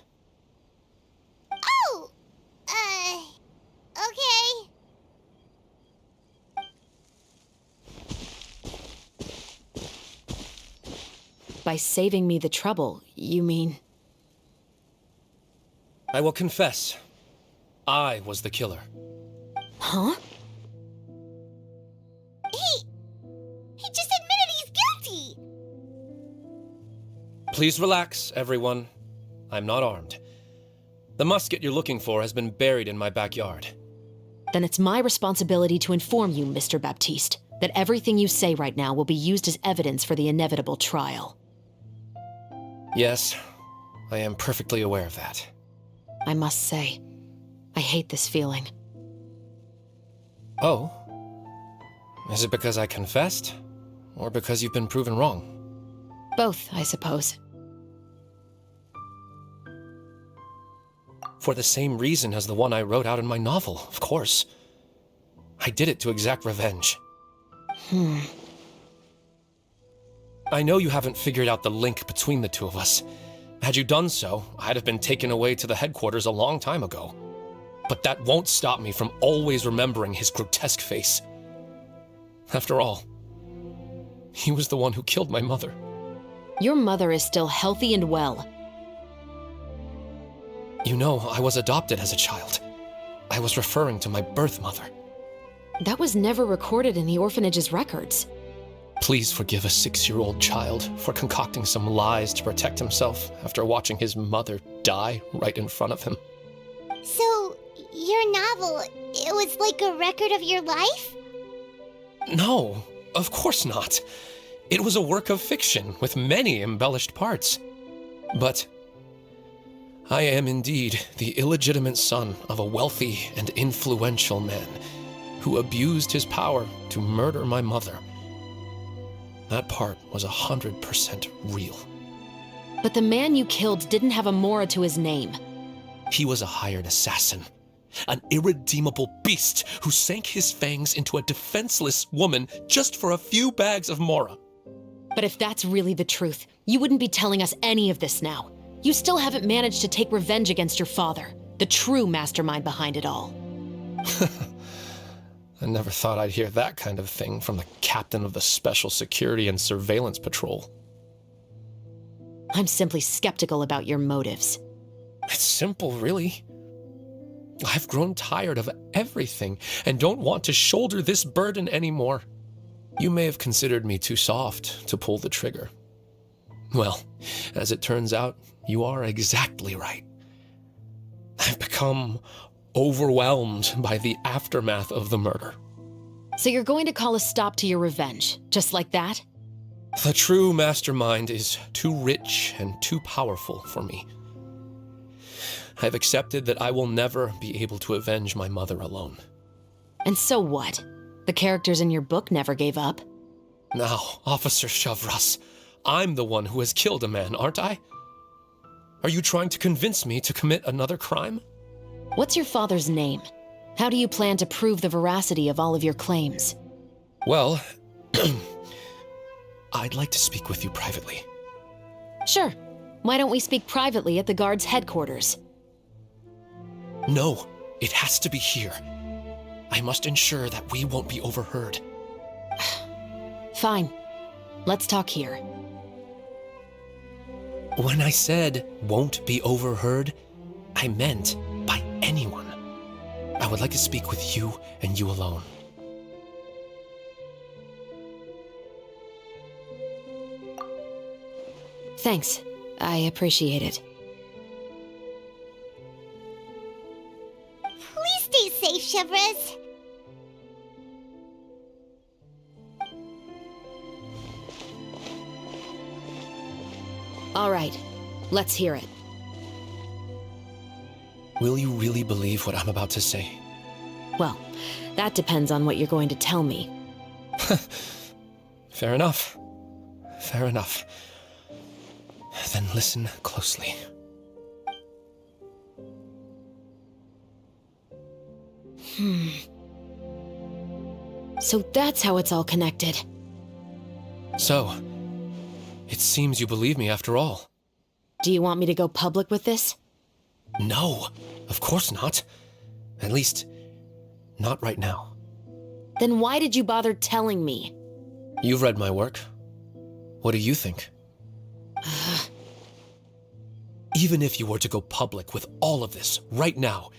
Oh! Okay. By saving me the trouble, you mean... I will confess. I was the killer. Huh? He just admitted he's guilty! Please relax, everyone. I'm not armed. The musket you're looking for has been buried in my backyard. Then it's my responsibility to inform you, Mr. Baptiste, that everything you say right now will be used as evidence for the inevitable trial. Yes, I am perfectly aware of that. I must say, I hate this feeling. Oh? Is it because I confessed? Or because you've been proven wrong? Both, I suppose. For the same reason as the one I wrote out in my novel, of course. I did it to exact revenge. I know you haven't figured out the link between the two of us. Had you done so, I'd have been taken away to the headquarters a long time ago. But that won't stop me from always remembering his grotesque face. After all, he was the one who killed my mother. Your mother is still healthy and well. You know, I was adopted as a child. I was referring to my birth mother. That was never recorded in the orphanage's records. Please forgive a 6-year-old child for concocting some lies to protect himself after watching his mother die right in front of him. So, your novel, it was like a record of your life? No, of course not. It was a work of fiction with many embellished parts. But I am indeed the illegitimate son of a wealthy and influential man who abused his power to murder my mother. That part was 100% real. But the man you killed didn't have a mora to his name. He was a hired assassin, an irredeemable beast who sank his fangs into a defenseless woman just for a few bags of mora. But if that's really the truth, you wouldn't be telling us any of this now. You still haven't managed to take revenge against your father, the true mastermind behind it all. I never thought I'd hear that kind of thing from the captain of the Special Security and Surveillance Patrol. I'm simply skeptical about your motives. It's simple, really. I've grown tired of everything and don't want to shoulder this burden anymore. You may have considered me too soft to pull the trigger. Well, as it turns out, you are exactly right. I've become overwhelmed by the aftermath of the murder. So you're going to call a stop to your revenge, just like that? The true mastermind is too rich and too powerful for me. I've accepted that I will never be able to avenge my mother alone. And so what? The characters in your book never gave up. Now, Officer Shavras, I'm the one who has killed a man, aren't I? Are you trying to convince me to commit another crime? What's your father's name? How do you plan to prove the veracity of all of your claims? Well, I'd like to speak with you privately. Sure. Why don't we speak privately at the guard's headquarters? No, it has to be here. I must ensure that we won't be overheard. Fine. Let's talk here. When I said won't be overheard, I meant by anyone. I would like to speak with you and you alone. Thanks. I appreciate it. Please stay Chevres. All right, let's hear it. Will you really believe what I'm about to say? Well, that depends on what you're going to tell me. Fair enough. Fair enough. Then listen closely. So that's how it's all connected. So, it seems you believe me after all. Do you want me to go public with this? No, of course not. At least, not right now. Then why did you bother telling me? You've read my work. What do you think? Even if you were to go public with all of this right now,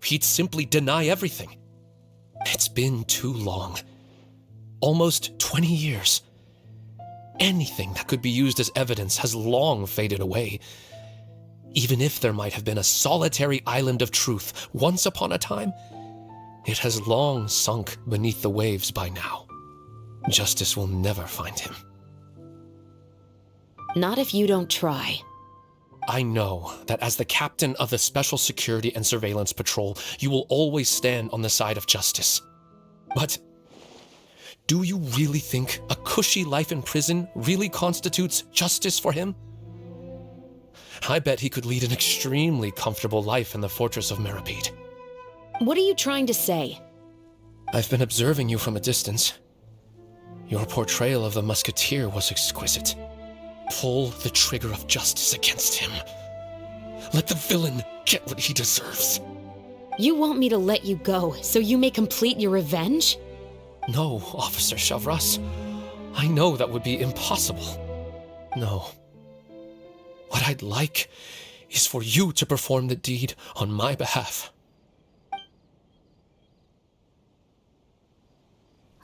he'd simply deny everything. It's been too long. Almost 20 years. Anything that could be used as evidence has long faded away. Even if there might have been a solitary island of truth once upon a time, it has long sunk beneath the waves by now. Justice will never find him. Not if you don't try. I know that as the captain of the Special Security and Surveillance Patrol, you will always stand on the side of justice. But do you really think a cushy life in prison really constitutes justice for him? I bet he could lead an extremely comfortable life in the fortress of Meripede. What are you trying to say? I've been observing you from a distance. Your portrayal of the musketeer was exquisite. Pull the trigger of justice against him. Let the villain get what he deserves. You want me to let you go so you may complete your revenge? No, Officer Chavras. I know that would be impossible. No. What I'd like is for you to perform the deed on my behalf.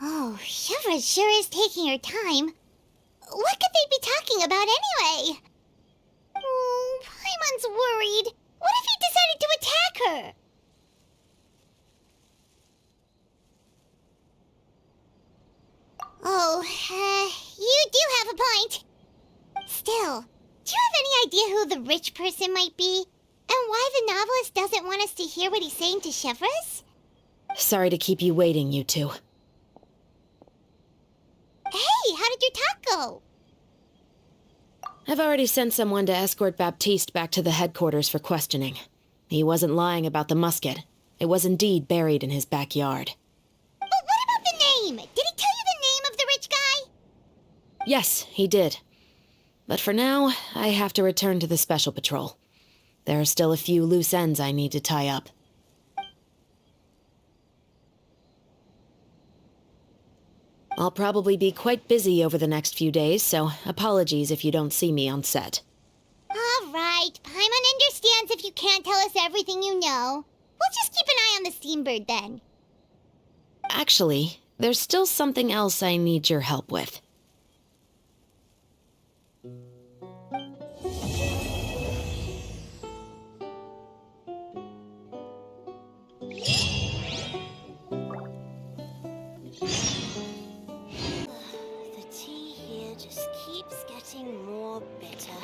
Oh, Chevres sure is taking her time. What could they be talking about anyway? Oh, Paimon's worried. What if he decided to attack her? Oh, you do have a point. Still, do you have any idea who the rich person might be? And why the novelist doesn't want us to hear what he's saying to Chevres? Sorry to keep you waiting, you two. Hey, how did your talk go? I've already sent someone to escort Baptiste back to the headquarters for questioning. He wasn't lying about the musket. It was indeed buried in his backyard. But what about the name? Did he tell you the name of the rich guy? Yes, he did. But for now, I have to return to the Special Patrol. There are still a few loose ends I need to tie up. I'll probably be quite busy over the next few days, so apologies if you don't see me on set. All right, Paimon understands if you can't tell us everything you know. We'll just keep an eye on the Steambird then. Actually, there's still something else I need your help with. More bitter.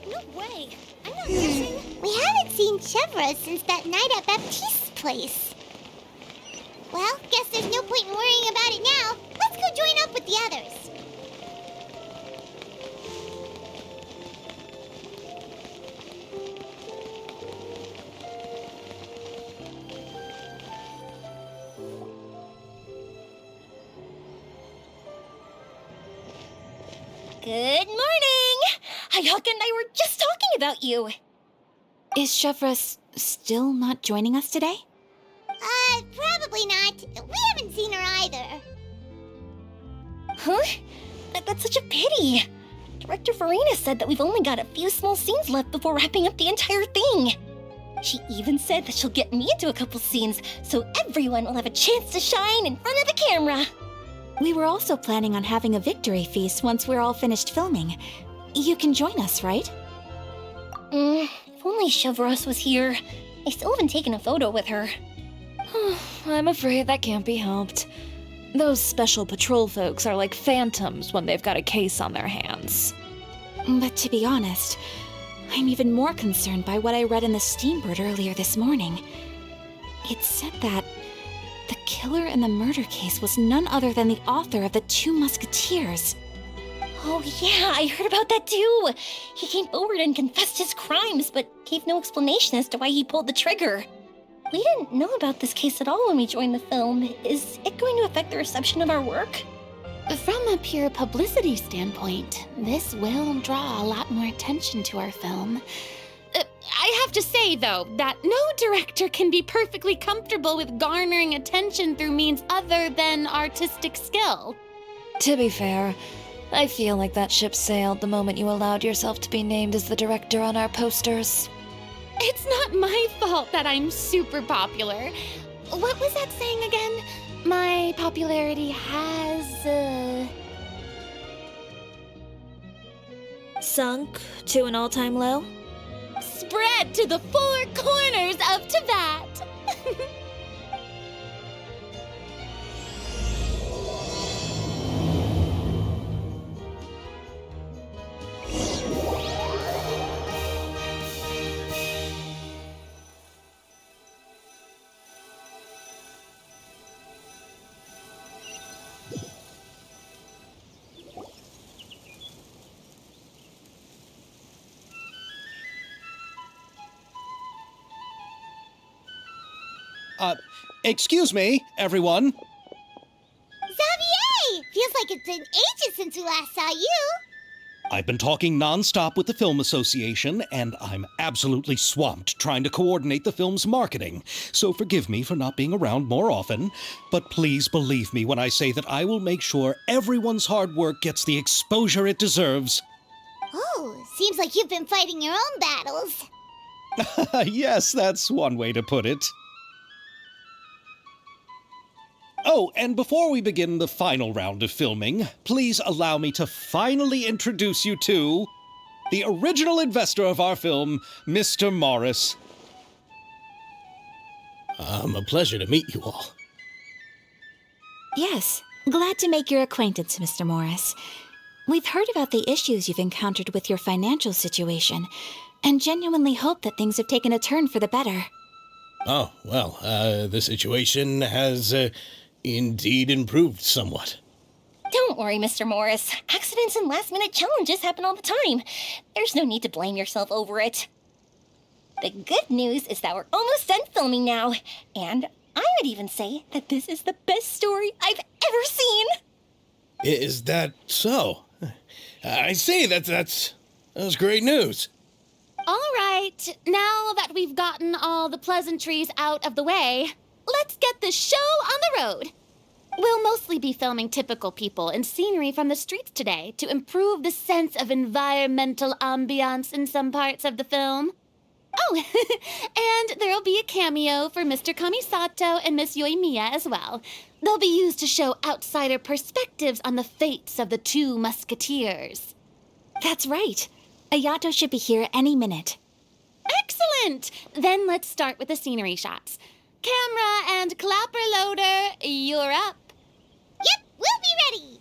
No way! I'm not guessing. We haven't seen Chevres since that night at Baptiste's place. Well, guess there's no point in worrying about it now. Let's go join up with the others. Good morning! Hayaka and I were just talking about you. Is Chevres still not joining us today? Probably not. We haven't seen her either. Huh? That's such a pity. Director Farina said that we've only got a few small scenes left before wrapping up the entire thing. She even said that she'll get me into a couple scenes so everyone will have a chance to shine in front of the camera. We were also planning on having a victory feast once we're all finished filming. You can join us, right? If only Chevros was here. I still haven't taken a photo with her. I'm afraid that can't be helped. Those special patrol folks are like phantoms when they've got a case on their hands. But to be honest, I'm even more concerned by what I read in the Steambird earlier this morning. It said that the killer in the murder case was none other than the author of the Two Musketeers. Oh yeah, I heard about that too! He came forward and confessed his crimes, but gave no explanation as to why he pulled the trigger. We didn't know about this case at all when we joined the film. Is it going to affect the reception of our work? From a pure publicity standpoint, this will draw a lot more attention to our film. I have to say, though, that no director can be perfectly comfortable with garnering attention through means other than artistic skill. To be fair, I feel like that ship sailed the moment you allowed yourself to be named as the director on our posters. It's not my fault that I'm super popular. What was that saying again? My popularity has, Sunk to an all-time low? spread to the four corners of Teyvat. Excuse me, everyone. Xavier! Feels like it's been ages since we last saw you. I've been talking nonstop with the Film Association, and I'm absolutely swamped trying to coordinate the film's marketing. So forgive me for not being around more often, but please believe me when I say that I will make sure everyone's hard work gets the exposure it deserves. Oh, seems like you've been fighting your own battles. Yes, that's one way to put it. Oh, and before we begin the final round of filming, please allow me to finally introduce you to the original investor of our film, Mr. Morris. A pleasure to meet you all. Yes, glad to make your acquaintance, Mr. Morris. We've heard about the issues you've encountered with your financial situation, and genuinely hope that things have taken a turn for the better. Oh, well, the situation has indeed improved somewhat. Don't worry, Mr. Morris. Accidents and last-minute challenges happen all the time. There's no need to blame yourself over it. The good news is that we're almost done filming now, and I would even say that this is the best story I've ever seen. Is that so? I say that's great news. All right, now that we've gotten all the pleasantries out of the way, let's get this show on the road. We'll mostly be filming typical people and scenery from the streets today to improve the sense of environmental ambiance in some parts of the film. Oh, and there'll be a cameo for Mr. Kamisato and Miss Yoimiya as well. They'll be used to show outsider perspectives on the fates of the Two Musketeers. That's right. Ayato should be here any minute. Excellent! Then let's start with the scenery shots. Camera and clapper loader, you're up. Yep, we'll be ready.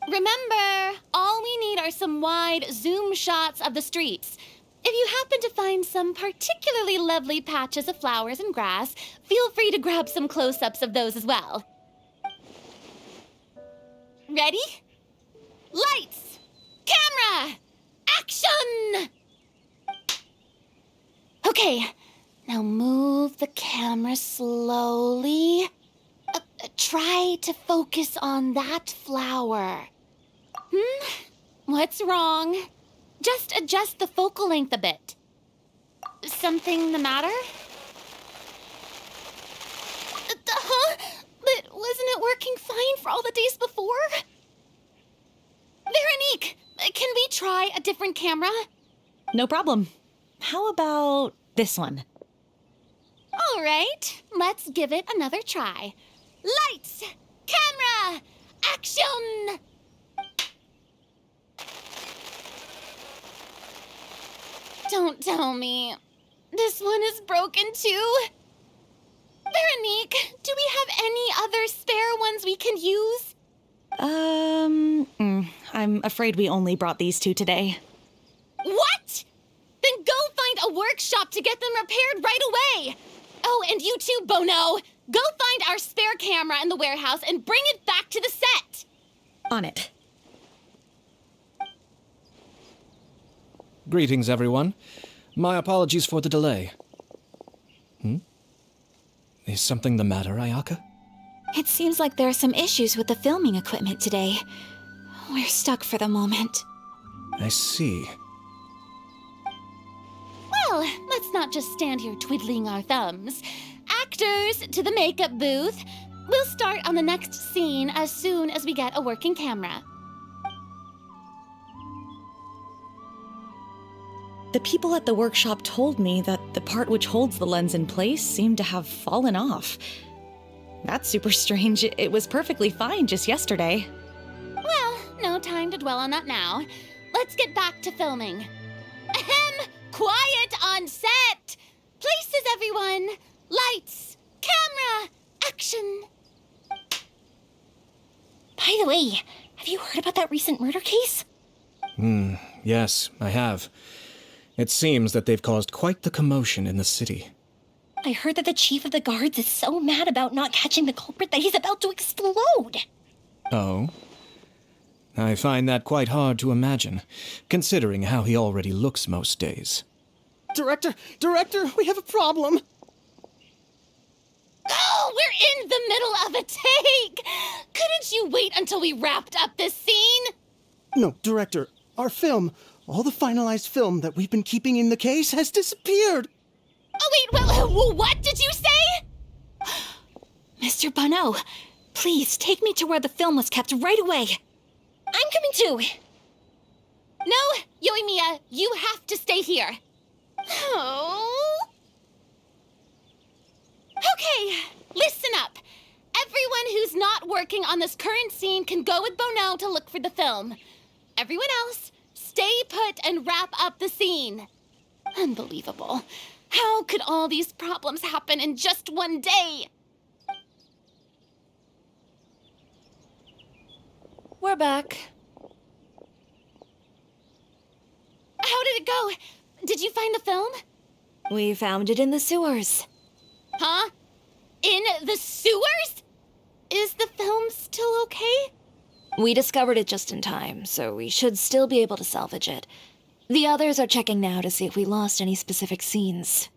Remember, all we need are some wide zoom shots of the streets. If you happen to find some particularly lovely patches of flowers and grass, feel free to grab some close-ups of those as well. Ready? Lights! Camera! Action! Okay, now move the camera slowly. Try to focus on that flower. What's wrong? Just adjust the focal length a bit. Something the matter? But wasn't it working fine for all the days before? Veronique, can we try a different camera? No problem. How about this one? All right, let's give it another try. Lights! Camera! Action! Don't tell me. This one is broken too? Veronique, do we have any other spare ones we can use? I'm afraid we only brought these two today. What? Then go find a workshop to get them repaired right away. Oh, and you too, Bono. Go find our spare camera in the warehouse and bring it back to the set. On it. Greetings, everyone. My apologies for the delay. Is something the matter, Ayaka? It seems like there are some issues with the filming equipment today. We're stuck for the moment. I see. Well, let's not just stand here twiddling our thumbs. Actors, to the makeup booth. We'll start on the next scene as soon as we get a working camera. The people at the workshop told me that the part which holds the lens in place seemed to have fallen off. That's super strange. It was perfectly fine just yesterday. Well, no time to dwell on that now. Let's get back to filming. Ahem! Quiet on set! Places, everyone! Lights! Camera! Action! By the way, have you heard about that recent murder case? Yes, I have. It seems that they've caused quite the commotion in the city. I heard that the chief of the guards is so mad about not catching the culprit that he's about to explode. Oh? I find that quite hard to imagine, considering how he already looks most days. Director, we have a problem. Oh, we're in the middle of a take! Couldn't you wait until we wrapped up this scene? No, Director, our film, all the finalized film that we've been keeping in the case has disappeared. Oh, wait, well, what did you say? Mr. Bono, please take me to where the film was kept right away. I'm coming too. No, Yoimiya, you have to stay here. Oh. Okay, listen up. Everyone who's not working on this current scene can go with Bono to look for the film. Everyone else, stay put and wrap up the scene. Unbelievable. How could all these problems happen in just one day? We're back. How did it go? Did you find the film? We found it in the sewers. Huh? In the sewers? Is the film still okay? We discovered it just in time, so we should still be able to salvage it. The others are checking now to see if we lost any specific scenes.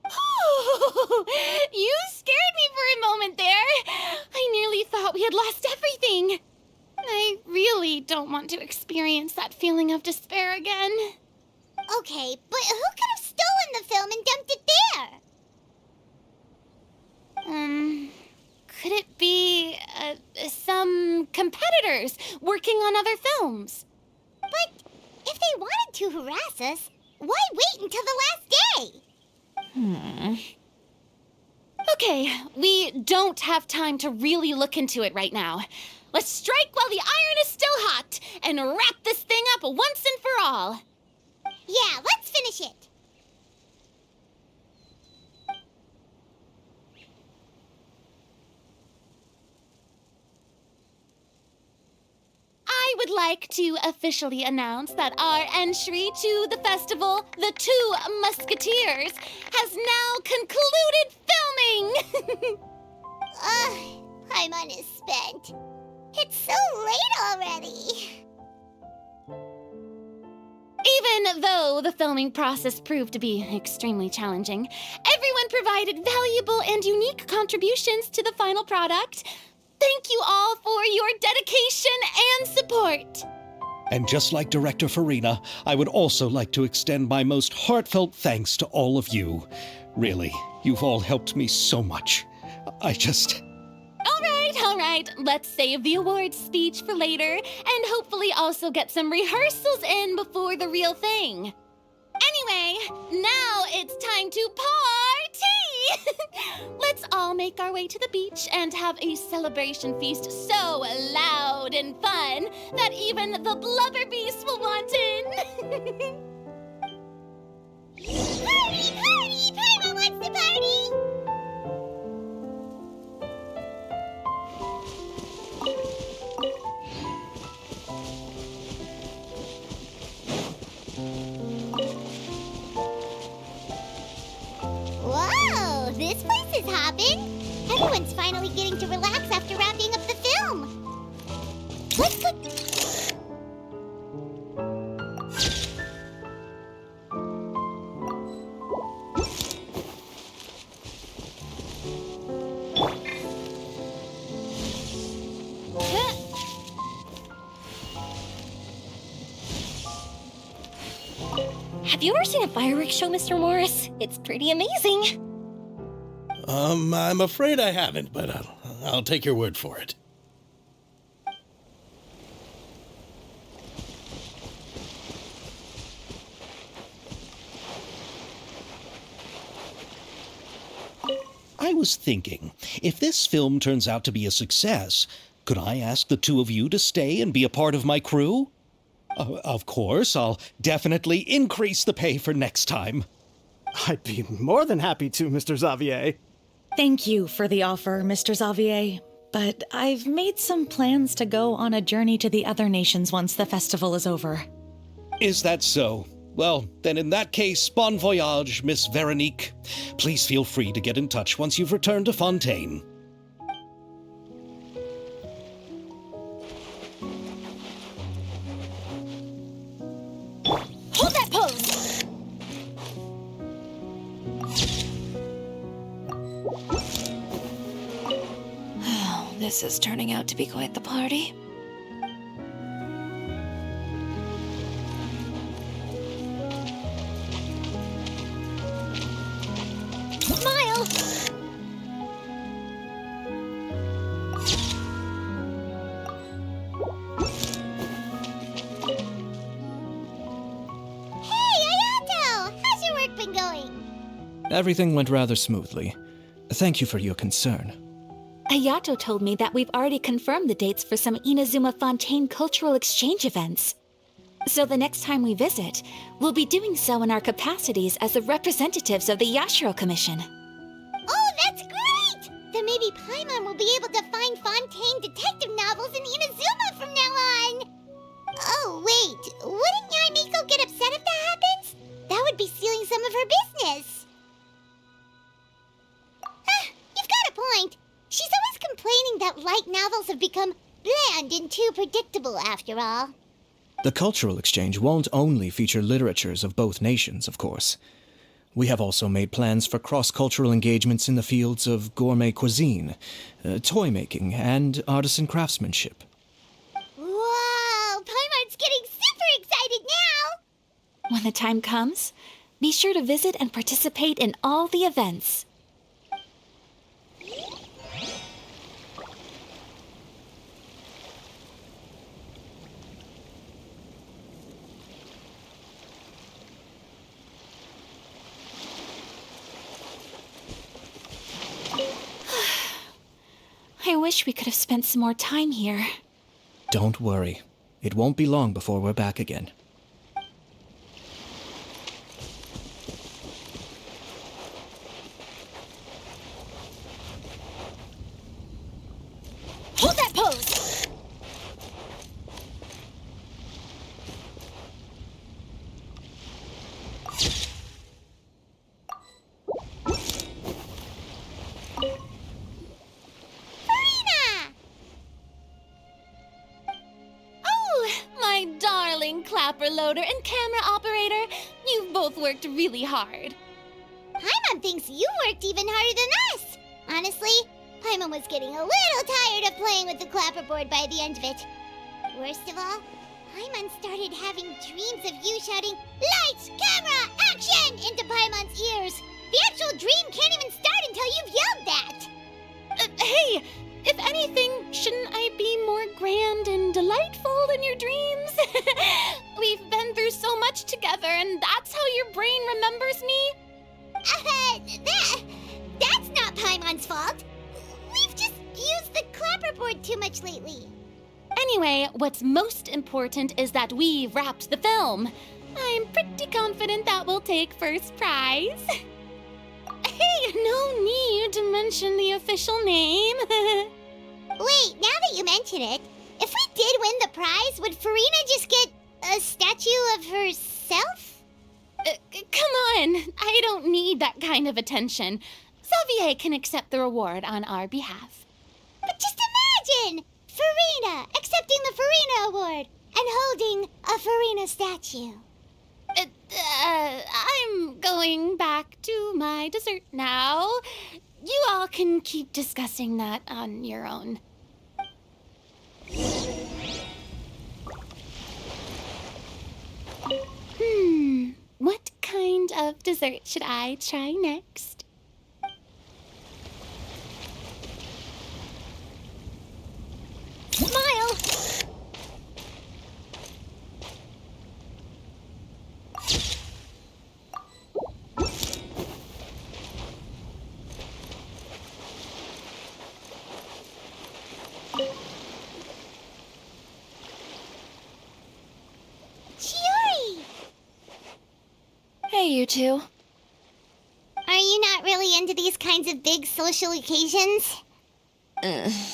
Oh, you scared me for a moment there. I nearly thought we had lost everything. I really don't want to experience that feeling of despair again. Okay, but who could have stolen the film and dumped it there? Could it be, some competitors working on other films? But if they wanted to harass us, why wait until the last day? Okay, we don't have time to really look into it right now. Let's strike while the iron is still hot and wrap this thing up once and for all. Yeah, let's finish it. I would like to officially announce that our entry to the festival, The Two Musketeers, has now concluded filming! I'm unspent. It's so late already. Even though the filming process proved to be extremely challenging, everyone provided valuable and unique contributions to the final product. Thank you all for your dedication and support. And just like Director Farina, I would also like to extend my most heartfelt thanks to all of you. Really, you've all helped me so much. All right, let's save the awards speech for later and hopefully also get some rehearsals in before the real thing. Anyway, now it's time to party! Let's all make our way to the beach and have a celebration feast so loud and fun that even the blubber beast will want in. Party! Party! Paimon wants to party! Whoa! This place is hopping! Everyone's finally getting to relax after wrapping up the film! Let's go... Have you ever seen a fireworks show, Mr. Morris? It's pretty amazing. I'm afraid I haven't, but I'll take your word for it. I was thinking, if this film turns out to be a success, could I ask the two of you to stay and be a part of my crew? Of course, I'll definitely increase the pay for next time. I'd be more than happy to, Mr. Xavier. Thank you for the offer, Mr. Xavier. But I've made some plans to go on a journey to the other nations once the festival is over. Is that so? Well, then in that case, bon voyage, Miss Veronique. Please feel free to get in touch once you've returned to Fontaine. Hold that pose! Oh, this is turning out to be quite the party. Smile! Hey, Ayato! How's your work been going? Everything went rather smoothly. Thank you for your concern. Ayato told me that we've already confirmed the dates for some Inazuma Fontaine cultural exchange events. So the next time we visit, we'll be doing so in our capacities as the representatives of the Yashiro Commission. Oh, that's great! Then maybe Paimon will be able to find Fontaine detective novels in Inazuma from now on! Oh, wait, wouldn't Yaimiko get upset if that happens? That would be stealing some of her business. You've got a point. She's always complaining that light novels have become bland and too predictable after all. The cultural exchange won't only feature literatures of both nations, of course. We have also made plans for cross-cultural engagements in the fields of gourmet cuisine, toy making, and artisan craftsmanship. Whoa! Paimon's getting super excited now! When the time comes, be sure to visit and participate in all the events. I wish we could have spent some more time here. Don't worry. It won't be long before we're back again. Hold that pose! Clapper loader and camera operator. You've both worked really hard. Paimon thinks you worked even harder than us. Honestly, Paimon was getting a little tired of playing with the clapperboard by the end of it. Worst of all, Paimon started having dreams of you shouting, "Lights, camera, action!" into Paimon's ears. The actual dream can't even start until you've yelled that. Hey, if anything, shouldn't I be more grand and delightful than your dreams? We've been through so much together, and that's how your brain remembers me? That's not Paimon's fault. We've just used the clapperboard too much lately. Anyway, what's most important is that we wrapped the film. I'm pretty confident that we'll take first prize. Hey, no need to mention the official name. Wait, now that you mention it, if we did win the prize, would Farina just get a statue of herself? Come on, I don't need that kind of attention. Xavier can accept the reward on our behalf. But just imagine! Farina accepting the Farina Award and holding a Farina statue. I'm going back to my dessert now. You all can keep discussing that on your own. What kind of dessert should I try next? Smile! Chiori! Hey, you two. Are you not really into these kinds of big social occasions?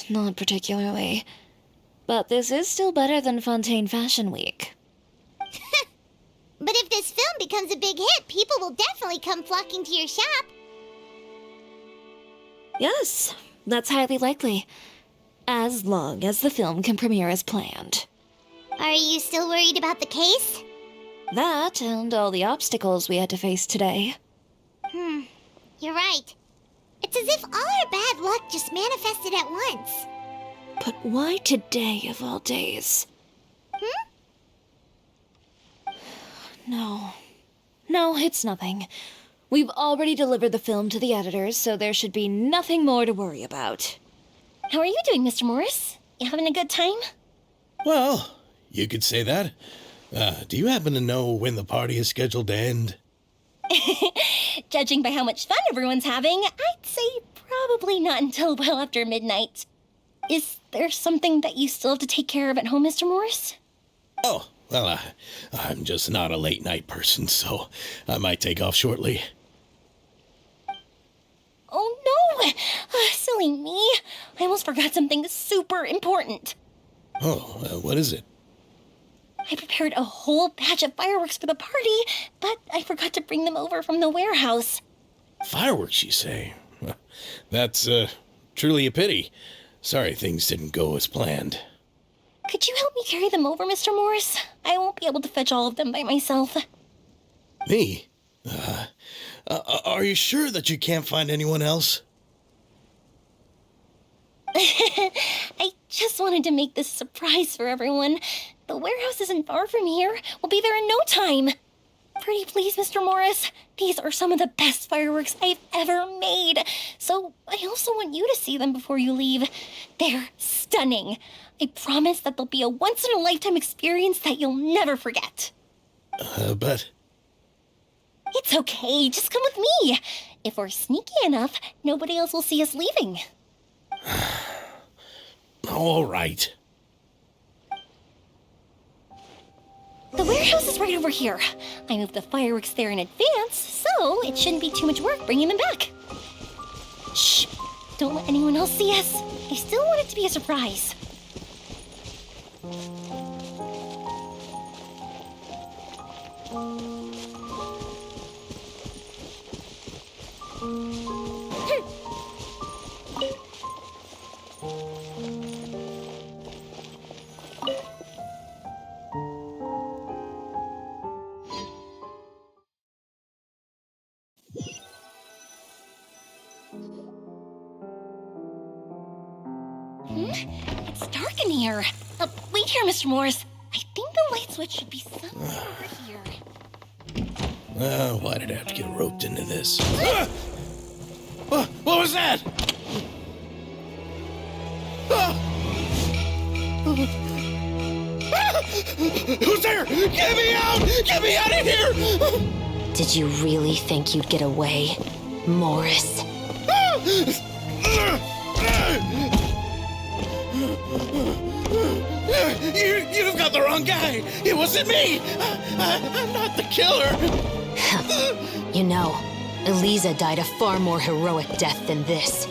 Not particularly. But this is still better than Fontaine Fashion Week. But if this film becomes a big hit, people will definitely come flocking to your shop. Yes, that's highly likely. As long as the film can premiere as planned. Are you still worried about the case? That and all the obstacles we had to face today. You're right. It's as if all our bad luck just manifested at once. But why today of all days? No, it's nothing. We've already delivered the film to the editors, so there should be nothing more to worry about. How are you doing, Mr. Morris? You having a good time? Well, you could say that. Do you happen to know when the party is scheduled to end? Judging by how much fun everyone's having, I'd say probably not until well after midnight. Is there something that you still have to take care of at home, Mr. Morris? Oh, well, I'm just not a late night person, so I might take off shortly. Oh no! Silly me. I almost forgot something super important. Oh, what is it? I prepared a whole batch of fireworks for the party, but I forgot to bring them over from the warehouse. Fireworks, you say? That's truly a pity. Sorry things didn't go as planned. Could you help me carry them over, Mr. Morris? I won't be able to fetch all of them by myself. Me? Are you sure that you can't find anyone else? I just wanted to make this a surprise for everyone. The warehouse isn't far from here. We'll be there in no time. Pretty please, Mr. Morris. These are some of the best fireworks I've ever made. So I also want you to see them before you leave. They're stunning. I promise that they'll be a once-in-a-lifetime experience that you'll never forget. But... It's okay. Just come with me. If we're sneaky enough, nobody else will see us leaving. All right. The warehouse is right over here. I moved the fireworks there in advance, so it shouldn't be too much work bringing them back. Shh! Don't let anyone else see us. I still want it to be a surprise. It's dark in here. Wait here, Mr. Morris. I think the light switch should be somewhere over here. Why did I have to get roped into this? What was that? Who's there? Get me out! Get me out of here! Did you really think you'd get away, Morris? You've got the wrong guy. It wasn't me. I'm not the killer. You know, Eliza died a far more heroic death than this.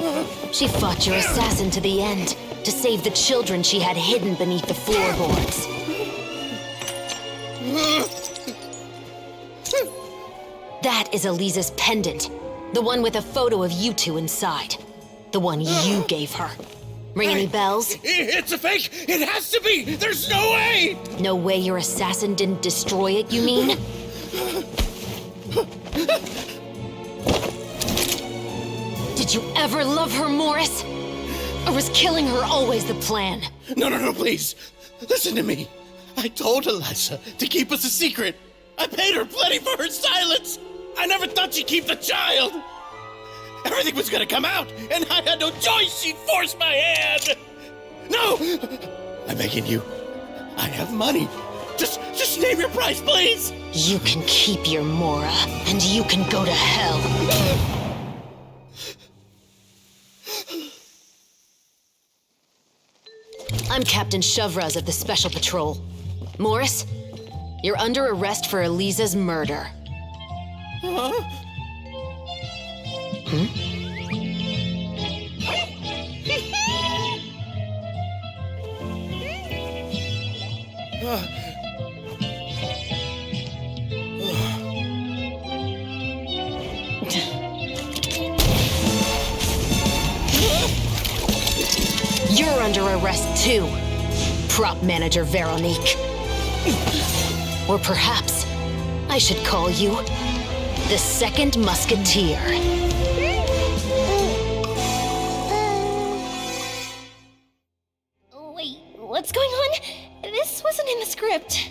She fought your assassin to the end, to save the children she had hidden beneath the floorboards. That is Eliza's pendant. The one with a photo of you two inside. The one you gave her. Ring any bells? It's a fake! It has to be! There's no way! No way your assassin didn't destroy it, you mean? Did you ever love her, Morris? Or was killing her always the plan? No, please. Listen to me. I told Eliza to keep us a secret. I paid her plenty for her silence. I never thought she'd keep the child. Everything was gonna come out, and I had no choice. She'd force my hand. No! I'm begging you. I have money. Just name your price, please. You can keep your Mora, and you can go to hell. I'm Captain Shovraz of the Special Patrol. Morris, you're under arrest for Eliza's murder. Huh? You're under arrest too, prop manager Veronique. Or perhaps I should call you the Second Musketeer. Wait, what's going on? This wasn't in the script.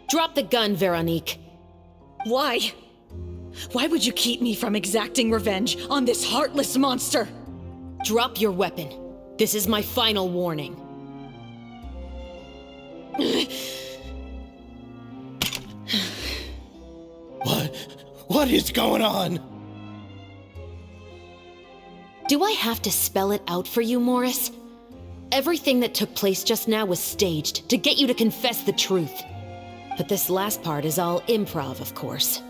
Drop the gun, Veronique. Why? Why would you keep me from exacting revenge on this heartless monster? Drop your weapon. This is my final warning. What is going on? Do I have to spell it out for you, Morris? Everything that took place just now was staged to get you to confess the truth. But this last part is all improv, of course.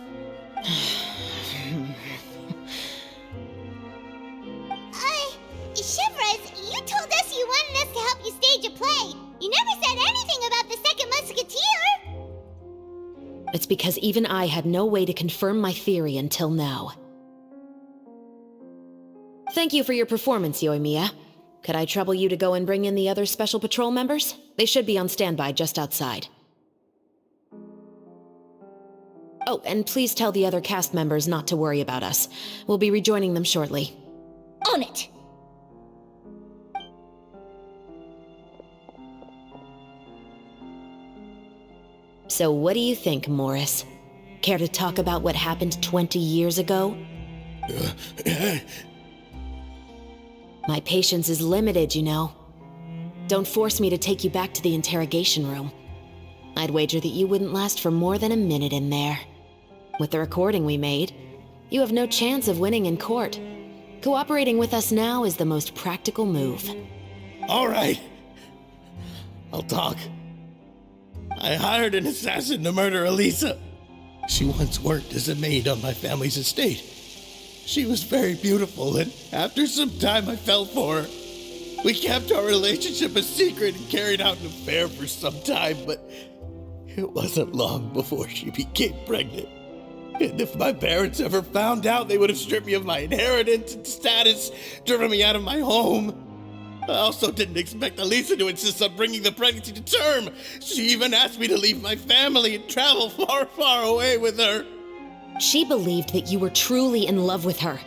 Shivers, you told us you wanted us to help you stage a play. You never said anything about the Second Musketeer. It's because even I had no way to confirm my theory until now. Thank you for your performance, Yoimiya. Could I trouble you to go and bring in the other Special Patrol members? They should be on standby just outside. Oh, and please tell the other cast members not to worry about us. We'll be rejoining them shortly. On it! So what do you think, Morris? Care to talk about what happened 20 years ago? My patience is limited, you know. Don't force me to take you back to the interrogation room. I'd wager that you wouldn't last for more than a minute in there. With the recording we made, you have no chance of winning in court. Cooperating with us now is the most practical move. All right. I'll talk. I hired an assassin to murder Eliza. She once worked as a maid on my family's estate. She was very beautiful, and after some time I fell for her. We kept our relationship a secret and carried out an affair for some time, but it wasn't long before she became pregnant. And if my parents ever found out, they would have stripped me of my inheritance and status, driven me out of my home. I also didn't expect Eliza to insist on bringing the pregnancy to term. She even asked me to leave my family and travel far, far away with her. She believed that you were truly in love with her.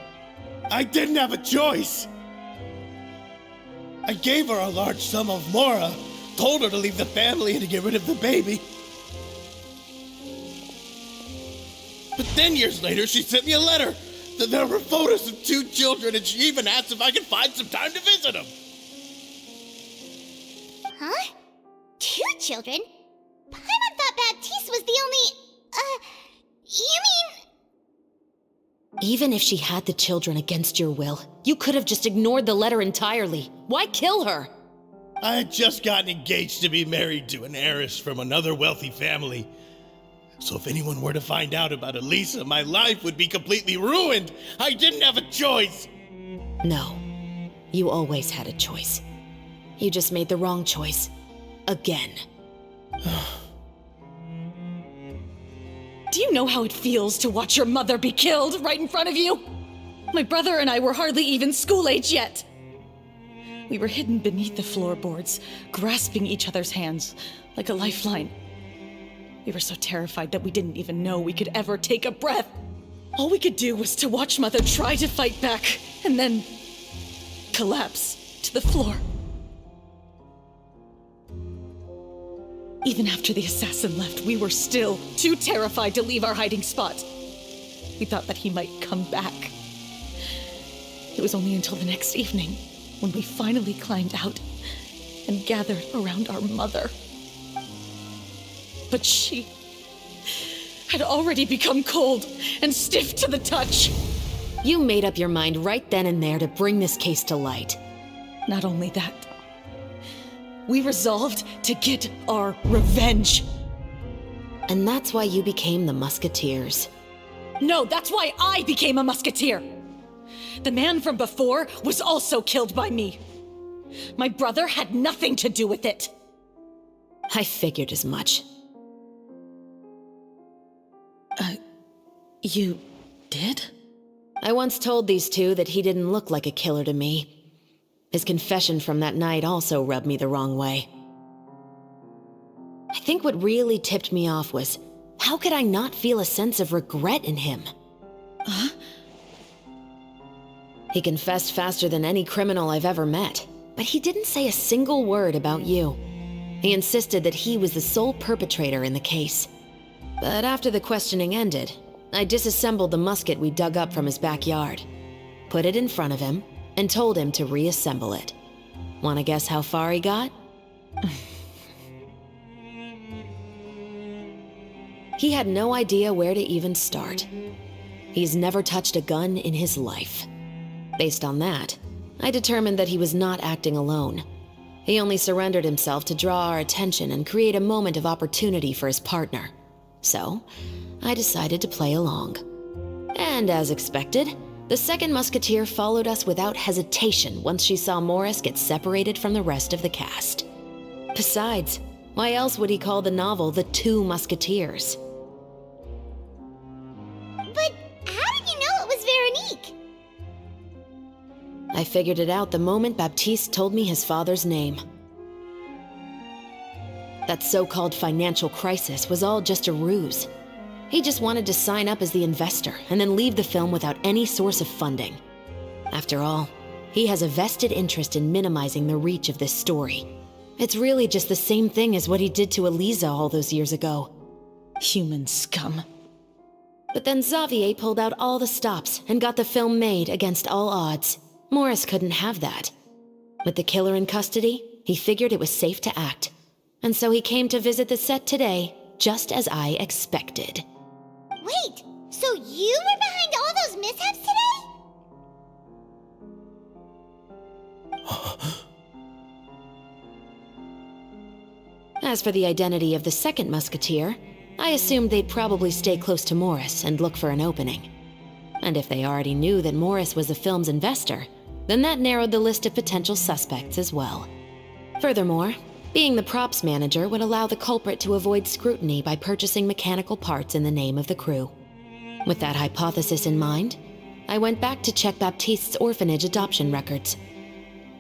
I didn't have a choice. I gave her a large sum of Mora, told her to leave the family and to get rid of the baby. But then years later, she sent me a letter. There were photos of 2 children, and she even asked if I could find some time to visit them. Huh? 2 children? Paimon thought Baptiste was the only... you mean... Even if she had the children against your will, you could have just ignored the letter entirely. Why kill her? I had just gotten engaged to be married to an heiress from another wealthy family. So if anyone were to find out about Elisa, my life would be completely ruined. I didn't have a choice. No, you always had a choice. You just made the wrong choice. Again. Do you know how it feels to watch your mother be killed right in front of you? My brother and I were hardly even school age yet. We were hidden beneath the floorboards, grasping each other's hands like a lifeline. We were so terrified that we didn't even know we could ever take a breath. All we could do was to watch Mother try to fight back, and then collapse to the floor. Even after the assassin left, we were still too terrified to leave our hiding spot. We thought that he might come back. It was only until the next evening when we finally climbed out and gathered around our mother. But she had already become cold and stiff to the touch. You made up your mind right then and there to bring this case to light. Not only that, we resolved to get our revenge. And that's why you became the Musketeers. No, that's why I became a musketeer. The man from before was also killed by me. My brother had nothing to do with it. I figured as much. You did? I once told these two that he didn't look like a killer to me. His confession from that night also rubbed me the wrong way. I think what really tipped me off was, how could I not feel a sense of regret in him? Huh? He confessed faster than any criminal I've ever met, but he didn't say a single word about you. He insisted that he was the sole perpetrator in the case. But after the questioning ended, I disassembled the musket we dug up from his backyard, put it in front of him, and told him to reassemble it. Wanna guess how far he got? He had no idea where to even start. He's never touched a gun in his life. Based on that, I determined that he was not acting alone. He only surrendered himself to draw our attention and create a moment of opportunity for his partner. So, I decided to play along. And as expected, the second musketeer followed us without hesitation once she saw Morris get separated from the rest of the cast. Besides, why else would he call the novel The Two Musketeers? But how did you know it was Veronique? I figured it out the moment Baptiste told me his father's name. That so-called financial crisis was all just a ruse. He just wanted to sign up as the investor and then leave the film without any source of funding. After all, he has a vested interest in minimizing the reach of this story. It's really just the same thing as what he did to Elisa all those years ago. Human scum. But then Xavier pulled out all the stops and got the film made against all odds. Morris couldn't have that. With the killer in custody, he figured it was safe to act. And so he came to visit the set today, just as I expected. Wait, so you were behind all those mishaps today? As for the identity of the second musketeer, I assumed they'd probably stay close to Morris and look for an opening. And if they already knew that Morris was the film's investor, then that narrowed the list of potential suspects as well. Furthermore, being the props manager would allow the culprit to avoid scrutiny by purchasing mechanical parts in the name of the crew. With that hypothesis in mind, I went back to check Baptiste's orphanage adoption records.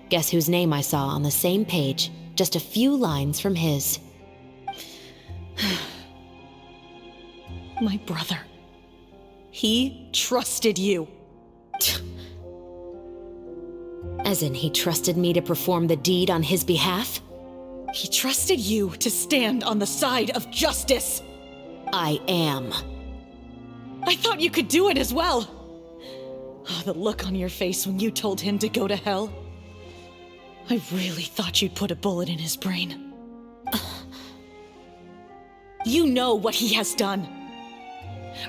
Guess whose name I saw on the same page, just a few lines from his. My brother. He trusted you. As in, he trusted me to perform the deed on his behalf? He trusted you to stand on the side of justice. I am. I thought you could do it as well. Oh, the look on your face when you told him to go to hell. I really thought you'd put a bullet in his brain. You know what he has done.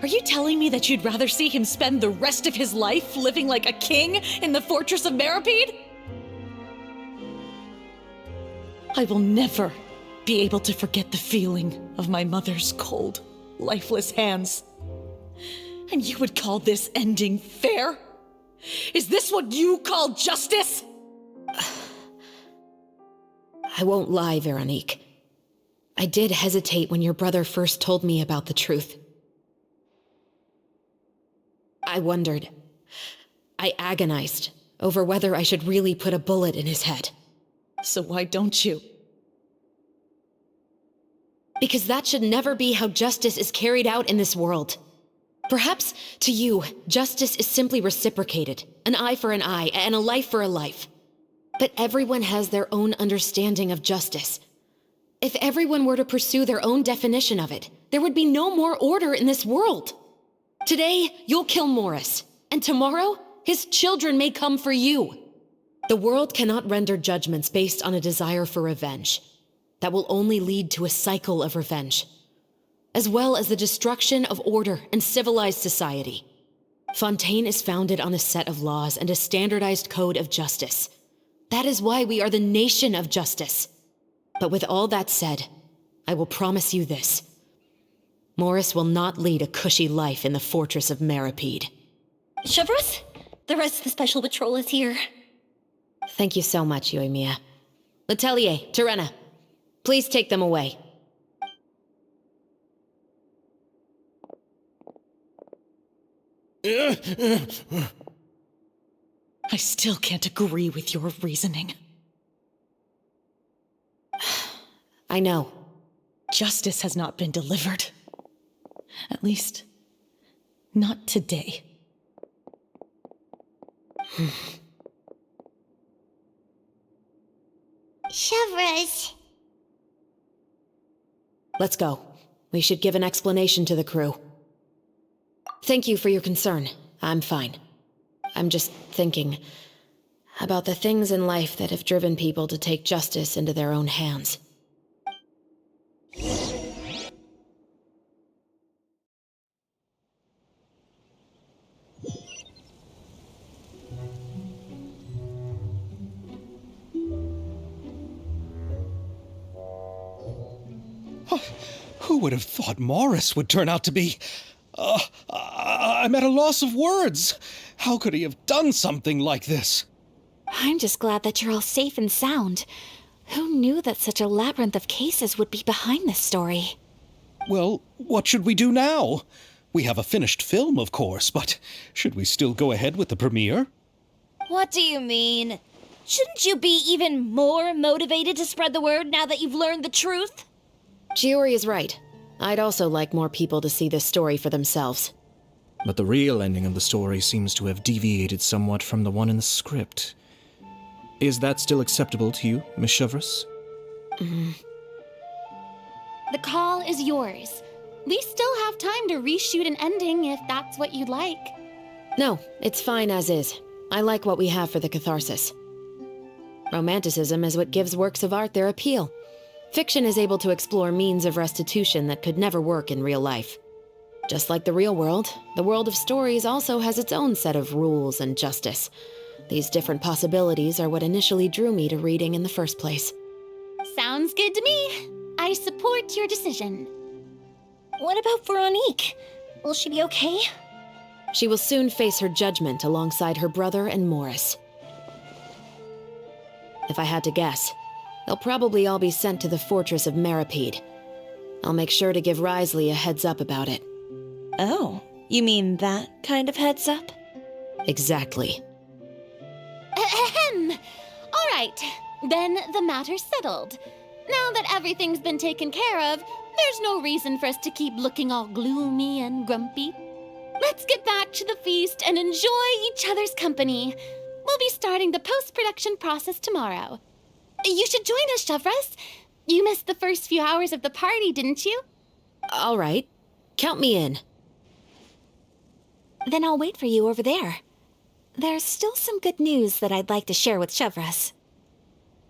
Are you telling me that you'd rather see him spend the rest of his life living like a king in the fortress of Meripede? I will never be able to forget the feeling of my mother's cold, lifeless hands. And you would call this ending fair? Is this what you call justice? I won't lie, Veronique. I did hesitate when your brother first told me about the truth. I wondered. I agonized over whether I should really put a bullet in his head. So why don't you? Because that should never be how justice is carried out in this world. Perhaps, to you, justice is simply reciprocated, an eye for an eye, and a life for a life. But everyone has their own understanding of justice. If everyone were to pursue their own definition of it, there would be no more order in this world. Today, you'll kill Morris, and tomorrow, his children may come for you. The world cannot render judgments based on a desire for revenge. That will only lead to a cycle of revenge, as well as the destruction of order and civilized society. Fontaine is founded on a set of laws and a standardized code of justice. That is why we are the nation of justice. But with all that said, I will promise you this. Morris will not lead a cushy life in the fortress of Meripede. Chevreuse, the rest of the special patrol is here. Thank you so much, Euemia. Letelier, Terena, please take them away. I still can't agree with your reasoning. I know. Justice has not been delivered. At least, not today. Chevreuse. Let's go. We should give an explanation to the crew. Thank you for your concern. I'm fine. I'm just thinking about the things in life that have driven people to take justice into their own hands. Who would have thought Morris would turn out to be... I'm at a loss of words. How could he have done something like this? I'm just glad that you're all safe and sound. Who knew that such a labyrinth of cases would be behind this story? Well, what should we do now? We have a finished film, of course, but should we still go ahead with the premiere? What do you mean? Shouldn't you be even more motivated to spread the word now that you've learned the truth? Chiori is right. I'd also like more people to see this story for themselves. But the real ending of the story seems to have deviated somewhat from the one in the script. Is that still acceptable to you, Miss Chevreuse? The call is yours. We still have time to reshoot an ending if that's what you'd like. No, it's fine as is. I like what we have for the catharsis. Romanticism is what gives works of art their appeal. Fiction is able to explore means of restitution that could never work in real life. Just like the real world, the world of stories also has its own set of rules and justice. These different possibilities are what initially drew me to reading in the first place. Sounds good to me. I support your decision. What about Veronique? Will she be okay? She will soon face her judgment alongside her brother and Morris. If I had to guess, they'll probably all be sent to the fortress of Meripede. I'll make sure to give Risley a heads up about it. Oh, you mean that kind of heads up? Exactly. Ahem. All right, then the matter's settled. Now that everything's been taken care of, there's no reason for us to keep looking all gloomy and grumpy. Let's get back to the feast and enjoy each other's company. We'll be starting the post-production process tomorrow. You should join us, Chevreuse. You missed the first few hours of the party, didn't you? All right. Count me in. Then I'll wait for you over there. There's still some good news that I'd like to share with Chevreuse.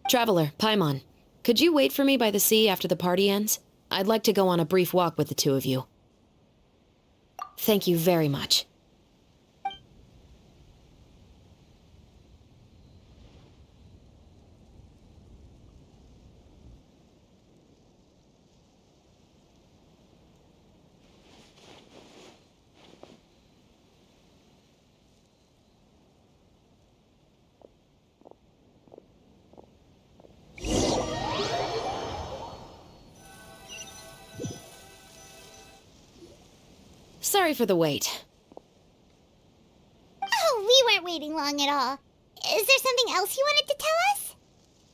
Traveler, Paimon, could you wait for me by the sea after the party ends? I'd like to go on a brief walk with the two of you. Thank you very much. Sorry for the wait. Oh, we weren't waiting long at all. Is there something else you wanted to tell us?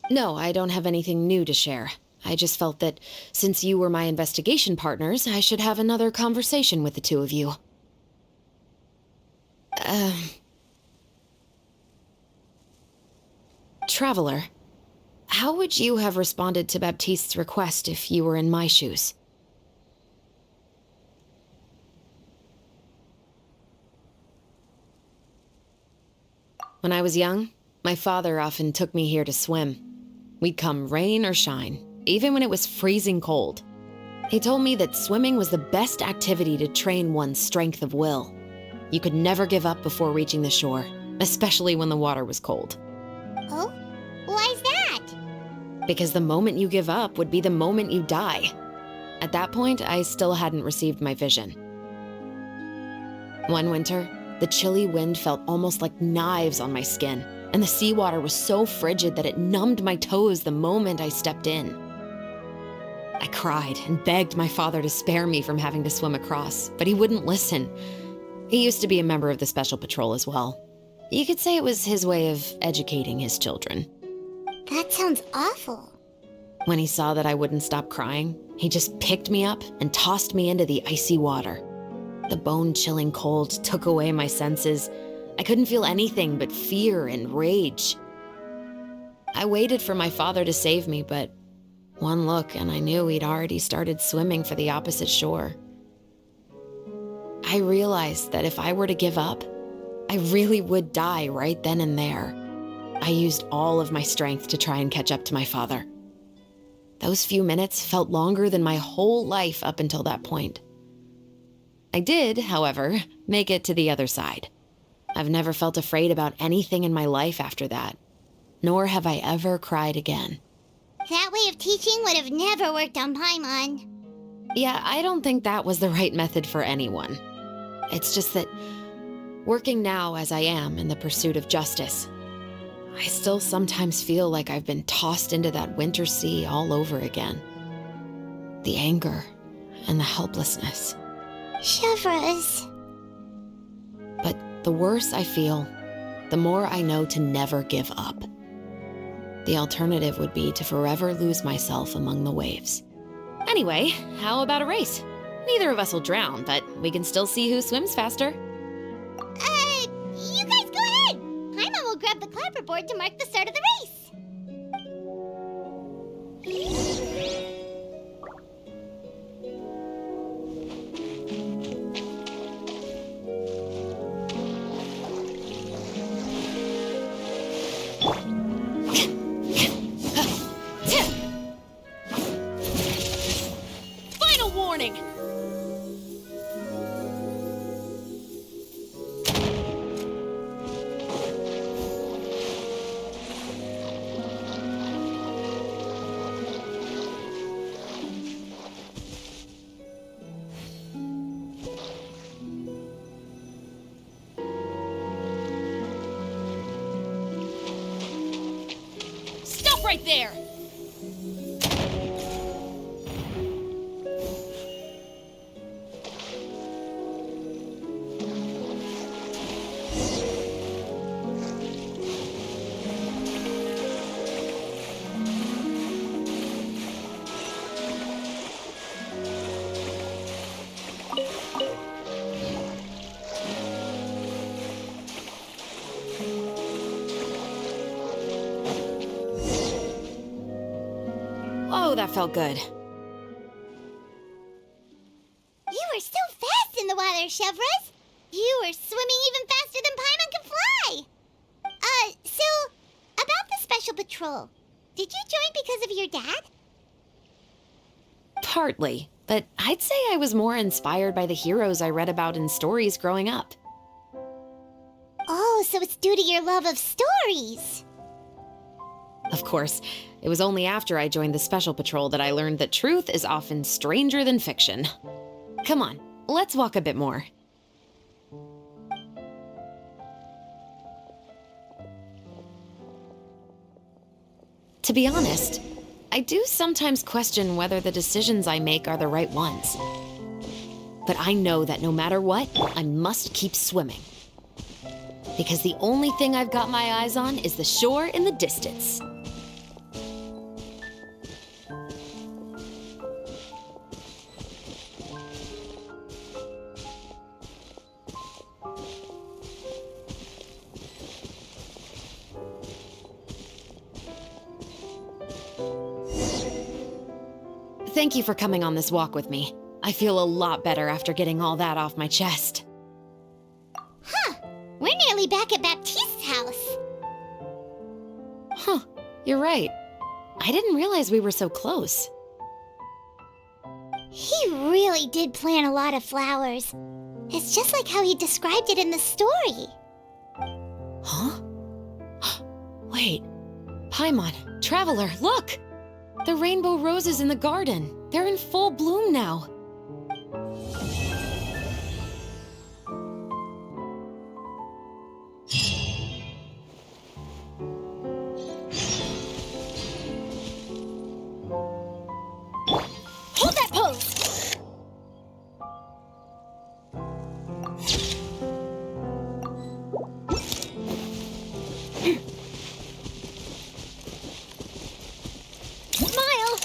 No, I don't have anything new to share. I just felt that since you were my investigation partners, I should have another conversation with the two of you. Traveler, how would you have responded to Baptiste's request if you were in my shoes? When I was young, my father often took me here to swim. We'd come rain or shine, even when it was freezing cold. He told me that swimming was the best activity to train one's strength of will. You could never give up before reaching the shore, especially when the water was cold. Oh? Why's that? Because the moment you give up would be the moment you die. At that point, I still hadn't received my vision. One winter, the chilly wind felt almost like knives on my skin, and the seawater was so frigid that it numbed my toes the moment I stepped in. I cried and begged my father to spare me from having to swim across, but he wouldn't listen. He used to be a member of the Special Patrol as well. You could say it was his way of educating his children. That sounds awful. When he saw that I wouldn't stop crying, he just picked me up and tossed me into the icy water. The bone-chilling cold took away my senses. I couldn't feel anything but fear and rage. I waited for my father to save me, but one look and I knew he'd already started swimming for the opposite shore. I realized that if I were to give up, I really would die right then and there. I used all of my strength to try and catch up to my father. Those few minutes felt longer than my whole life up until that point. I did, however, make it to the other side. I've never felt afraid about anything in my life after that, nor have I ever cried again. That way of teaching would have never worked on Paimon. Yeah, I don't think that was the right method for anyone. It's just that, working now as I am in the pursuit of justice, I still sometimes feel like I've been tossed into that winter sea all over again. The anger and the helplessness. Chevreuse. But the worse I feel, the more I know to never give up. The alternative would be to forever lose myself among the waves. Anyway, how about a race? Neither of us will drown, but we can still see who swims faster. You guys go ahead! Paimon will grab the clapperboard to mark the start of the race. Final warning! Stop right there! Oh, that felt good. You were so fast in the water, Chevreuse. You were swimming even faster than Paimon can fly. So, about the Special Patrol, did you join because of your dad? Partly, but I'd say I was more inspired by the heroes I read about in stories growing up. Oh, so it's due to your love of stories. Of course, it was only after I joined the Special Patrol that I learned that truth is often stranger than fiction. Come on, let's walk a bit more. To be honest, I do sometimes question whether the decisions I make are the right ones. But I know that no matter what, I must keep swimming. Because the only thing I've got my eyes on is the shore in the distance. Thank you for coming on this walk with me. I feel a lot better after getting all that off my chest. Huh. We're nearly back at Baptiste's house. Huh. You're right. I didn't realize we were so close. He really did plant a lot of flowers. It's just like how he described it in the story. Huh? Wait. Paimon, Traveler, look! The rainbow roses in the garden. They're in full bloom now. Hold that pose! Smile!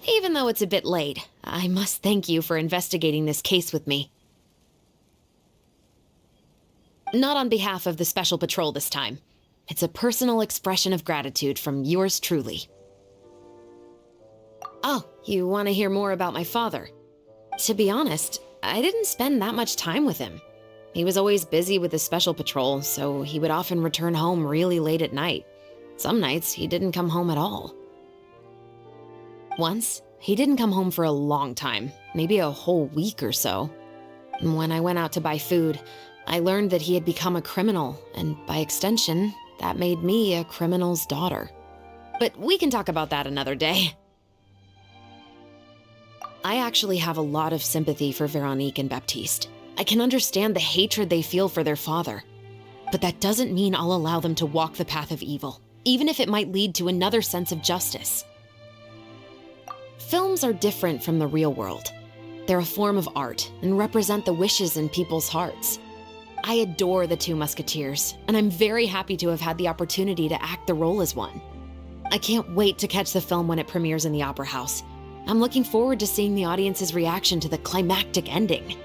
Even though it's a bit late, I must thank you for investigating this case with me. Not on behalf of the Special Patrol this time. It's a personal expression of gratitude from yours truly. Oh, you want to hear more about my father? To be honest, I didn't spend that much time with him. He was always busy with the Special Patrol, so he would often return home really late at night. Some nights, he didn't come home at all. Once, he didn't come home for a long time, maybe a whole week or so. When I went out to buy food, I learned that he had become a criminal, and by extension, that made me a criminal's daughter. But we can talk about that another day. I actually have a lot of sympathy for Veronique and Baptiste. I can understand the hatred they feel for their father. But that doesn't mean I'll allow them to walk the path of evil, even if it might lead to another sense of justice. Films are different from the real world. They're a form of art and represent the wishes in people's hearts. I adore the two Musketeers, and I'm very happy to have had the opportunity to act the role as one. I can't wait to catch the film when it premieres in the Opera House. I'm looking forward to seeing the audience's reaction to the climactic ending.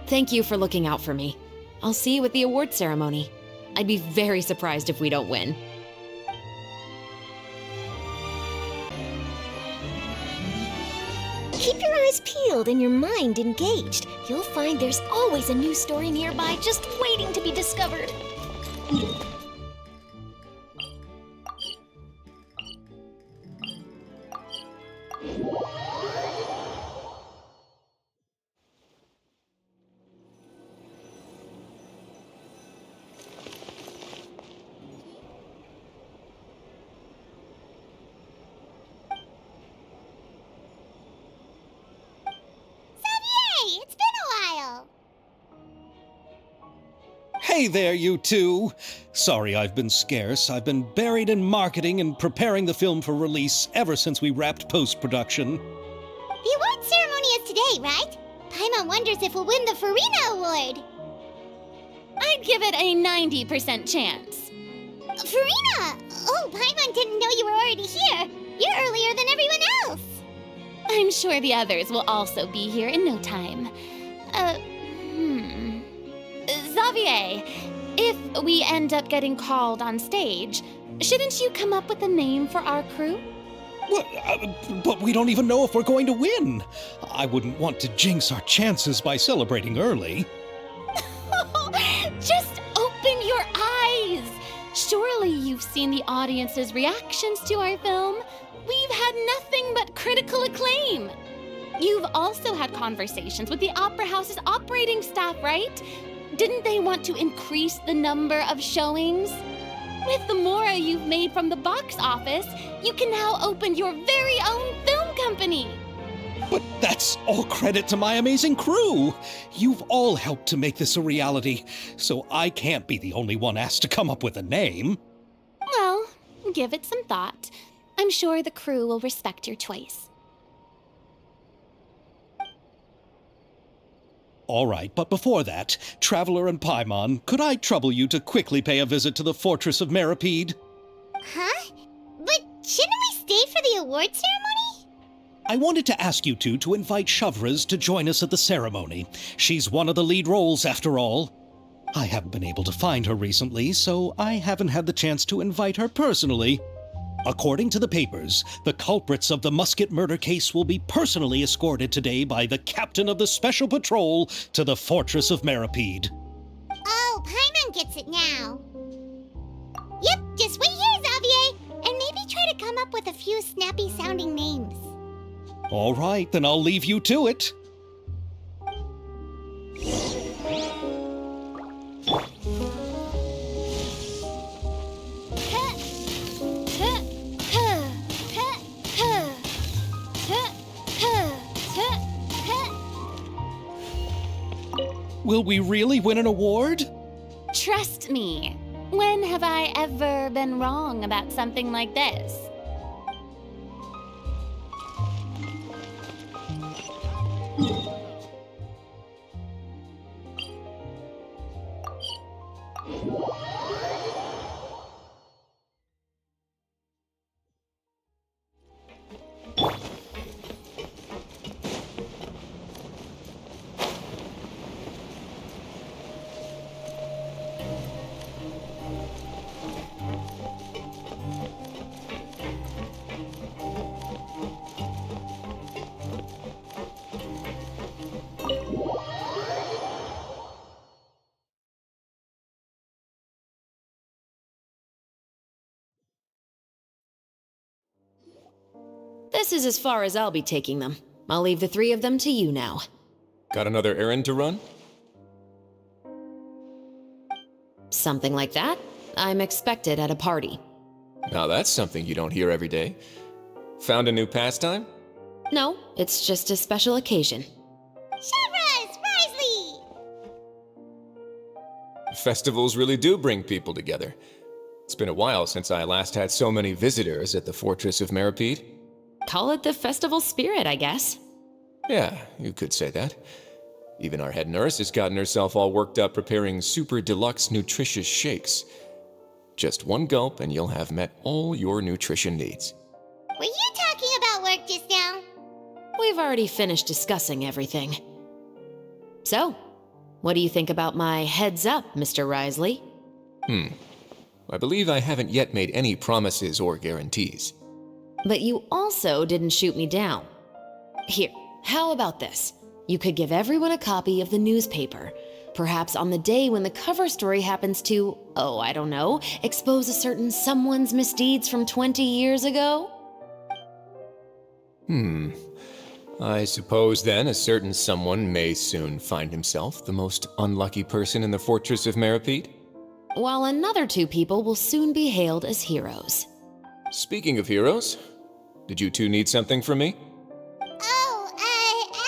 Thank you for looking out for me. I'll see you at the award ceremony. I'd be very surprised if we don't win. Keep your eyes peeled and your mind engaged. You'll find there's always a new story nearby just waiting to be discovered. Hey there, you two! Sorry I've been scarce. I've been buried in marketing and preparing the film for release ever since we wrapped post-production. The award ceremony is today, right? Paimon wonders if we'll win the Farina Award. I'd give it a 90% chance. Farina! Oh, Paimon didn't know you were already here. You're earlier than everyone else. I'm sure the others will also be here in no time. Xavier, if we end up getting called on stage, shouldn't you come up with a name for our crew? But we don't even know if we're going to win. I wouldn't want to jinx our chances by celebrating early. Just open your eyes! Surely you've seen the audience's reactions to our film. We've had nothing but critical acclaim. You've also had conversations with the Opera House's operating staff, right? Didn't they want to increase the number of showings? With the mora you've made from the box office, you can now open your very own film company. But that's all credit to my amazing crew. You've all helped to make this a reality, so I can't be the only one asked to come up with a name. Well, give it some thought. I'm sure the crew will respect your choice. All right, but before that, Traveler and Paimon, could I trouble you to quickly pay a visit to the Fortress of Meripede? Huh? But shouldn't we stay for the award ceremony? I wanted to ask you two to invite Shavraz to join us at the ceremony. She's one of the lead roles, after all. I haven't been able to find her recently, so I haven't had the chance to invite her personally. According to the papers, the culprits of the Musket murder case will be personally escorted today by the captain of the Special Patrol to the Fortress of Meripede. Oh, Paimon gets it now. Yep, just wait here, Xavier, and maybe try to come up with a few snappy-sounding names. All right, then I'll leave you to it. Will we really win an award? Trust me. When have I ever been wrong about something like this? This is as far as I'll be taking them. I'll leave the three of them to you now. Got another errand to run? Something like that. I'm expected at a party. Now that's something you don't hear every day. Found a new pastime? No, it's just a special occasion. Shavraz! Risley! Festivals really do bring people together. It's been a while since I last had so many visitors at the Fortress of Meripede. Call it the festival spirit, I guess. Yeah, you could say that. Even our head nurse has gotten herself all worked up preparing super deluxe nutritious shakes. Just one gulp and you'll have met all your nutrition needs. Were you talking about work just now? We've already finished discussing everything. So, what do you think about my heads up, Mr. Risley? I believe I haven't yet made any promises or guarantees. But you also didn't shoot me down. Here, how about this? You could give everyone a copy of the newspaper. Perhaps on the day when the cover story happens to, oh, I don't know, expose a certain someone's misdeeds from 20 years ago? I suppose then a certain someone may soon find himself the most unlucky person in the Fortress of Meripede? While another two people will soon be hailed as heroes. Speaking of heroes, did you two need something from me? Oh,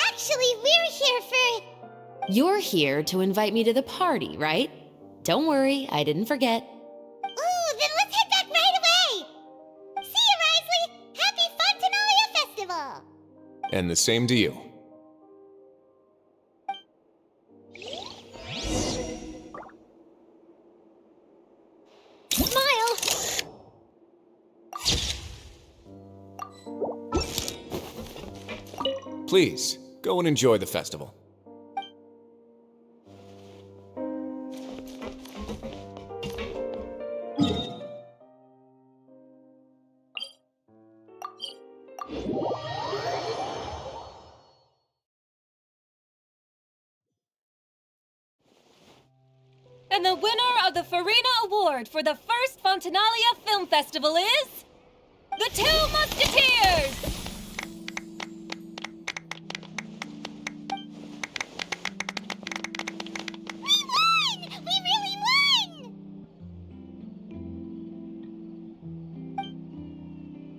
actually, we're here for... You're here to invite me to the party, right? Don't worry, I didn't forget. Ooh, then let's head back right away! See you, Risley! Happy Fontanalia Festival! And the same to you. Smile! Please, go and enjoy the festival. And the winner of the Farina Award for the first Fontanalia Film Festival is... the Two Musketeers! We won! We really won!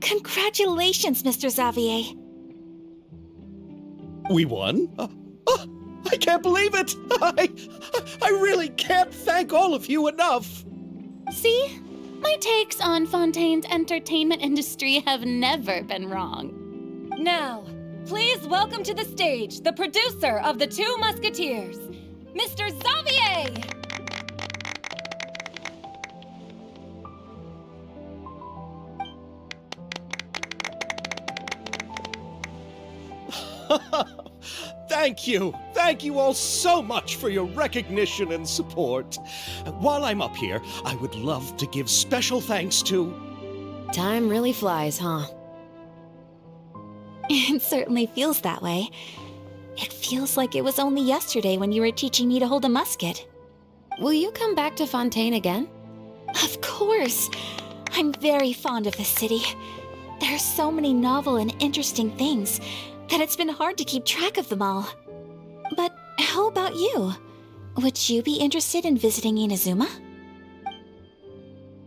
Congratulations, Mr. Xavier. We won? I can't believe it! I really can't thank all of you enough! See? My takes on Fontaine's entertainment industry have never been wrong. Now, please welcome to the stage the producer of The Two Musketeers, Mr. Xavier! Thank you! Thank you all so much for your recognition and support. While I'm up here, I would love to give special thanks to... Time really flies, huh? It certainly feels that way. It feels like it was only yesterday when you were teaching me to hold a musket. Will you come back to Fontaine again? Of course! I'm very fond of this city. There are so many novel and interesting things that it's been hard to keep track of them all. But how about you? Would you be interested in visiting Inazuma?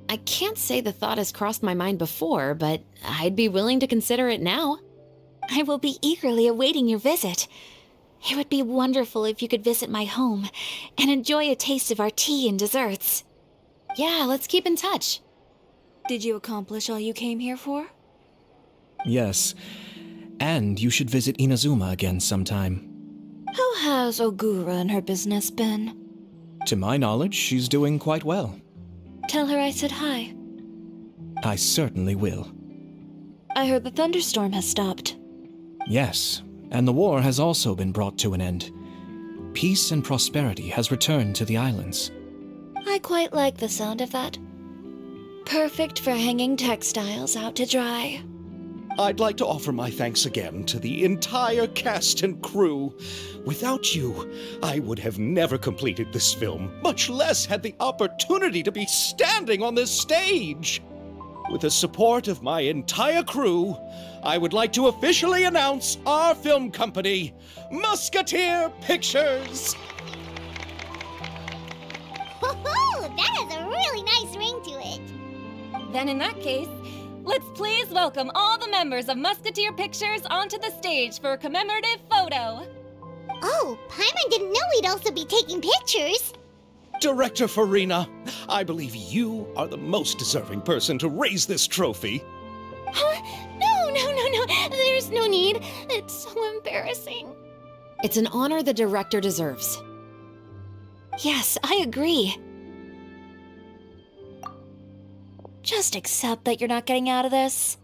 I can't say the thought has crossed my mind before, but I'd be willing to consider it now. I will be eagerly awaiting your visit. It would be wonderful if you could visit my home and enjoy a taste of our tea and desserts. Yeah, let's keep in touch. Did you accomplish all you came here for? Yes. And you should visit Inazuma again sometime. How has Ogura and her business been? To my knowledge, she's doing quite well. Tell her I said hi. I certainly will. I heard the thunderstorm has stopped. Yes, and the war has also been brought to an end. Peace and prosperity has returned to the islands. I quite like the sound of that. Perfect for hanging textiles out to dry. I'd like to offer my thanks again to the entire cast and crew. Without you, I would have never completed this film, much less had the opportunity to be standing on this stage. With the support of my entire crew, I would like to officially announce our film company, Musketeer Pictures. Woohoo! That has a really nice ring to it. Then in that case, let's please welcome all the members of Musketeer Pictures onto the stage for a commemorative photo. Oh, Paimon didn't know we'd also be taking pictures. Director Farina, I believe you are the most deserving person to raise this trophy. Huh? No. There's no need. It's so embarrassing. It's an honor the director deserves. Yes, I agree. Just accept that you're not getting out of this.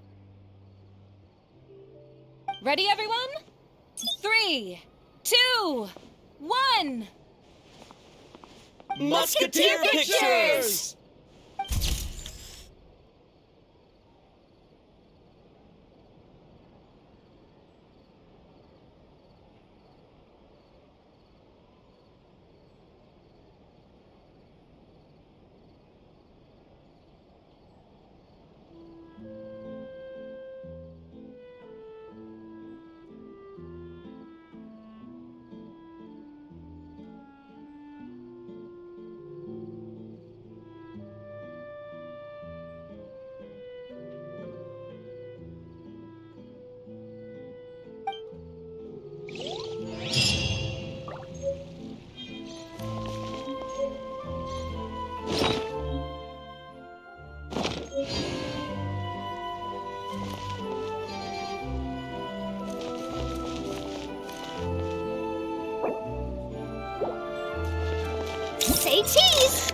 Ready, everyone? 3, 2, 1. Musketeer Pictures! Say cheese!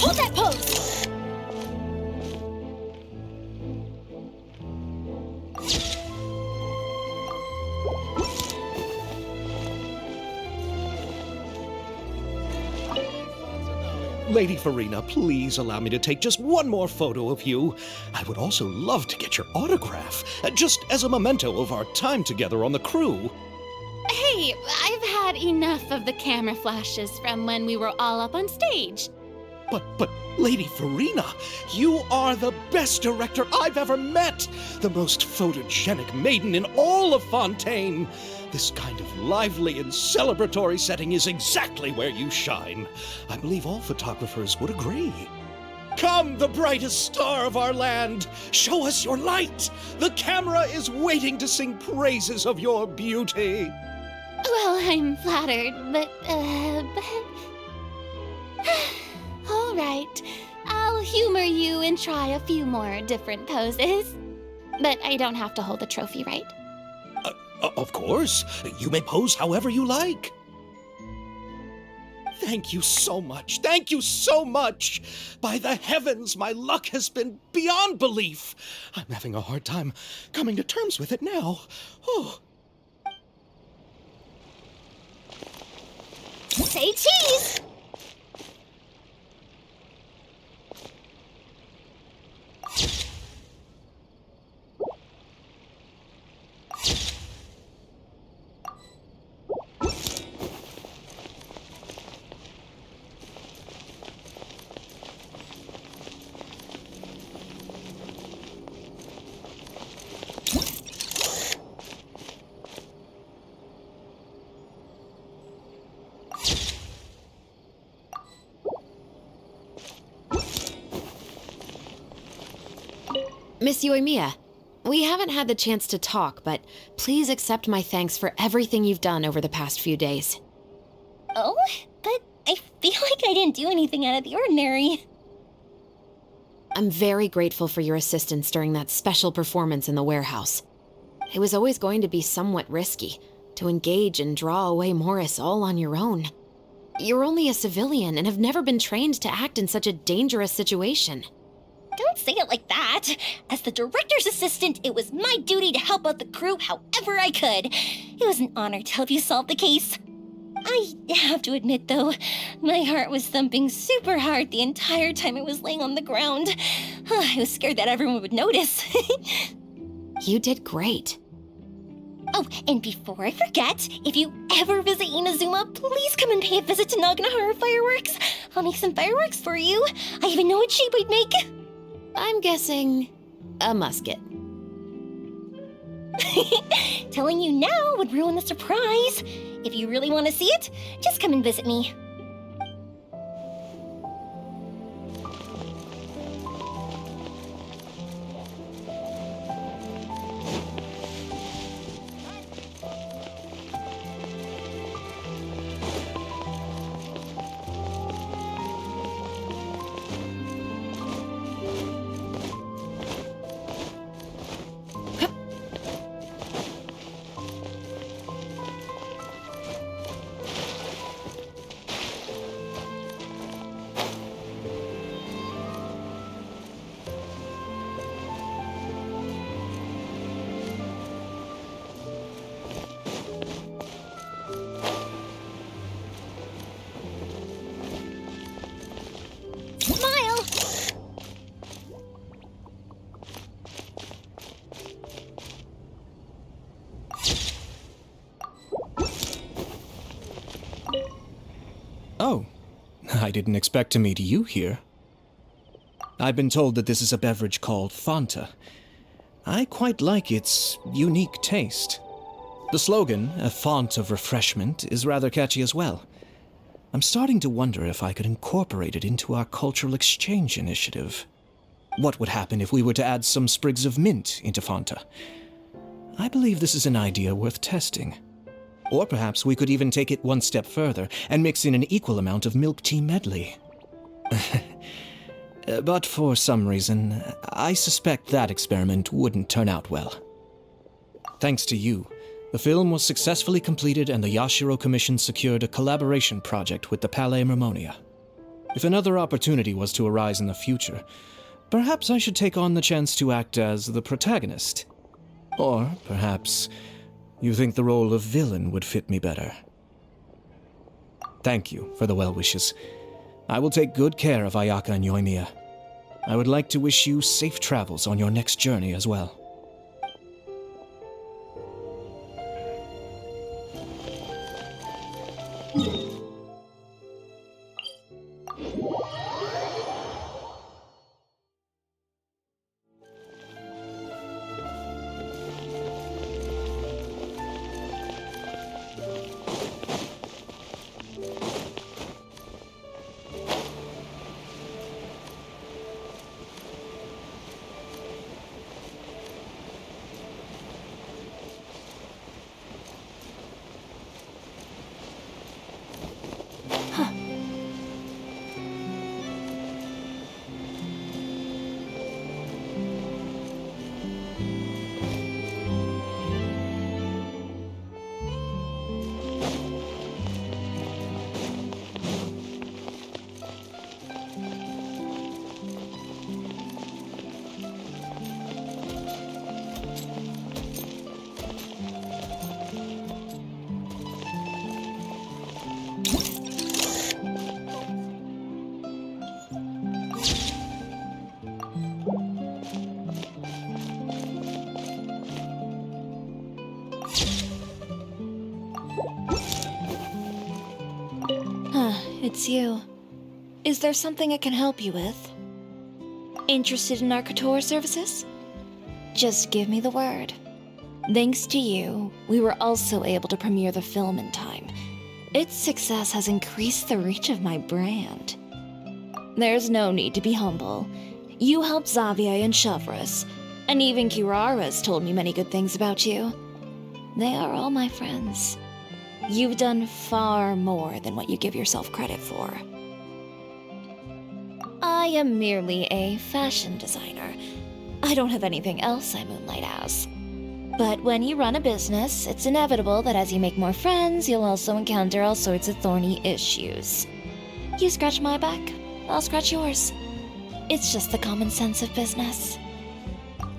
Hold that pose! Lady Farina, please allow me to take just one more photo of you. I would also love to get your autograph, just as a memento of our time together on the crew. Hey, I've had enough of the camera flashes from when we were all up on stage. But, Lady Farina, you are the best director I've ever met! The most photogenic maiden in all of Fontaine! This kind of lively and celebratory setting is exactly where you shine. I believe all photographers would agree. Come, the brightest star of our land! Show us your light! The camera is waiting to sing praises of your beauty! Well, I'm flattered, but... All right. I'll humor you and try a few more different poses. But I don't have to hold the trophy, right? Of course. You may pose however you like. Thank you so much. Thank you so much. By the heavens, my luck has been beyond belief. I'm having a hard time coming to terms with it now. Oh. Say cheese! Miss Yoimiya, we haven't had the chance to talk, but please accept my thanks for everything you've done over the past few days. Oh, but I feel like I didn't do anything out of the ordinary. I'm very grateful for your assistance during that special performance in the warehouse. It was always going to be somewhat risky, to engage and draw away Morris all on your own. You're only a civilian and have never been trained to act in such a dangerous situation. Don't say it like that. As the director's assistant, it was my duty to help out the crew however I could. It was an honor to help you solve the case. I have to admit, though, my heart was thumping super hard the entire time I was laying on the ground. I was scared that everyone would notice. You did great. Oh, and before I forget, if you ever visit Inazuma, please come and pay a visit to Naganohara Fireworks. I'll make some fireworks for you. I even know what shape I'd make. I'm guessing a musket. Telling you now would ruin the surprise. If you really want to see it, just come and visit me. Oh, I didn't expect to meet you here. I've been told that this is a beverage called Fanta. I quite like its unique taste. The slogan, a font of refreshment, is rather catchy as well. I'm starting to wonder if I could incorporate it into our cultural exchange initiative. What would happen if we were to add some sprigs of mint into Fanta? I believe this is an idea worth testing. Or perhaps we could even take it one step further and mix in an equal amount of milk tea medley. But for some reason, I suspect that experiment wouldn't turn out well. Thanks to you, the film was successfully completed and the Yashiro Commission secured a collaboration project with the Palais Mermonia. If another opportunity was to arise in the future, perhaps I should take on the chance to act as the protagonist. Or perhaps you think the role of villain would fit me better. Thank you for the well wishes. I will take good care of Ayaka and Yoimiya. I would like to wish you safe travels on your next journey as well. It's you. Is there something I can help you with? Interested in our couture services? Just give me the word. Thanks to you, we were also able to premiere the film in time. Its success has increased the reach of my brand. There's no need to be humble. You helped Xavier and Chevreuse, and even Kirara's told me many good things about you. They are all my friends. You've done far more than what you give yourself credit for. I am merely a fashion designer. I don't have anything else I moonlight as. But when you run a business, it's inevitable that as you make more friends, you'll also encounter all sorts of thorny issues. You scratch my back, I'll scratch yours. It's just the common sense of business.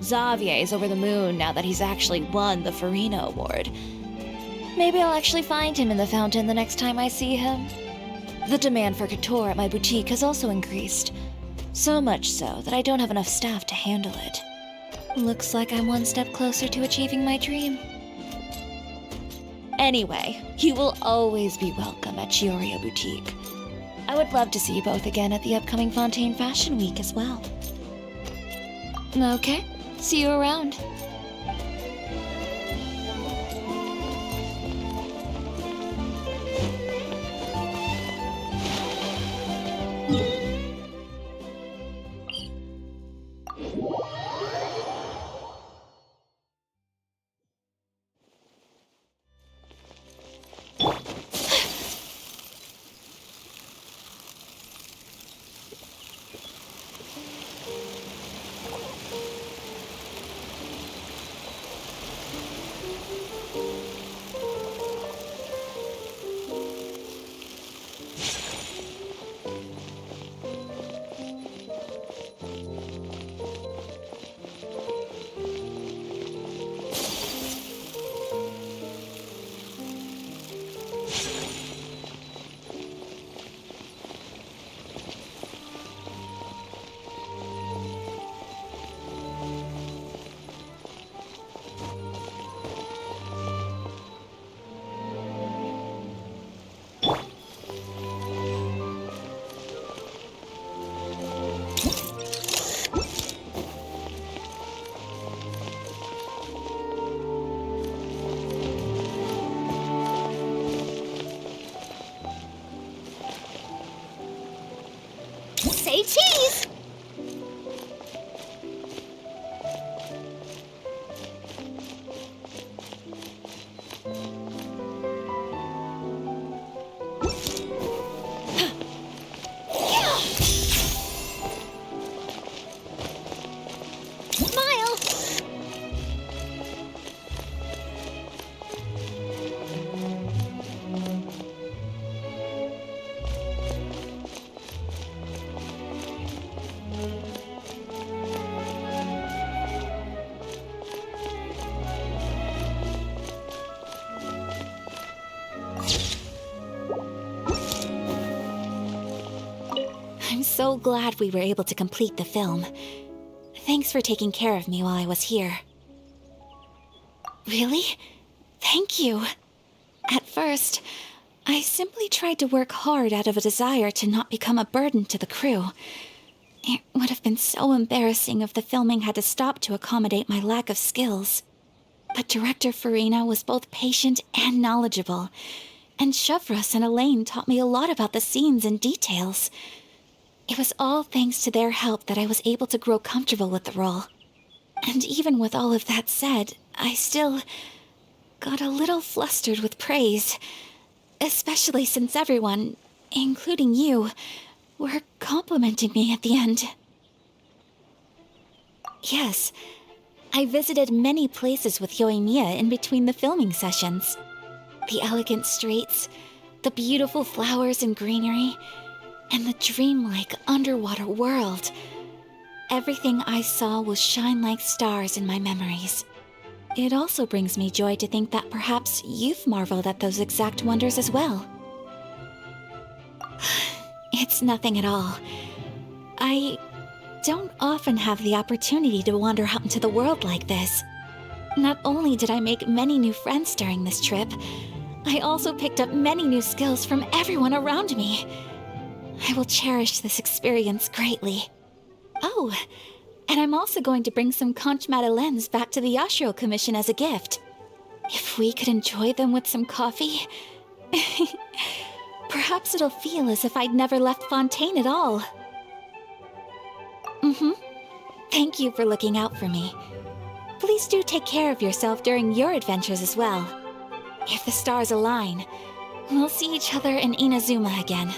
Xavier's over the moon now that he's actually won the Farina Award. Maybe I'll actually find him in the fountain the next time I see him. The demand for couture at my boutique has also increased. So much so that I don't have enough staff to handle it. Looks like I'm one step closer to achieving my dream. Anyway, you will always be welcome at Chioria Boutique. I would love to see you both again at the upcoming Fontaine Fashion Week as well. Okay, see you around. Say cheese! Smile! I'm so glad we were able to complete the film. Thanks for taking care of me while I was here. Really? Thank you. At first, I simply tried to work hard out of a desire to not become a burden to the crew. It would have been so embarrassing if the filming had to stop to accommodate my lack of skills. But Director Farina was both patient and knowledgeable, and Chevreuse and Elaine taught me a lot about the scenes and details. It was all thanks to their help that I was able to grow comfortable with the role. And even with all of that said, I still got a little flustered with praise, especially since everyone, including you, were complimenting me at the end. Yes, I visited many places with Yoimiya in between the filming sessions. The elegant streets, the beautiful flowers and greenery, and the dreamlike underwater world. Everything I saw will shine like stars in my memories. It also brings me joy to think that perhaps you've marveled at those exact wonders as well. It's nothing at all. I don't often have the opportunity to wander out into the world like this. Not only did I make many new friends during this trip, I also picked up many new skills from everyone around me. I will cherish this experience greatly. Oh, and I'm also going to bring some conch madeleines back to the Yashiro Commission as a gift. If we could enjoy them with some coffee, perhaps it'll feel as if I'd never left Fontaine at all. Thank you for looking out for me. Please do take care of yourself during your adventures as well. If the stars align, we'll see each other in Inazuma again.